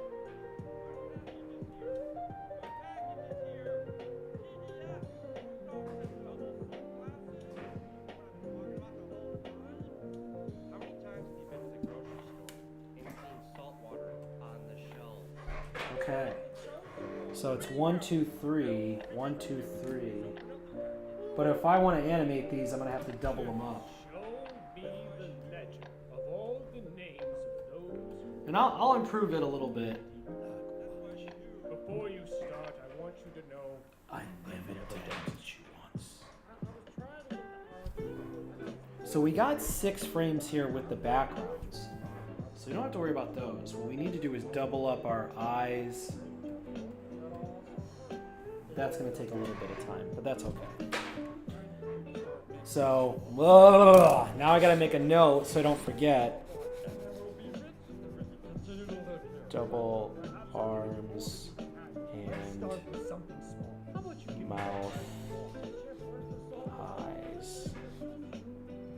How many times have you been to the grocery store and seen salt water on the shelves? Okay. So it's 1, 2, 3, 1, 2, 3. But if I want to animate these, I'm gonna have to double them up. And I'll improve it a little bit. Before you start, I want you to know I never doubted you once. So we got 6 frames here with the backgrounds. So we don't have to worry about those. What we need to do is double up our eyes. That's going to take a little bit of time, but that's okay. So, now I got to make a note so I don't forget. Double arms and mouth, eyes.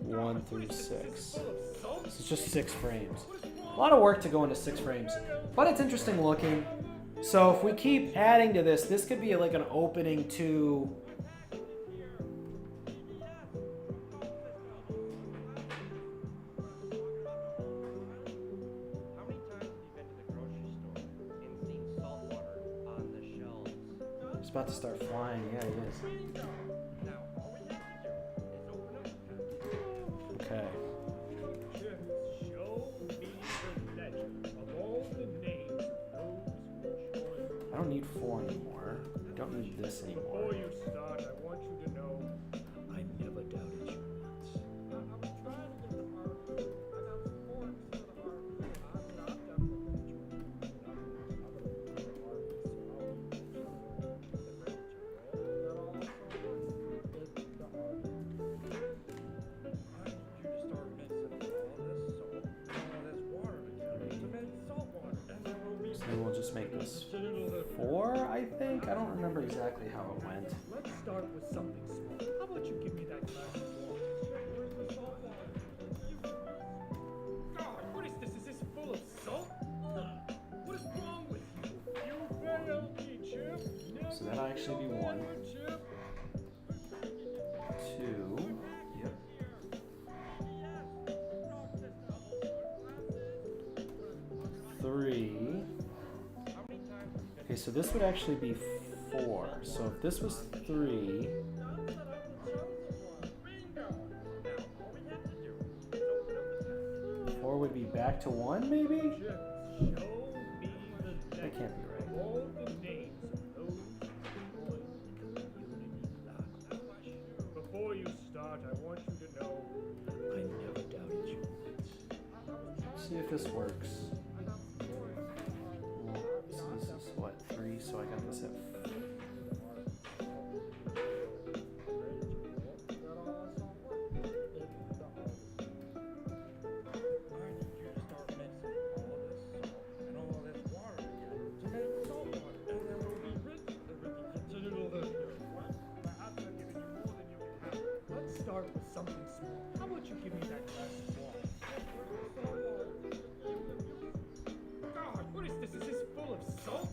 1 through 6. So it's just 6 frames. A lot of work to go into 6 frames, but it's interesting looking. So if we keep adding to this, this could be like an opening to He's about to start flying. Yeah, he is. Okay. I don't need 4 anymore. I don't need this anymore. before you start, I want you to know I never doubted you once. So we'll just make this 4, I think. I don't remember exactly how it went. Let's start with something small. How about you give me that glass of water? God, what is this? Is this full of salt? What is wrong with you? You failed me, Chip. So that'll actually be 1. 2. Yep. 3. Okay, so this would actually be 4. So if this was 3, would be back to 1, maybe? That can't be right. Before you start, I want you to know I never doubted you. Let's see if this works. with something small. How about you give me that glass of water? God, what is this? Is this full of salt?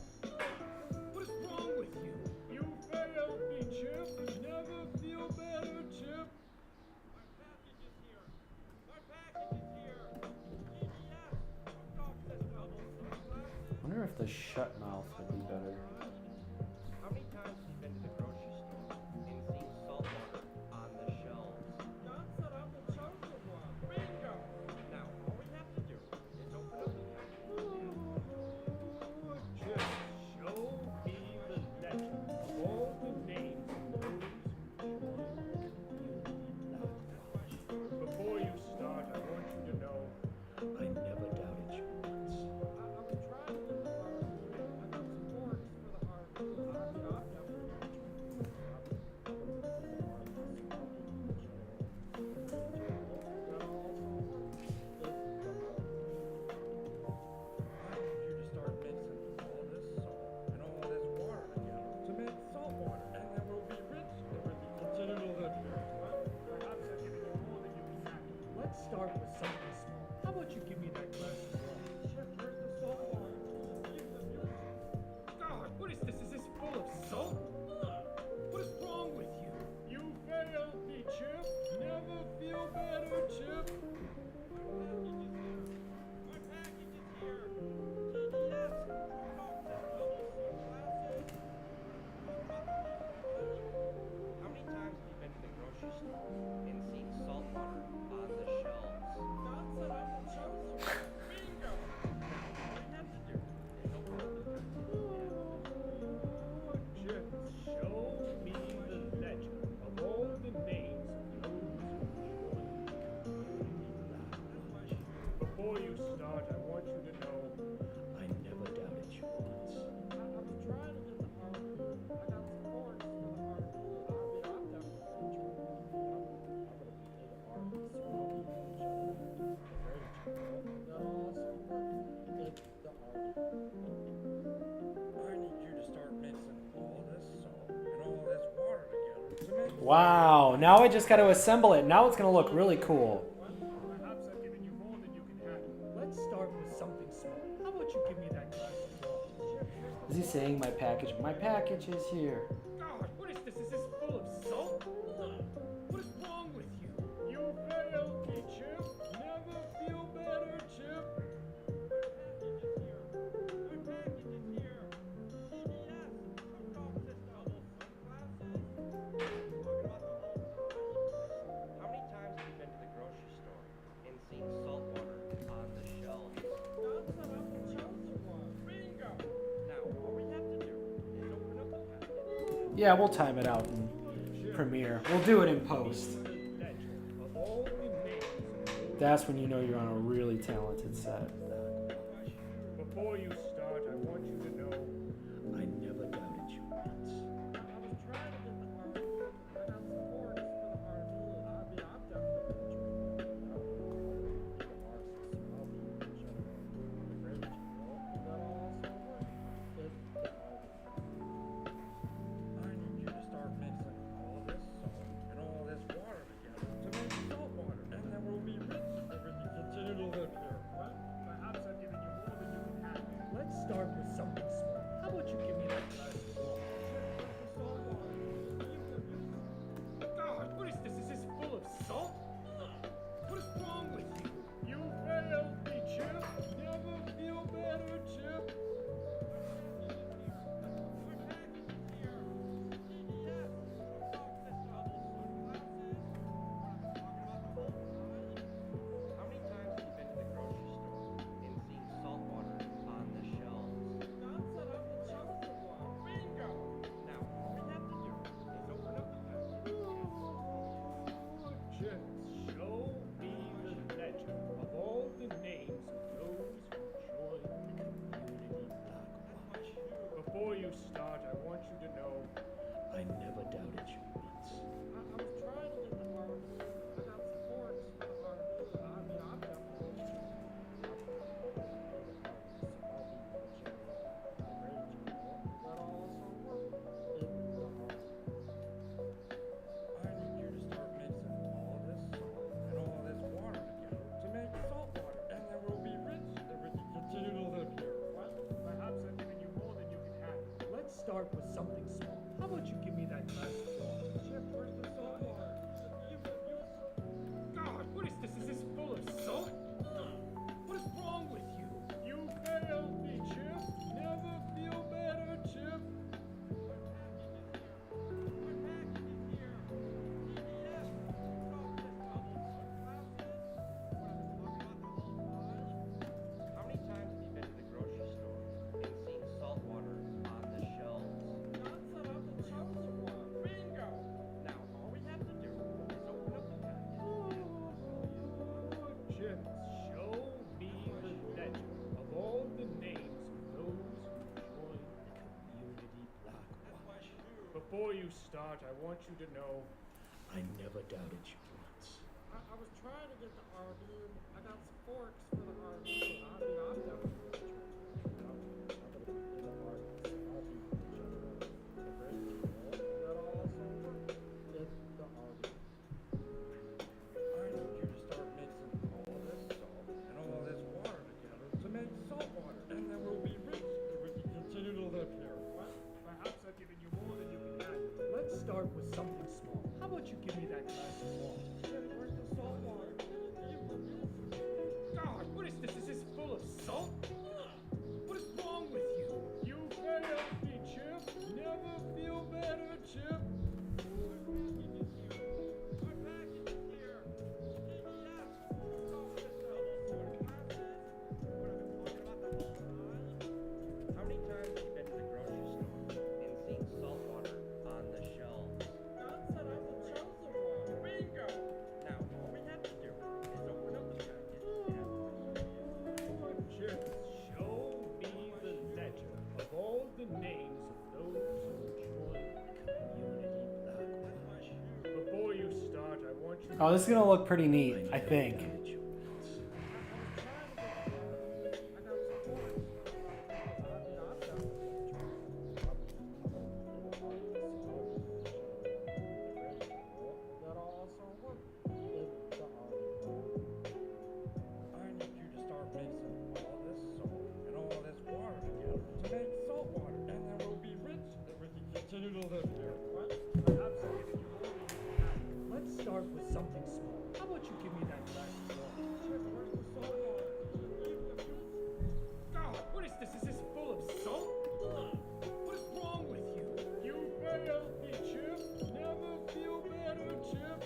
What is wrong with you? You failed me, Chip. Never feel better, Chip. My package is here. My package is here. TDS. Choke dog system. I wonder if the shut mouth would be better. How many times have you been to the grocery store and seen salt water on the shelves? That's what I'm the chosen one. Bingo! Now, all we have to do is open up the Just show me the legend of all the names of those who before you start, I want you to know I never doubted you once. I'm trying to get the heart. I got some forks for the heart. I need you to start mixing all this salt and all this water together to make salt water, and then we'll be rich and we'll be considered a live here. Perhaps I've given you more than you can handle. Let's start with something small. How about you give me that glass of water? Chip, where's the salt water? God, what is this? Is this full of salt? What is wrong with you? You failed me, Chip. Never feel better, Chip. My package is here. TDS. How many times have you been to the grocery store and seen salt water on the shelves? That's what I'm the chosen one. Bingo! Now, all we have to do is open up the Just show me the legend of all the names of those who joined. Before you start, I want you to know I never doubted you once. I'm trying to get the heart. I got some forks for the heart. I'm I need you to start mixing all this salt and all this water together to make Wow, now I just got to assemble it. Now it's going to look really cool. Perhaps I've given you more than you can handle. Let's start with something small. How about you give me that glass of water? Is he saying my package? My package is here. God, what is this? Is this full of salt? What is wrong with you? You failed me, Chip. Never feel better, Chip. My package is here. TDS. Choke dog system. How many times have you been to the grocery store and seen salt water on the shelves? That's what I'm the chosen one. Bingo! Now, all we have to do is open up the package. Yeah, we'll time it out in Premiere. We'll do it in post. Of all the names, That's when you know you're on a really talented set. before you start, I want you to know I never doubted you once. I was trying to get the heart. I got some forks for the heart. I'm definitely I need you to start mixing all this salt and all this water together to make salt water, and then we'll be rich and we'll be considered a live here. Perhaps I've given you more than you can handle. Let's start with something small. How about you give me that glass of water? God, what is this? Is this full of salt? What is wrong with you? You failed me, Chip. Never feel better, Chip. How many times have you been to the grocery store and seen salt water on the shelves? That's what I'm the chosen one. Bingo! Now, all we have to do is open up the package. Just show me the legend of all the names of those who joined the community Blackwatch. Before you start, I want you to know I never doubted you once. I was trying to get the heart. I got some forks for the heart. I'm definitely. I need you to start mixing all start with something small. How about you give me that glass of water? Chip, where's the salt water? God, what is this? Is this full of salt? What is wrong with you? You failed me, Chip. Never feel better, Chip. How many times have you been to the grocery store and seen salt water on the shelves? Bingo! Now, all we have to do is open up the package. Chip, show me the ledger of all the names of those who joined the community Blackwatch. Before you start, I want you to know I never doubted you once. I was trying to get the RV. I got some forks for the RV. I'm definitely I need you to start mixing all this salt and all this water together to make salt water, and then we'll be rich and we can continue to live here. Well, perhaps I've given you more than you can handle. Let's start with something small. How about you give me that glass of water? Where's the salt water? God, what is this? Is this full of salt? What is wrong with you? You failed me, Chip. Never feel better, Chip. How many times have you been to the grocery store and seen salt water on the shelves? Bingo! Now, all we have to do is open up the package Chip, show me the ledger of all the names of those who joined the community Blackwatch. Before you start, I want you to... Oh, this is gonna look pretty neat, I think. I need you to start mixing all this salt and all this water together to make salt water, and then we'll be rich and we can continue to live here. Well, perhaps I've given you more than you can handle. Let's start with something small. How about you give me that glass of water? Chip, where's the salt water? God, what is this? Is this full of salt? What is wrong with you? You failed me, Chip. Never feel better, Chip.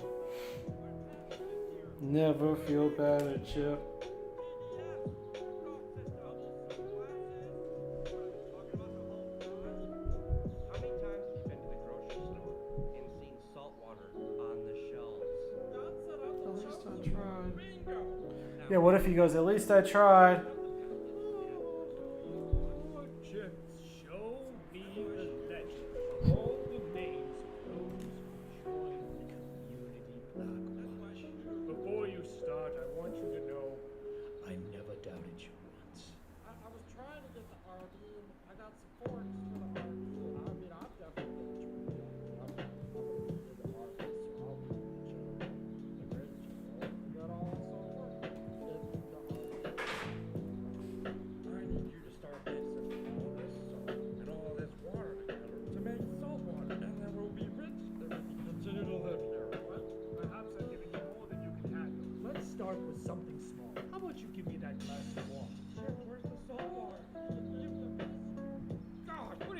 Never feel better, Chip. How many times have you been to the grocery store and seen salt water on the shelves? Bingo! Yeah, what if he goes, at least I tried? Chip, show me the ledger of all the names of those who joined the community Blackwatch. Before you start, I want you to know I never doubted you once. I was trying to get the RV. I got some forks for the RV. I'm definitely I need you to start mixing all this salt and all this water together to make salt water, and then we'll be rich and we can continue to live here. Well, perhaps I've given you more than you can handle. Let's start with something small. How about you give me that glass of water? Chip, where's the salt water? God, what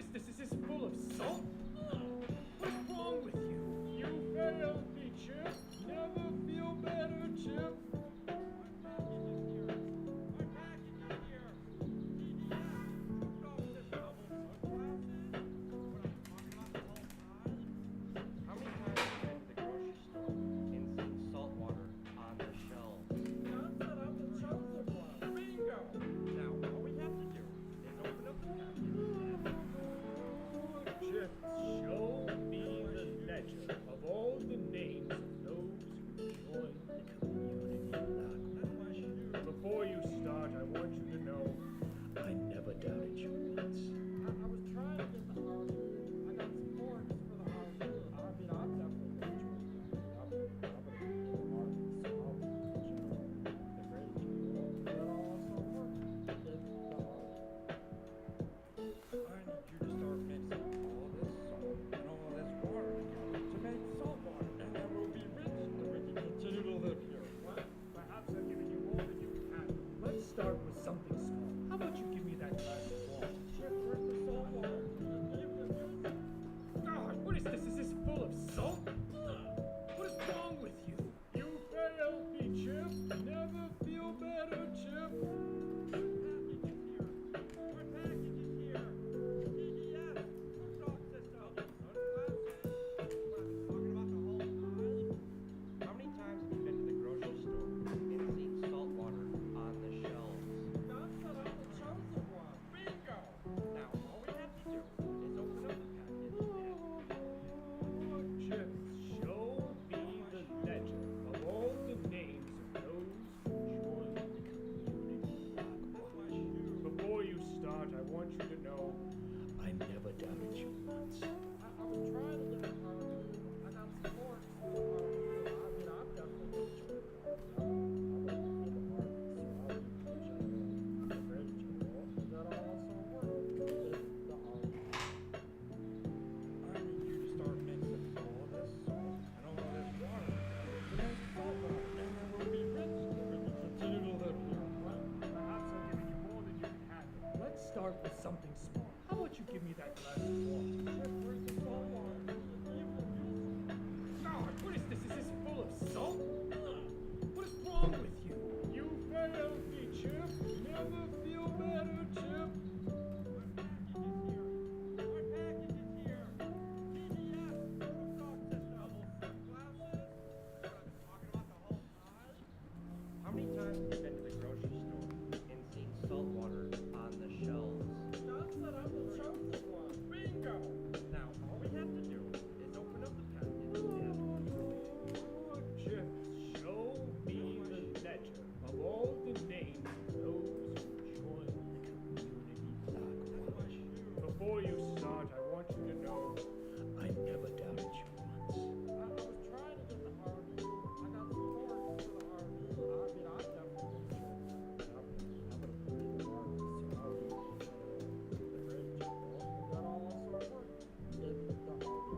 God, what is this? Is this full of salt? What is wrong with you? You failed me, Chip. Never feel better, Chip. Our package is here. TDS, Truck System, sunglasses. What I've been talking about the whole time. How many times have you been to the grocery store and seen salt water on the shelves? That's that I'm the chosen one. Bingo! Now, all we have to do is open up the package Chip, show me the ledger of all the names of those who joined the community Blackwatch. Before you start, I want you to know I never doubted you once. I was trying to get the RV. I got some forks for the RV. I mean, I'm definitely sure. I'm gonna put it in the RV, so I'll be the bridge. That all also works. In the RV.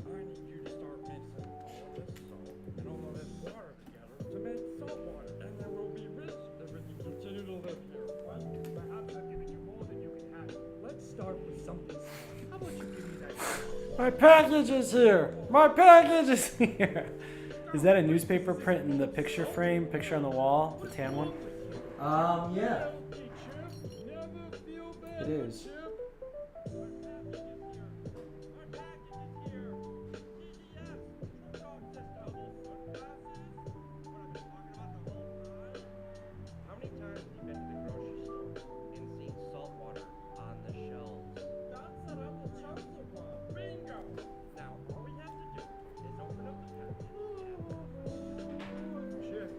I need you to start mixing all this salt and all of this water together to make salt water, and then we'll be rich and we can continue to live here. Well, perhaps I've given you more than you can handle. Let's start with something small. How about you give me that? My package is here. My package is here. Is that a newspaper print in the picture frame, picture on the wall, the tan one? Yeah. It is. How many times have you been to the grocery store and seen salt water on the shelves? That's that I'm the chosen one. Bingo! Now, all we have to do is open up the package. Chip,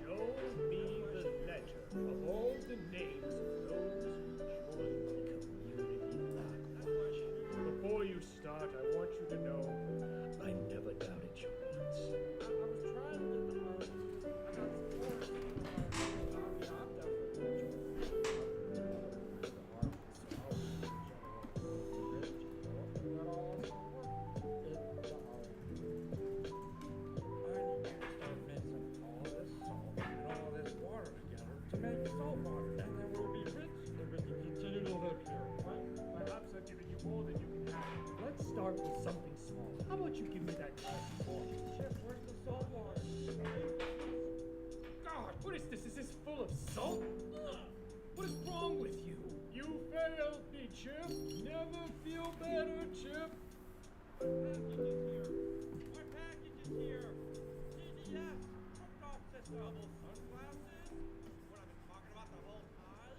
show me the ledger of all the names of those who joined the community Blackwatch. Before you start, I want you to know I never doubted you once. I was trying to get the RV. I got some forks for the RV. I mean, I'm definitely sure. That all also works. In the RV. I need you to start mixing all this salt and all this water together to make salt water, and then we'll be rich and we can continue to live here. Well, perhaps I've given you more than you can handle. Let's start with something small. How about you give me that glass of water? Chip, where's the salt water? God, what is this? Is this full of salt? What is wrong with you? You failed me, Chip. Never feel better, Chip. Our package is here. TDS, Truck System, sunglasses. What I've been talking about the whole time.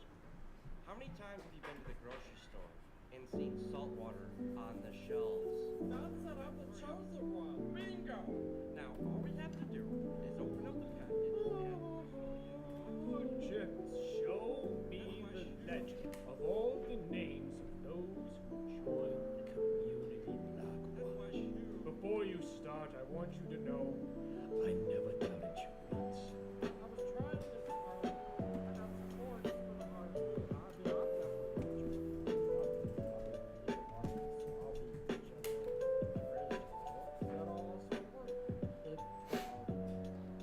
How many times have you been to the grocery store and seen salt water on the shelves? That's that I'm the chosen one. Bingo! Now, all we have to do is open up the package Chip, show me the ledger of all the names of those who joined the community Blackwatch. Before you start, I want you to know I never doubted you once. I was trying to get the RV. I got some forks for the RV. I mean, I'm definitely sure. That all also works. In the RV.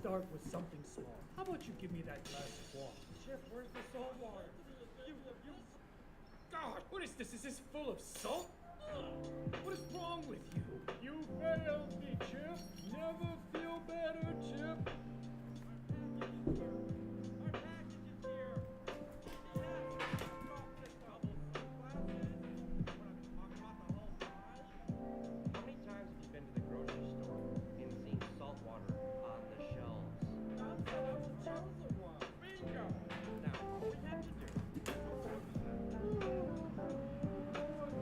start with something small. How about you give me that glass of water? Chip, where's the salt water? God, what is this? Is this full of salt? What is wrong with you? You failed me, Chip. Never feel better, Chip. Our package is here. TDS, truck system, glasses. What I've been talking about the whole time. How many times have you been to the grocery store and seen salt water on the shelves? That's what I was chosen one. Bingo! Now, all we have to do is open up the package.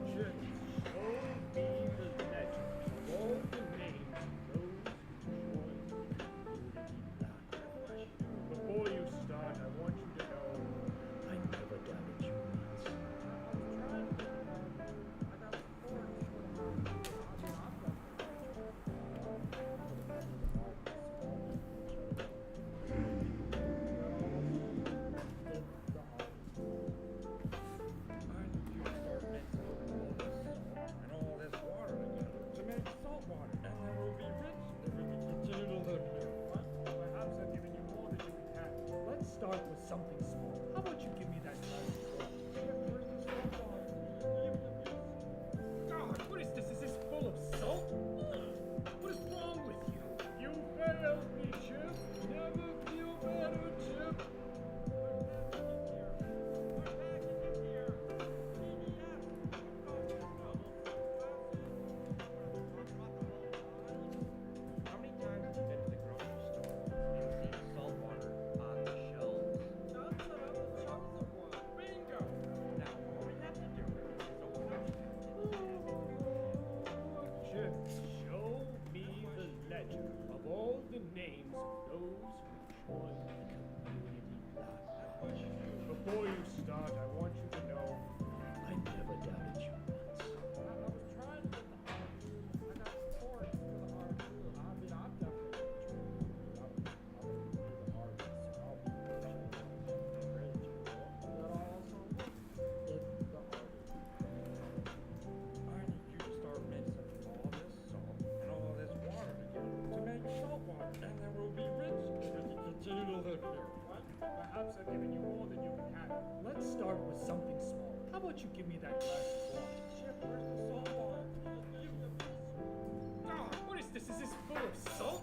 Chip, show me the legend of all the names of those who joined the community. Before you start, I want you to know I never doubted you once. Perhaps I've given you more than you can handle. Let's start with something small. How about you give me that glass of water? God, what is this? Is this full of salt? What is wrong with you? You failed me, Chip. Never feel better, Chip. How many times have you been to the grocery store and seen salt water on the shelves? That's what I was chosen one. Bingo! Now, all we have to do is open up the package. Chip, show me the ledger of all the names of those who joined the community last night. Before you start, I want you to know I never doubted you once. I was trying to get the RV. I got support for the RV. I mean, I'm definitely I'm gonna be the RV, so I'll be the bridge. That also it's the RV. I need you to start mixing all this salt and all this water together to make salt water, and then we'll be rich and we can continue to live here. What? Perhaps I've given you more than you can handle. Let's start with something small. How about you give me that glass of water? Chip, where's the salt water? God, what is this? Is this full of salt?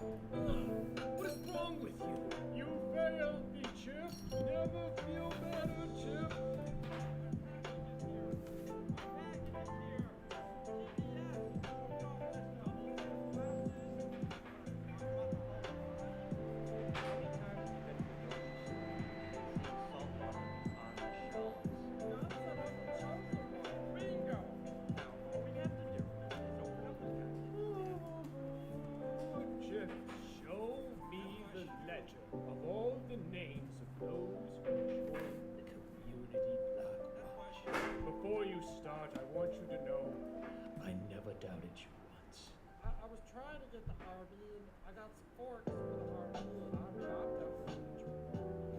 What is wrong with you? You failed me, Chip. Never feel better, Chip. Chip, show me the ledger of all the names of those who joined the community Blackwatch. Before you start, I want you to know I never doubted you once. I was trying to get the RV, and I got support for the RV, and I'm definitely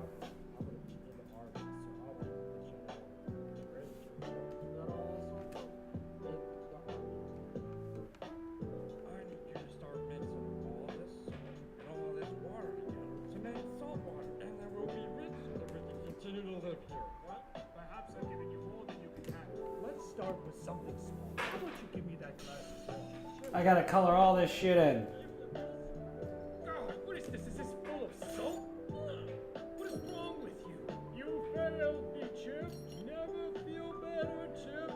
I'm gonna be in the RV, so I'll be the general bridge. That also it's the RV. I need you to start mixing all this salt and all this water together to make salt water, and then we'll be rich and then we can continue to live here. What? Perhaps I've given you more than you can handle. Let's start with something small. How about you give me that glass of water? I gotta color all this shit in. God, what is this? Is this full of salt? What is wrong with you? You failed me, Chip. Never feel better, Chip.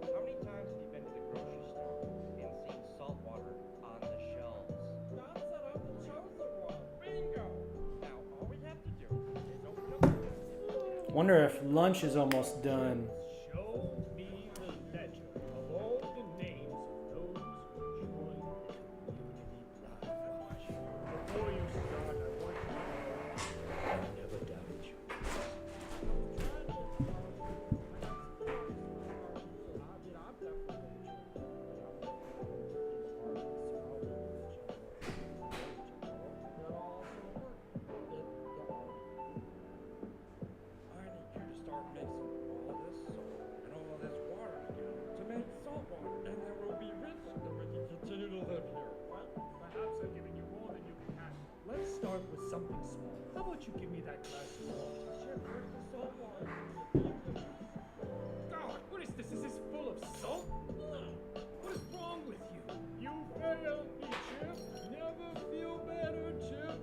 How many times have you been to the grocery store and seen salt water on the shelves? That's what I was chosen one. Bingo! Now, all we have to do is open up the package. Wonder if lunch is almost done. Show me the ledger of all the names of those who joined the community Blackwatch. Before you start, I want you to know I never doubted you. I need you to start mixing How about you give me that glass of water? Chip, where's the salt water? God, what is this? Is this full of salt? What is wrong with you? You failed me, Chip. Never feel better, Chip.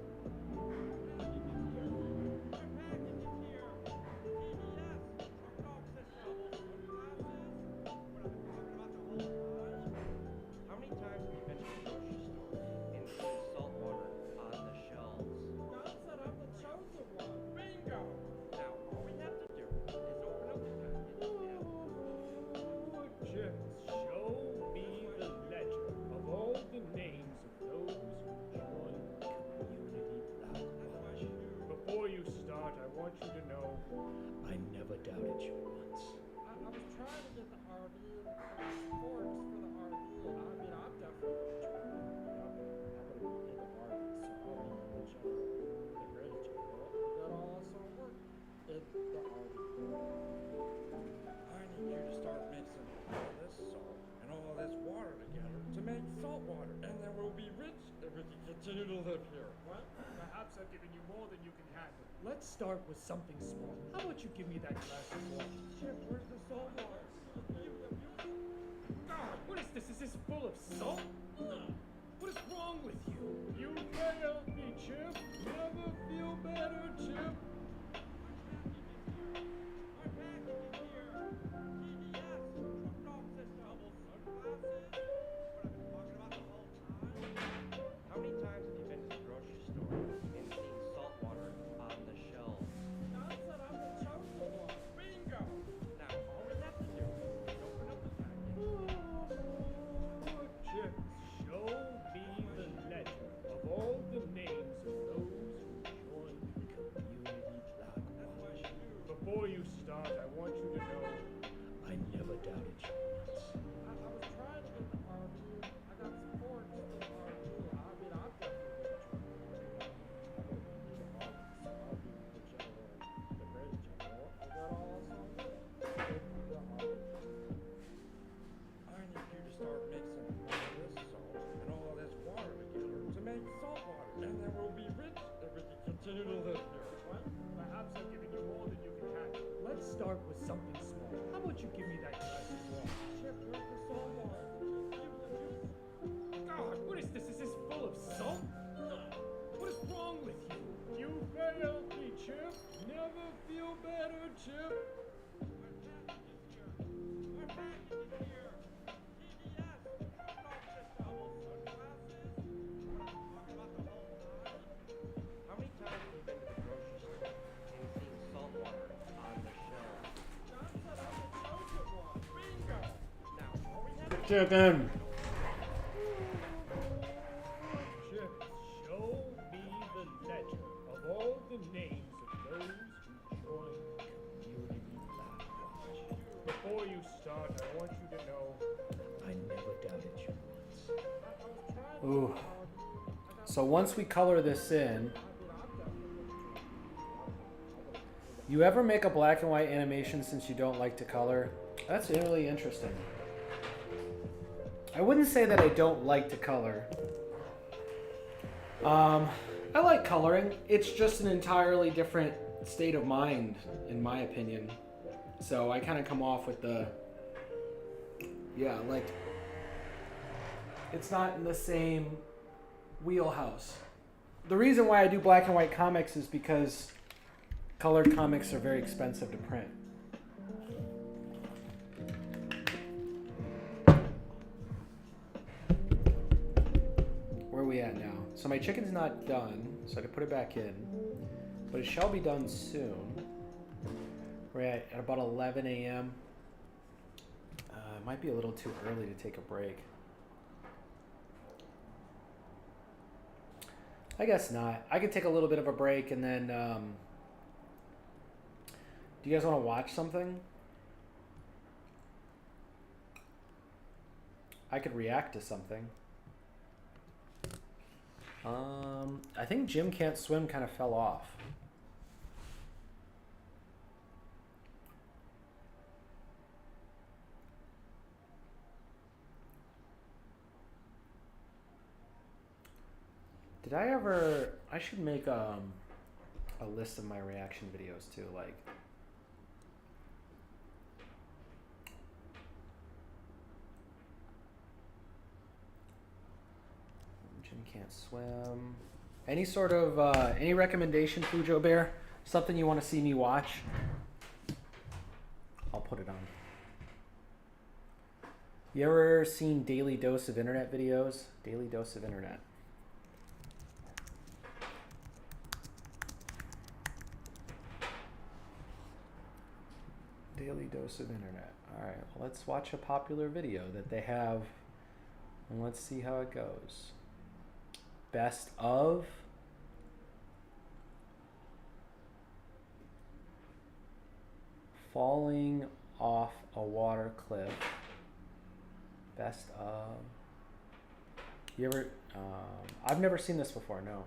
How many times have you been to the grocery store and seen salt water on the shelves? God said I'm the chosen one. Bingo! Now, all we have to do is open up the package and... Chip, show me the ledger of all the names of those who joined Community Black. Before you start, I want you to know I never doubted you once. I was trying to get the RV and forks for the RV. I mean, I'm definitely the RV, so I'll be whichever the greatest you will. That also work in the RV. I need you to start mixing all this salt and all this water together to make salt water, and then we'll be rich and we can continue to live here. Well, perhaps I've given you more than you can handle. Let's start with something small. How about you give me that glass of water? Chip, where's the salt water? God, what is this? Is this full of salt? What is wrong with you? You failed me, Chip. Never feel better, Chip. My package is here. TDS, truck dog system, sunglasses. What I've been talking about the whole time. How many times have you been to the grocery store and seen salt water on the shelves? God said I'm the chosen one. Bingo! Now, all we have to do is open up the package. Chip, show me the ledger of all the names of those who joined Community Black. Before you start, I want you to know I never doubted you once. I was trying to get the RV. I got some forks for the RV. I mean, I'm definitely the RV, so I'll be whichever the greatest you will. That also work in the RV. I need you to start mixing all this salt and all this water together to make salt water, and then we'll be rich and we can continue to live here. Well, perhaps I've given you more than you can handle. Let's start with something small. How about you give me that glass of water? Chip, where's the salt water? God, what is this? Is this full of salt? What is wrong with you? You failed me, Chip. Never feel better, Chip. My package is here. TDS, truck dog system, sunglasses. What I've been talking about the whole time. How many times have you been to the grocery store and seen salt water on the shelves? God said I'm the chosen one. Bingo! Now, all we have to Chicken. Chip, show me the ledger of all the names of those who joined Community Black. Before you start, I want you to know I never doubted you once. Ooh. So once we color this in, you ever make a black and white animation since you don't like to color? That's really interesting. I wouldn't say that I don't like to color. I like coloring. It's just an entirely different state of mind, in my opinion. So I kind of come off with the, yeah, like, it's not in the same wheelhouse. The reason why I do black and white comics is because colored comics are very expensive to print. Where are we at now? So my chicken's not done, so I have to put it back in. But it shall be done soon. We're at about 11 a.m. It might be a little too early to take a break. I guess not. I could take a little bit of a break and then... do you guys want to watch something? I could react to something. I think Jim Can't Swim kind of fell off. Did I ever... I should make a list of my reaction videos too, like Jim can't swim. Any sort of any recommendation, Fujo Bear? Something you want to see me watch? I'll put it on. You ever seen Daily Dose of Internet videos? Daily Dose of Internet. Daily Dose of Internet. Alright, well, let's watch a popular video that they have and let's see how it goes. Best of falling off a water cliff. Best of. You ever? I've never seen this before. No.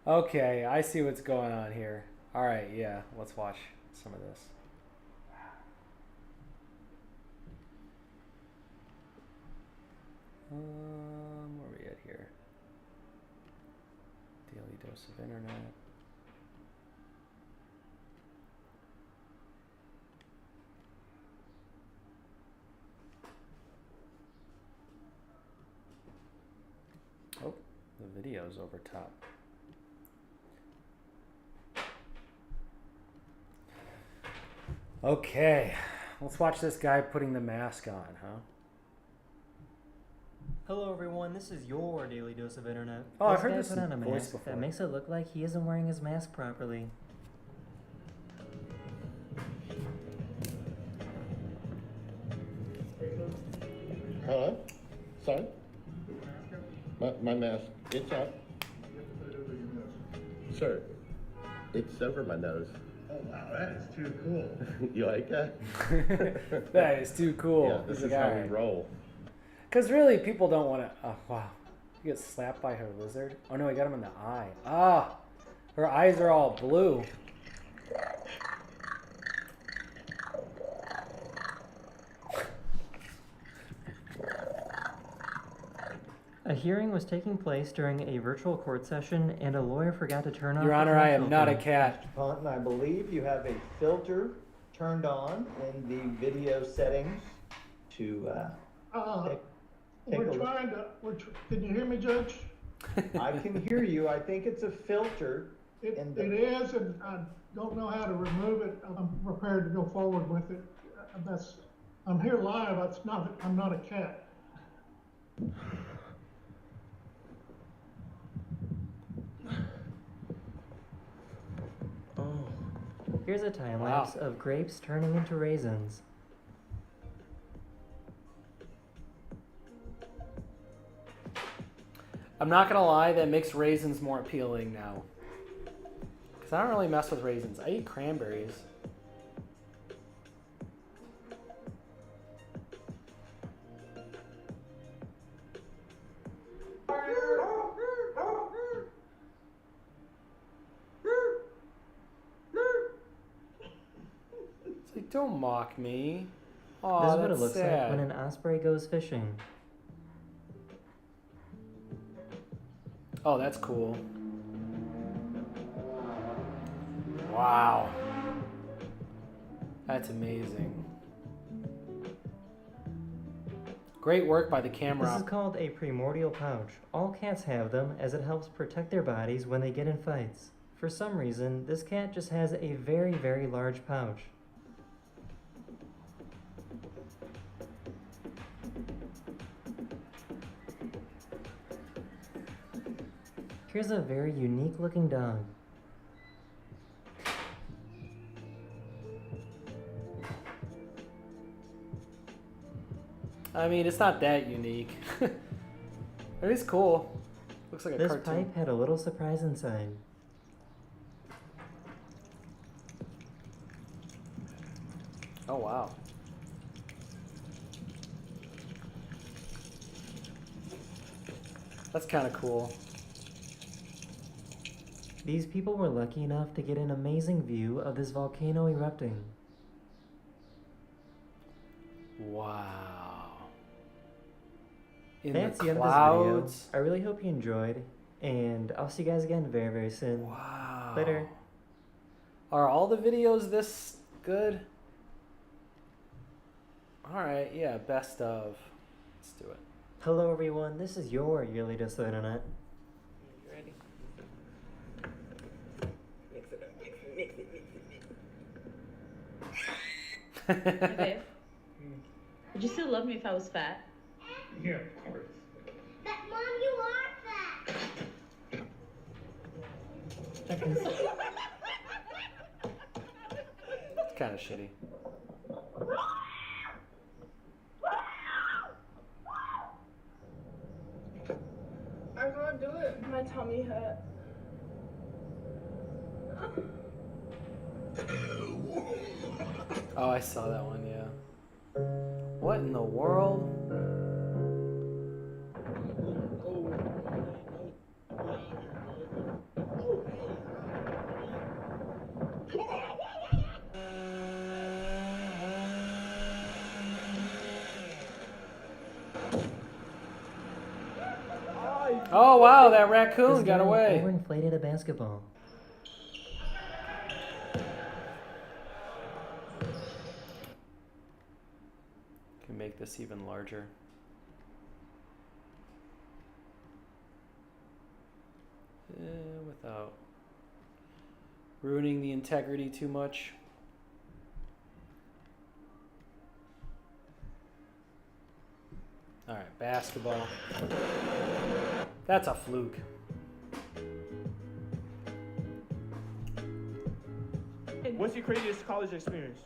Okay, I see what's going on here. All right, yeah, let's watch some of this. Where are we at here? Daily Dose of Internet. Oh, the video's over top. Okay, let's watch this guy putting the mask on, huh? Hello everyone, this is your Daily Dose of Internet. Oh, I've heard guy this put on a voice mask before. that makes it look like he isn't wearing his mask properly. Hello? Son? My mask, it's up. Sir, it's over my nose. Oh wow, that is too cool. You like that? That is too cool. Yeah, this He's is like, how "All we right." roll. Because really, people don't want to. Oh, wow. You get slapped by her lizard? Oh, no, I got him in the eye. Ah! Her eyes are all blue. A hearing was taking place during a virtual court session, and a lawyer forgot to turn on. Your Honor, I am not a cat. Ponton, I believe you have a filter turned on in the video settings to take We're a look. trying to, can you hear me, Judge? I can hear you. I think it's a filter. It is, and I don't know how to remove it. I'm prepared to go forward with it. I'm here live. I'm not a cat. Here's a time Wow. lapse of grapes turning into raisins. I'm not going to lie, that makes raisins more appealing now. Because I don't really mess with raisins. I eat cranberries. It's like, don't mock me. Oh, This is that's what it looks sad. like when an osprey goes fishing. Oh, that's cool. Wow. That's amazing. Great work by the camera. This is called a primordial pouch. All cats have them as it helps protect their bodies when they get in fights. For some reason, this cat just has a very, very large pouch. Here's a very unique looking dog. I mean, it's not that unique. It is cool. Looks like a This cartoon. pipe had a little surprise inside. Oh, wow. That's kind of cool. These people were lucky enough to get an amazing view of this volcano erupting. Wow. In That's the the end of this clouds. video. I really hope you enjoyed. And I'll see you guys again very, very soon. Wow. Later. Are all the videos this good? Alright, yeah, best of. Let's do it. Hello, everyone. This is your yearly dose of internet. Ready? Mix it up, mix it. Hey, babe. Would you still love me if I was fat? Yeah, of course. But Mom, you are fat. It's kind of shitty. I can't do it. My tummy hurt. Oh, I saw that one, yeah. What in the world? Oh wow, that raccoon This got guy away. overinflated a basketball. Can make this even larger. Without ruining the integrity too much. All right, basketball. That's a fluke. What's your craziest college experience?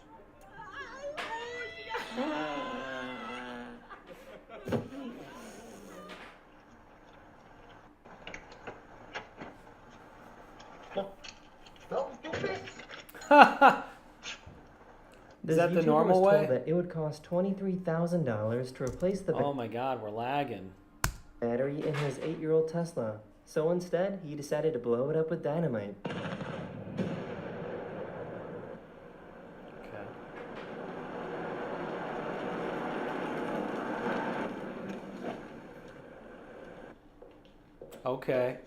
This Is that the YouTuber normal was told way? that it would cost $23,000 to replace the Oh my god, we're lagging. battery in his 8-year-old Tesla. So instead, he decided to blow it up with dynamite. Okay. Okay.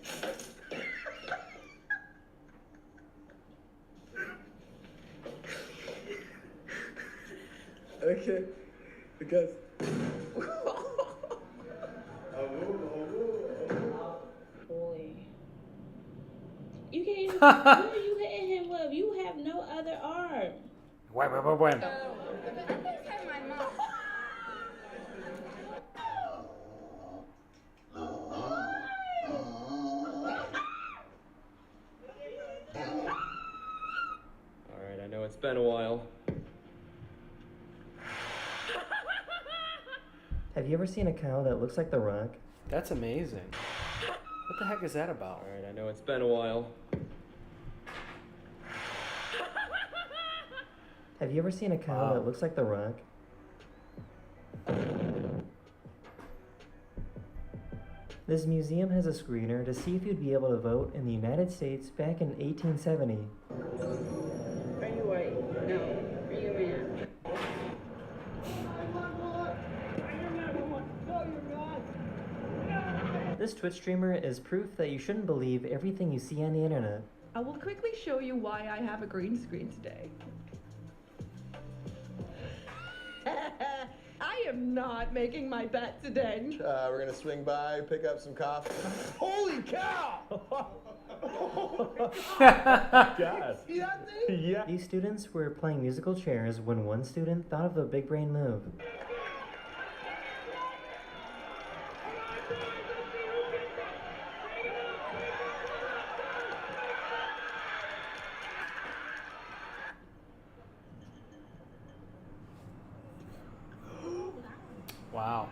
Okay, because Boy. You can't even. What are you hitting him with? You have no other arm. When? Alright, I know it's been a while. Have you ever seen a cow that looks like The Rock? That's amazing. What the heck is that about? Alright, I know it's been a while. Have you ever seen a cow that looks like The Rock? This museum has a screener to see if you'd be able to vote in the United States back in 1870. Are you white? No. Are you a man? This Twitch streamer is proof that you shouldn't believe everything you see on the internet. I will quickly show you why I have a green screen today. I am not making my bet today. We're gonna swing by, pick up some coffee. Holy cow! God. See that thing? Yeah. These students were playing musical chairs when one student thought of a big brain move. Wow.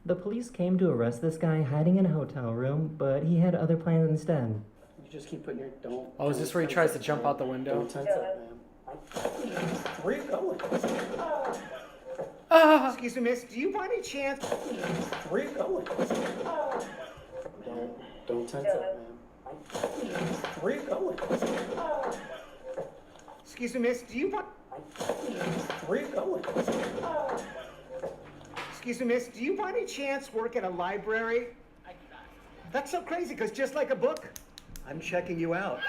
The police came to arrest this guy hiding in a hotel room, but he had other plans instead. You just keep putting your don't. Oh, is this where he tries to jump out the window? Don't tense up, man. Where are you going? Excuse me, miss, do you by any chance... Where are you going? Don't tense up, man. Where are you going? Excuse me, miss, do you by... Where are you going? Excuse me, miss, do you by any chance work at a library? That's so crazy, because just like a book, I'm checking you out.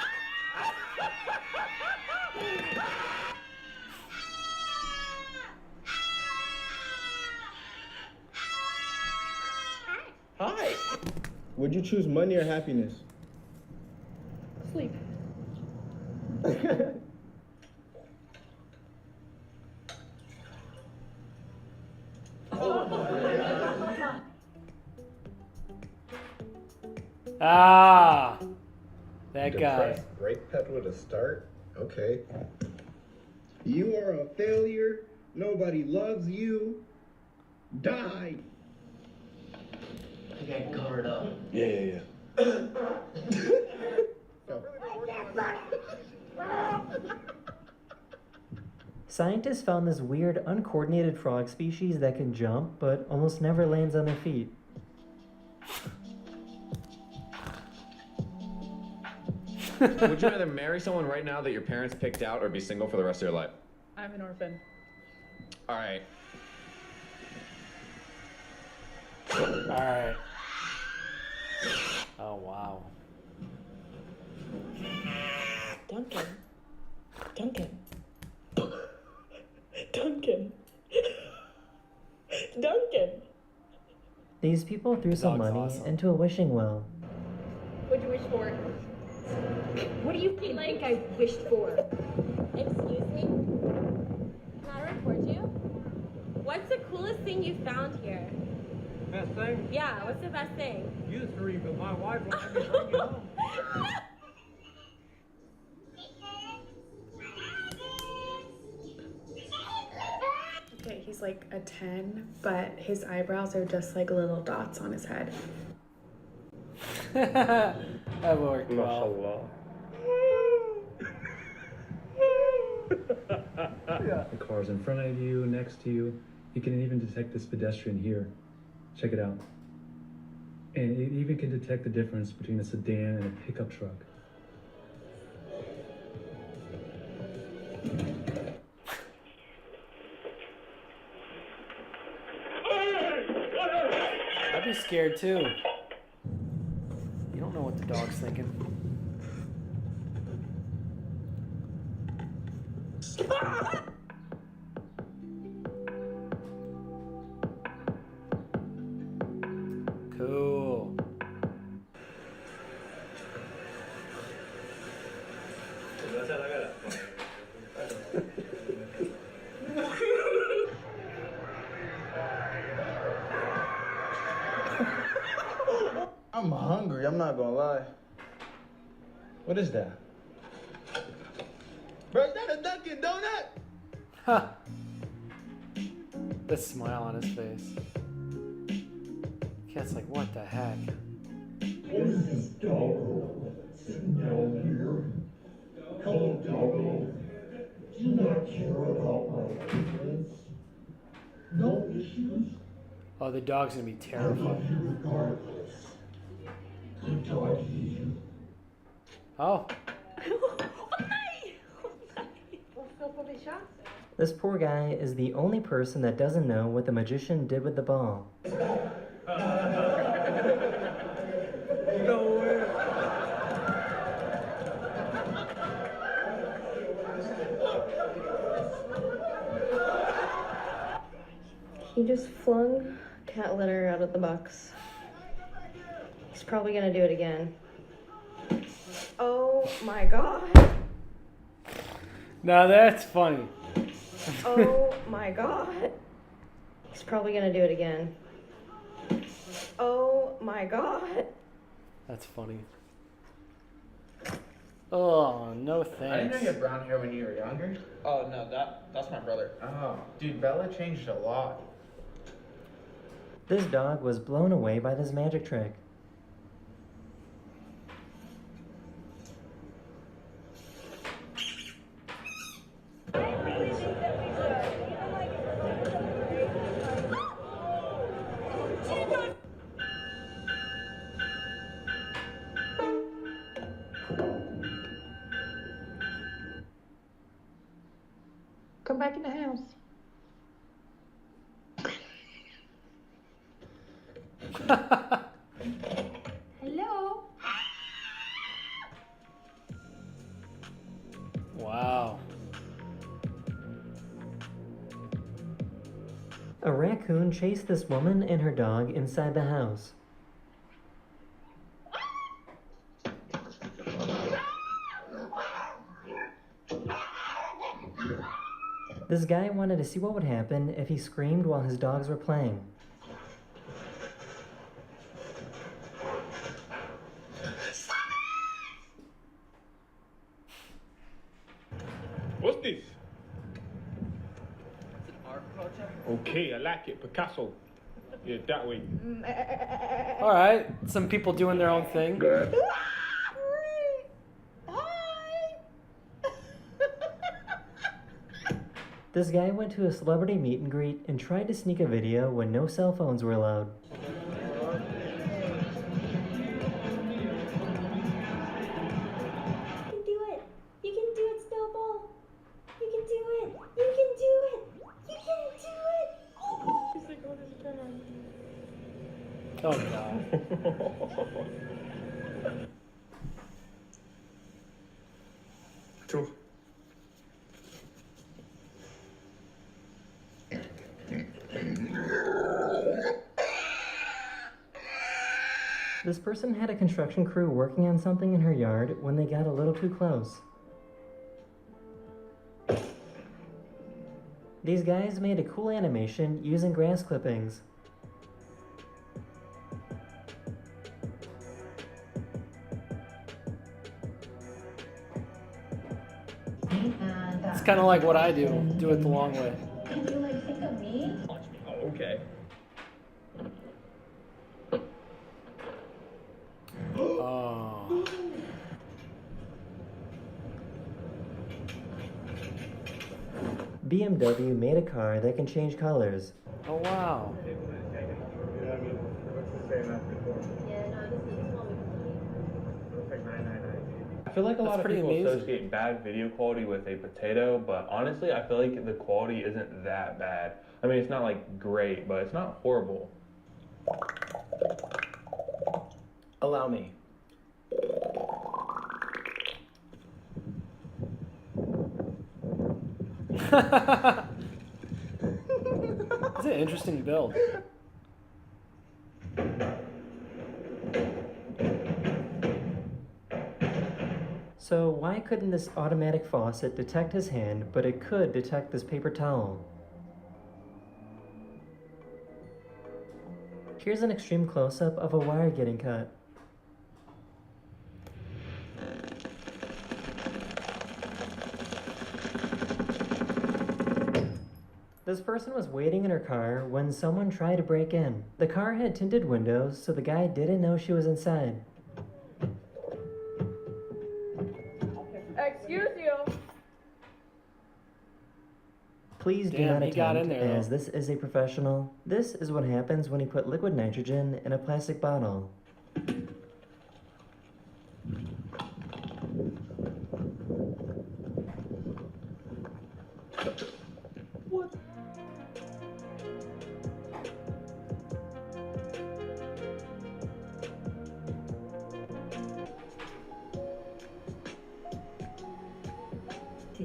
Hi. Would you choose money or happiness? Sleep. Ah, that guy. Depressed brake pedal to start? Okay. You are a failure. Nobody loves you. Die. I got covered up. Yeah. Scientists found this weird, uncoordinated frog species that can jump, but almost never lands on their feet. Would you rather marry someone right now that your parents picked out or be single for the rest of your life? I'm an orphan. All right. Alright. Oh, wow. Duncan. Duncan. Duncan. Duncan. These people threw some money into a wishing well. What'd you wish for? What do you think I wished for? Excuse me? Can I record you? What's the coolest thing you found here? Best thing? Yeah, what's the best thing? You three, but my wife won't let me bring you home. Okay, he's like a 10, but his eyebrows are just like little dots on his head. That worked well. The car's in front of you, next to you. You can even detect this pedestrian here. Check it out. And it even can detect the difference between a sedan and a pickup truck. I'd be scared too. You don't know what the dog's thinking. Cool. I'm hungry, I'm not gonna lie. What is that? Bro, is that a Dunkin' Donut? Ha! The smile on his face. Cat's like, what the heck? What is this doggo sitting down here? Hello, doggo. Do you not care about my appearance? No issues? Oh, the dog's gonna be terrified. Regardless. Good doggy. Oh. This poor guy is the only person that doesn't know what the magician did with the ball. He just flung cat litter out of the box. He's probably gonna do it again. Oh my god. Now that's funny. Oh my god. He's probably gonna do it again. Oh my god. That's funny. Oh, no thanks. I didn't know you had brown hair when you were younger. Oh no, that's my brother. Oh, dude, Bella changed a lot. This dog was blown away by this magic trick. Hello? Wow. A raccoon chased this woman and her dog inside the house. This guy wanted to see what would happen if he screamed while his dogs were playing. What's this? Okay, I like it. Picasso. Yeah, that way. All right, some people doing their own thing. This guy went to a celebrity meet and greet and tried to sneak a video when no cell phones were allowed. Oh no. Two. This person had a construction crew working on something in her yard when they got a little too close. These guys made a cool animation using grass clippings. It's kind of like what I do. Do it the long way. Did you like think of me? Oh, okay. Oh. BMW made a car that can change colors. Oh wow. I feel like a lot of pretty people amazing. associate bad video quality with a potato, but honestly, I feel like the quality isn't that bad. I mean, it's not like great, but it's not horrible. Allow me. It's an interesting build. So why couldn't this automatic faucet detect his hand, but it could detect this paper towel? Here's an extreme close-up of a wire getting cut. This person was waiting in her car when someone tried to break in. The car had tinted windows, so the guy didn't know she was inside. Excuse you. Please do Damn, not he got in attempt, there, though. as this is a professional. This is what happens when you put liquid nitrogen in a plastic bottle. What?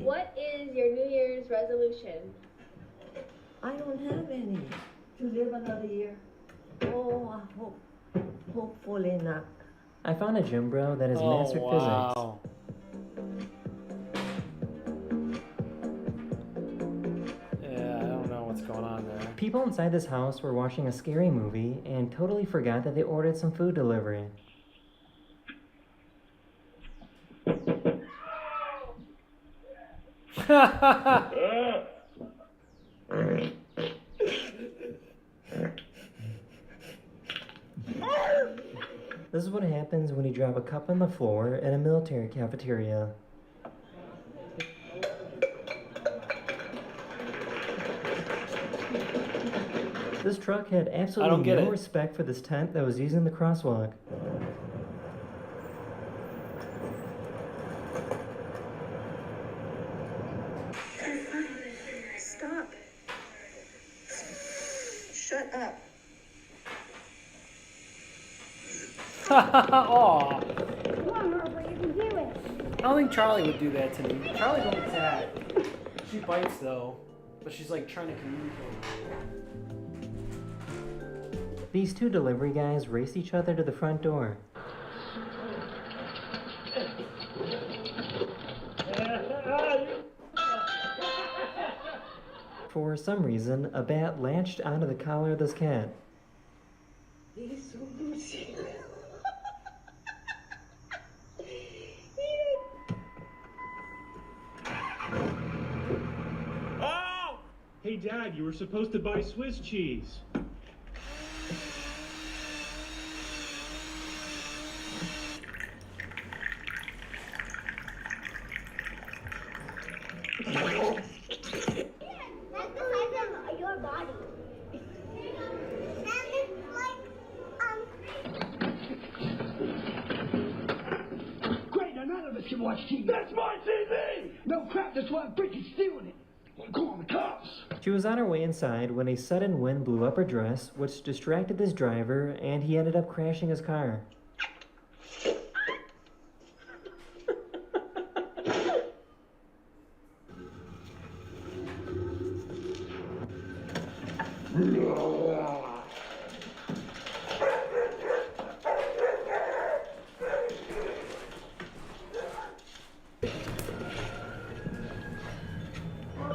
What is your New Year's resolution? I don't have any. To live another year. Oh, I hope. Hopefully not. I found a gym bro that has Oh, mastered wow. Yeah, I don't know what's going on there. physics. People inside this house were watching a scary movie and totally forgot that they ordered some food delivery. This is what happens when you drop a cup on the floor in a military cafeteria. This truck had absolutely get no it. respect for this tent that was using the crosswalk. Stop. Shut up. Aw. Come on, Harper, you can do it. I don't think Charlie would do that to me. Charlie don't attack. She bites though, but she's like trying to communicate. These two delivery guys race each other to the front door. For some reason, a bat latched onto the collar of this cat. Oh! Hey, Dad, you were supposed to buy Swiss cheese. That's the size of your body. And it's like, Great, now none of us can watch TV. That's my TV! No crap, that's why I'm freaking stealing it. Well, call the cops. She was on her way inside when a sudden wind blew up her dress, which distracted this driver, and he ended up crashing his car.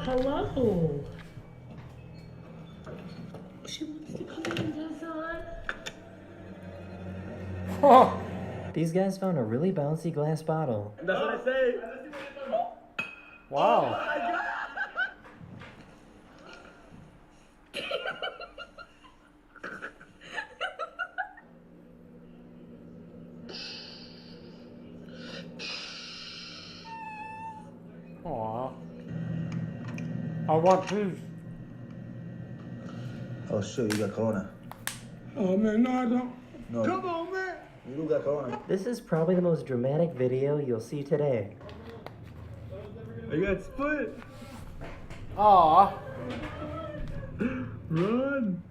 Hello. She wants to come in, Desson. These guys found a really bouncy glass bottle. That's what I say. Wow. Aw. I want peace. Oh, shit, you got corona. Oh, man, no, I don't. No. Come on, man. You do got corona. This is probably the most dramatic video you'll see today. I got split. Aw. Run.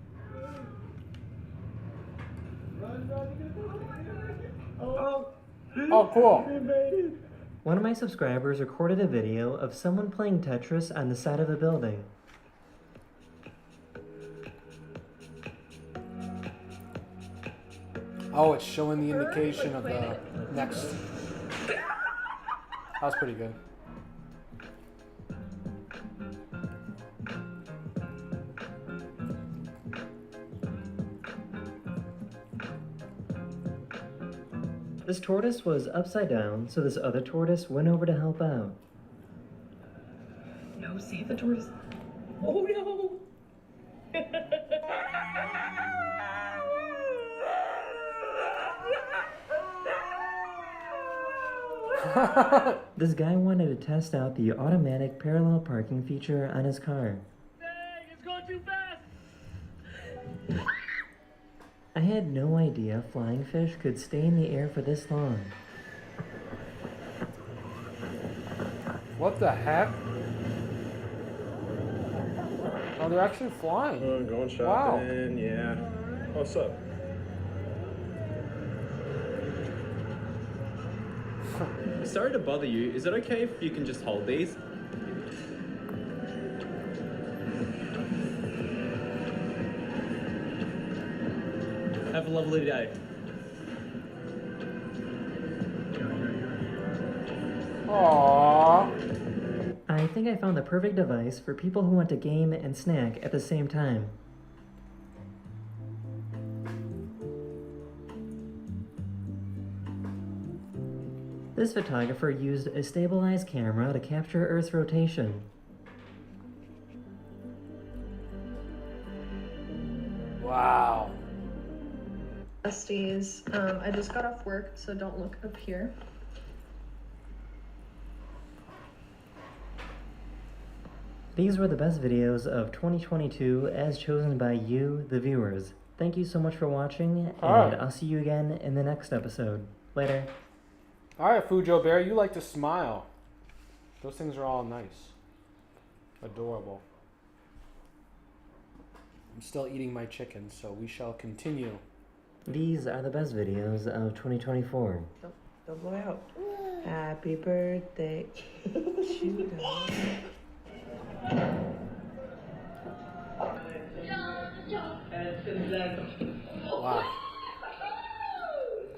Oh, cool. One of my subscribers recorded a video of someone playing Tetris on the side of a building. Oh, it's showing the indication of the next. That was pretty good. This tortoise was upside down, so this other tortoise went over to help out. No, save the tortoise. Oh no! This guy wanted to test out the automatic parallel parking feature on his car. It's going too fast. I had no idea flying fish could stay in the air for this long. What the heck? Oh, they're actually flying. Going shopping. Wow. Yeah. What's up? Sorry to bother you. Is it okay if you can just hold these? Have a lovely day. Aww. I think I found the perfect device for people who want to game and snack at the same time. This photographer used a stabilized camera to capture Earth's rotation. Wow. Besties, I just got off work, so don't look up here. These were the best videos of 2022 as chosen by you, the viewers. Thank you so much for watching, and Alright. I'll see you again in the next episode. Later. Alright, Fujo Bear, you like to smile. Those things are all nice. Adorable. I'm still eating my chicken, so we shall continue. These are the best videos of 2024. Don't blow out. Happy birthday. Shoot up. Wow.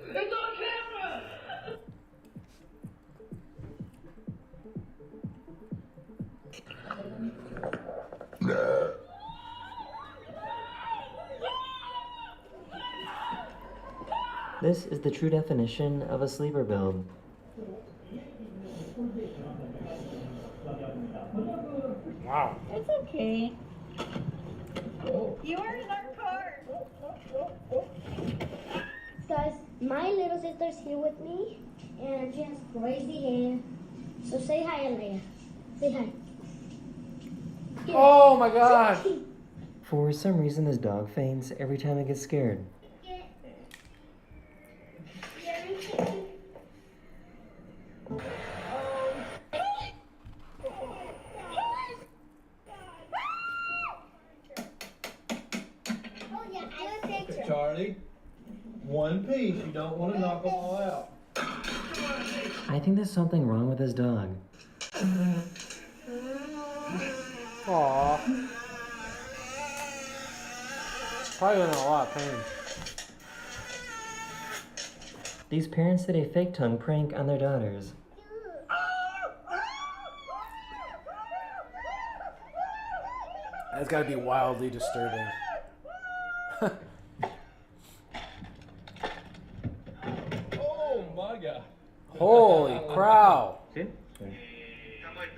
It's on camera! This is the true definition of a sleeper build. Wow. It's okay. You are in our car. Guys, my little sister's here with me, and she has crazy hair. So say hi, Alea. Say hi. Oh my god. For some reason, this dog faints every time it gets scared. Charlie, one piece. You don't want to knock them all out. I think there's something wrong with this dog. Aww. Probably in a lot of pain. These parents did a fake tongue prank on their daughters. That's gotta be wildly disturbing. Oh my god. Holy crow.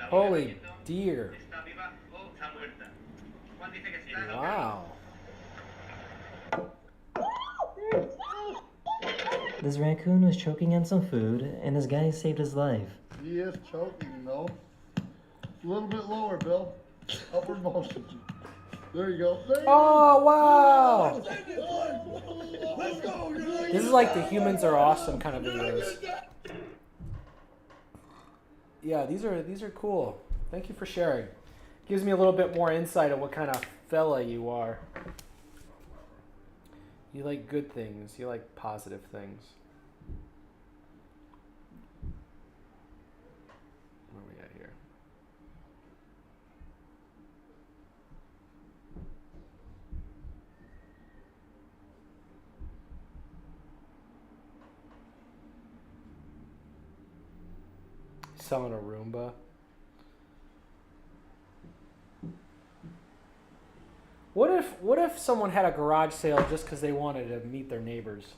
Holy deer. Wow. This raccoon was choking on some food, and this guy saved his life. He is choking, though. A little bit lower, Bill. Upward motion. There you go. There you Oh, wow. Let's go. This is like the humans are awesome kind of videos. Yeah, these are cool. Thank you for sharing. Gives me a little bit more insight of what kind of fella you are. You like good things. You like positive things. Where are we at here? Selling a Roomba. What if someone had a garage sale just because they wanted to meet their neighbors?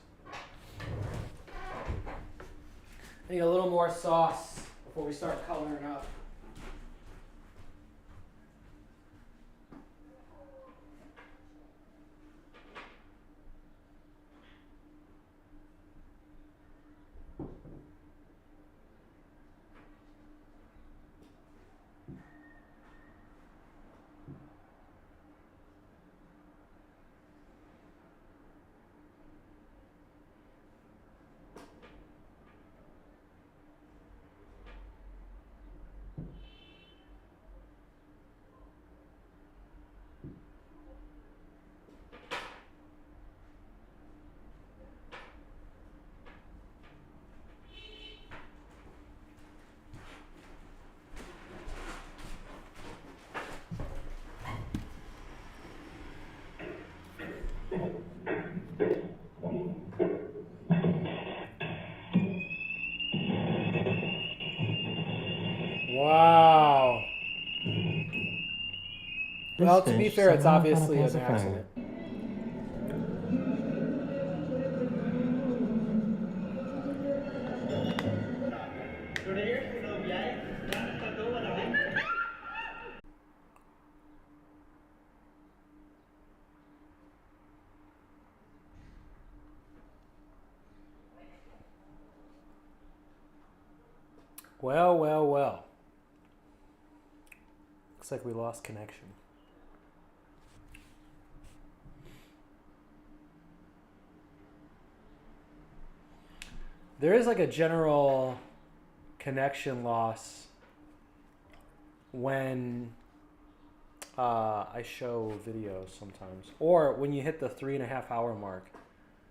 I need a little more sauce before we start coloring up. Wow. Well, to be fair, it's obviously an accident. Well, well, well. Looks like we lost connection. There is like a general connection loss when I show videos sometimes, or when you hit the 3.5 hour mark.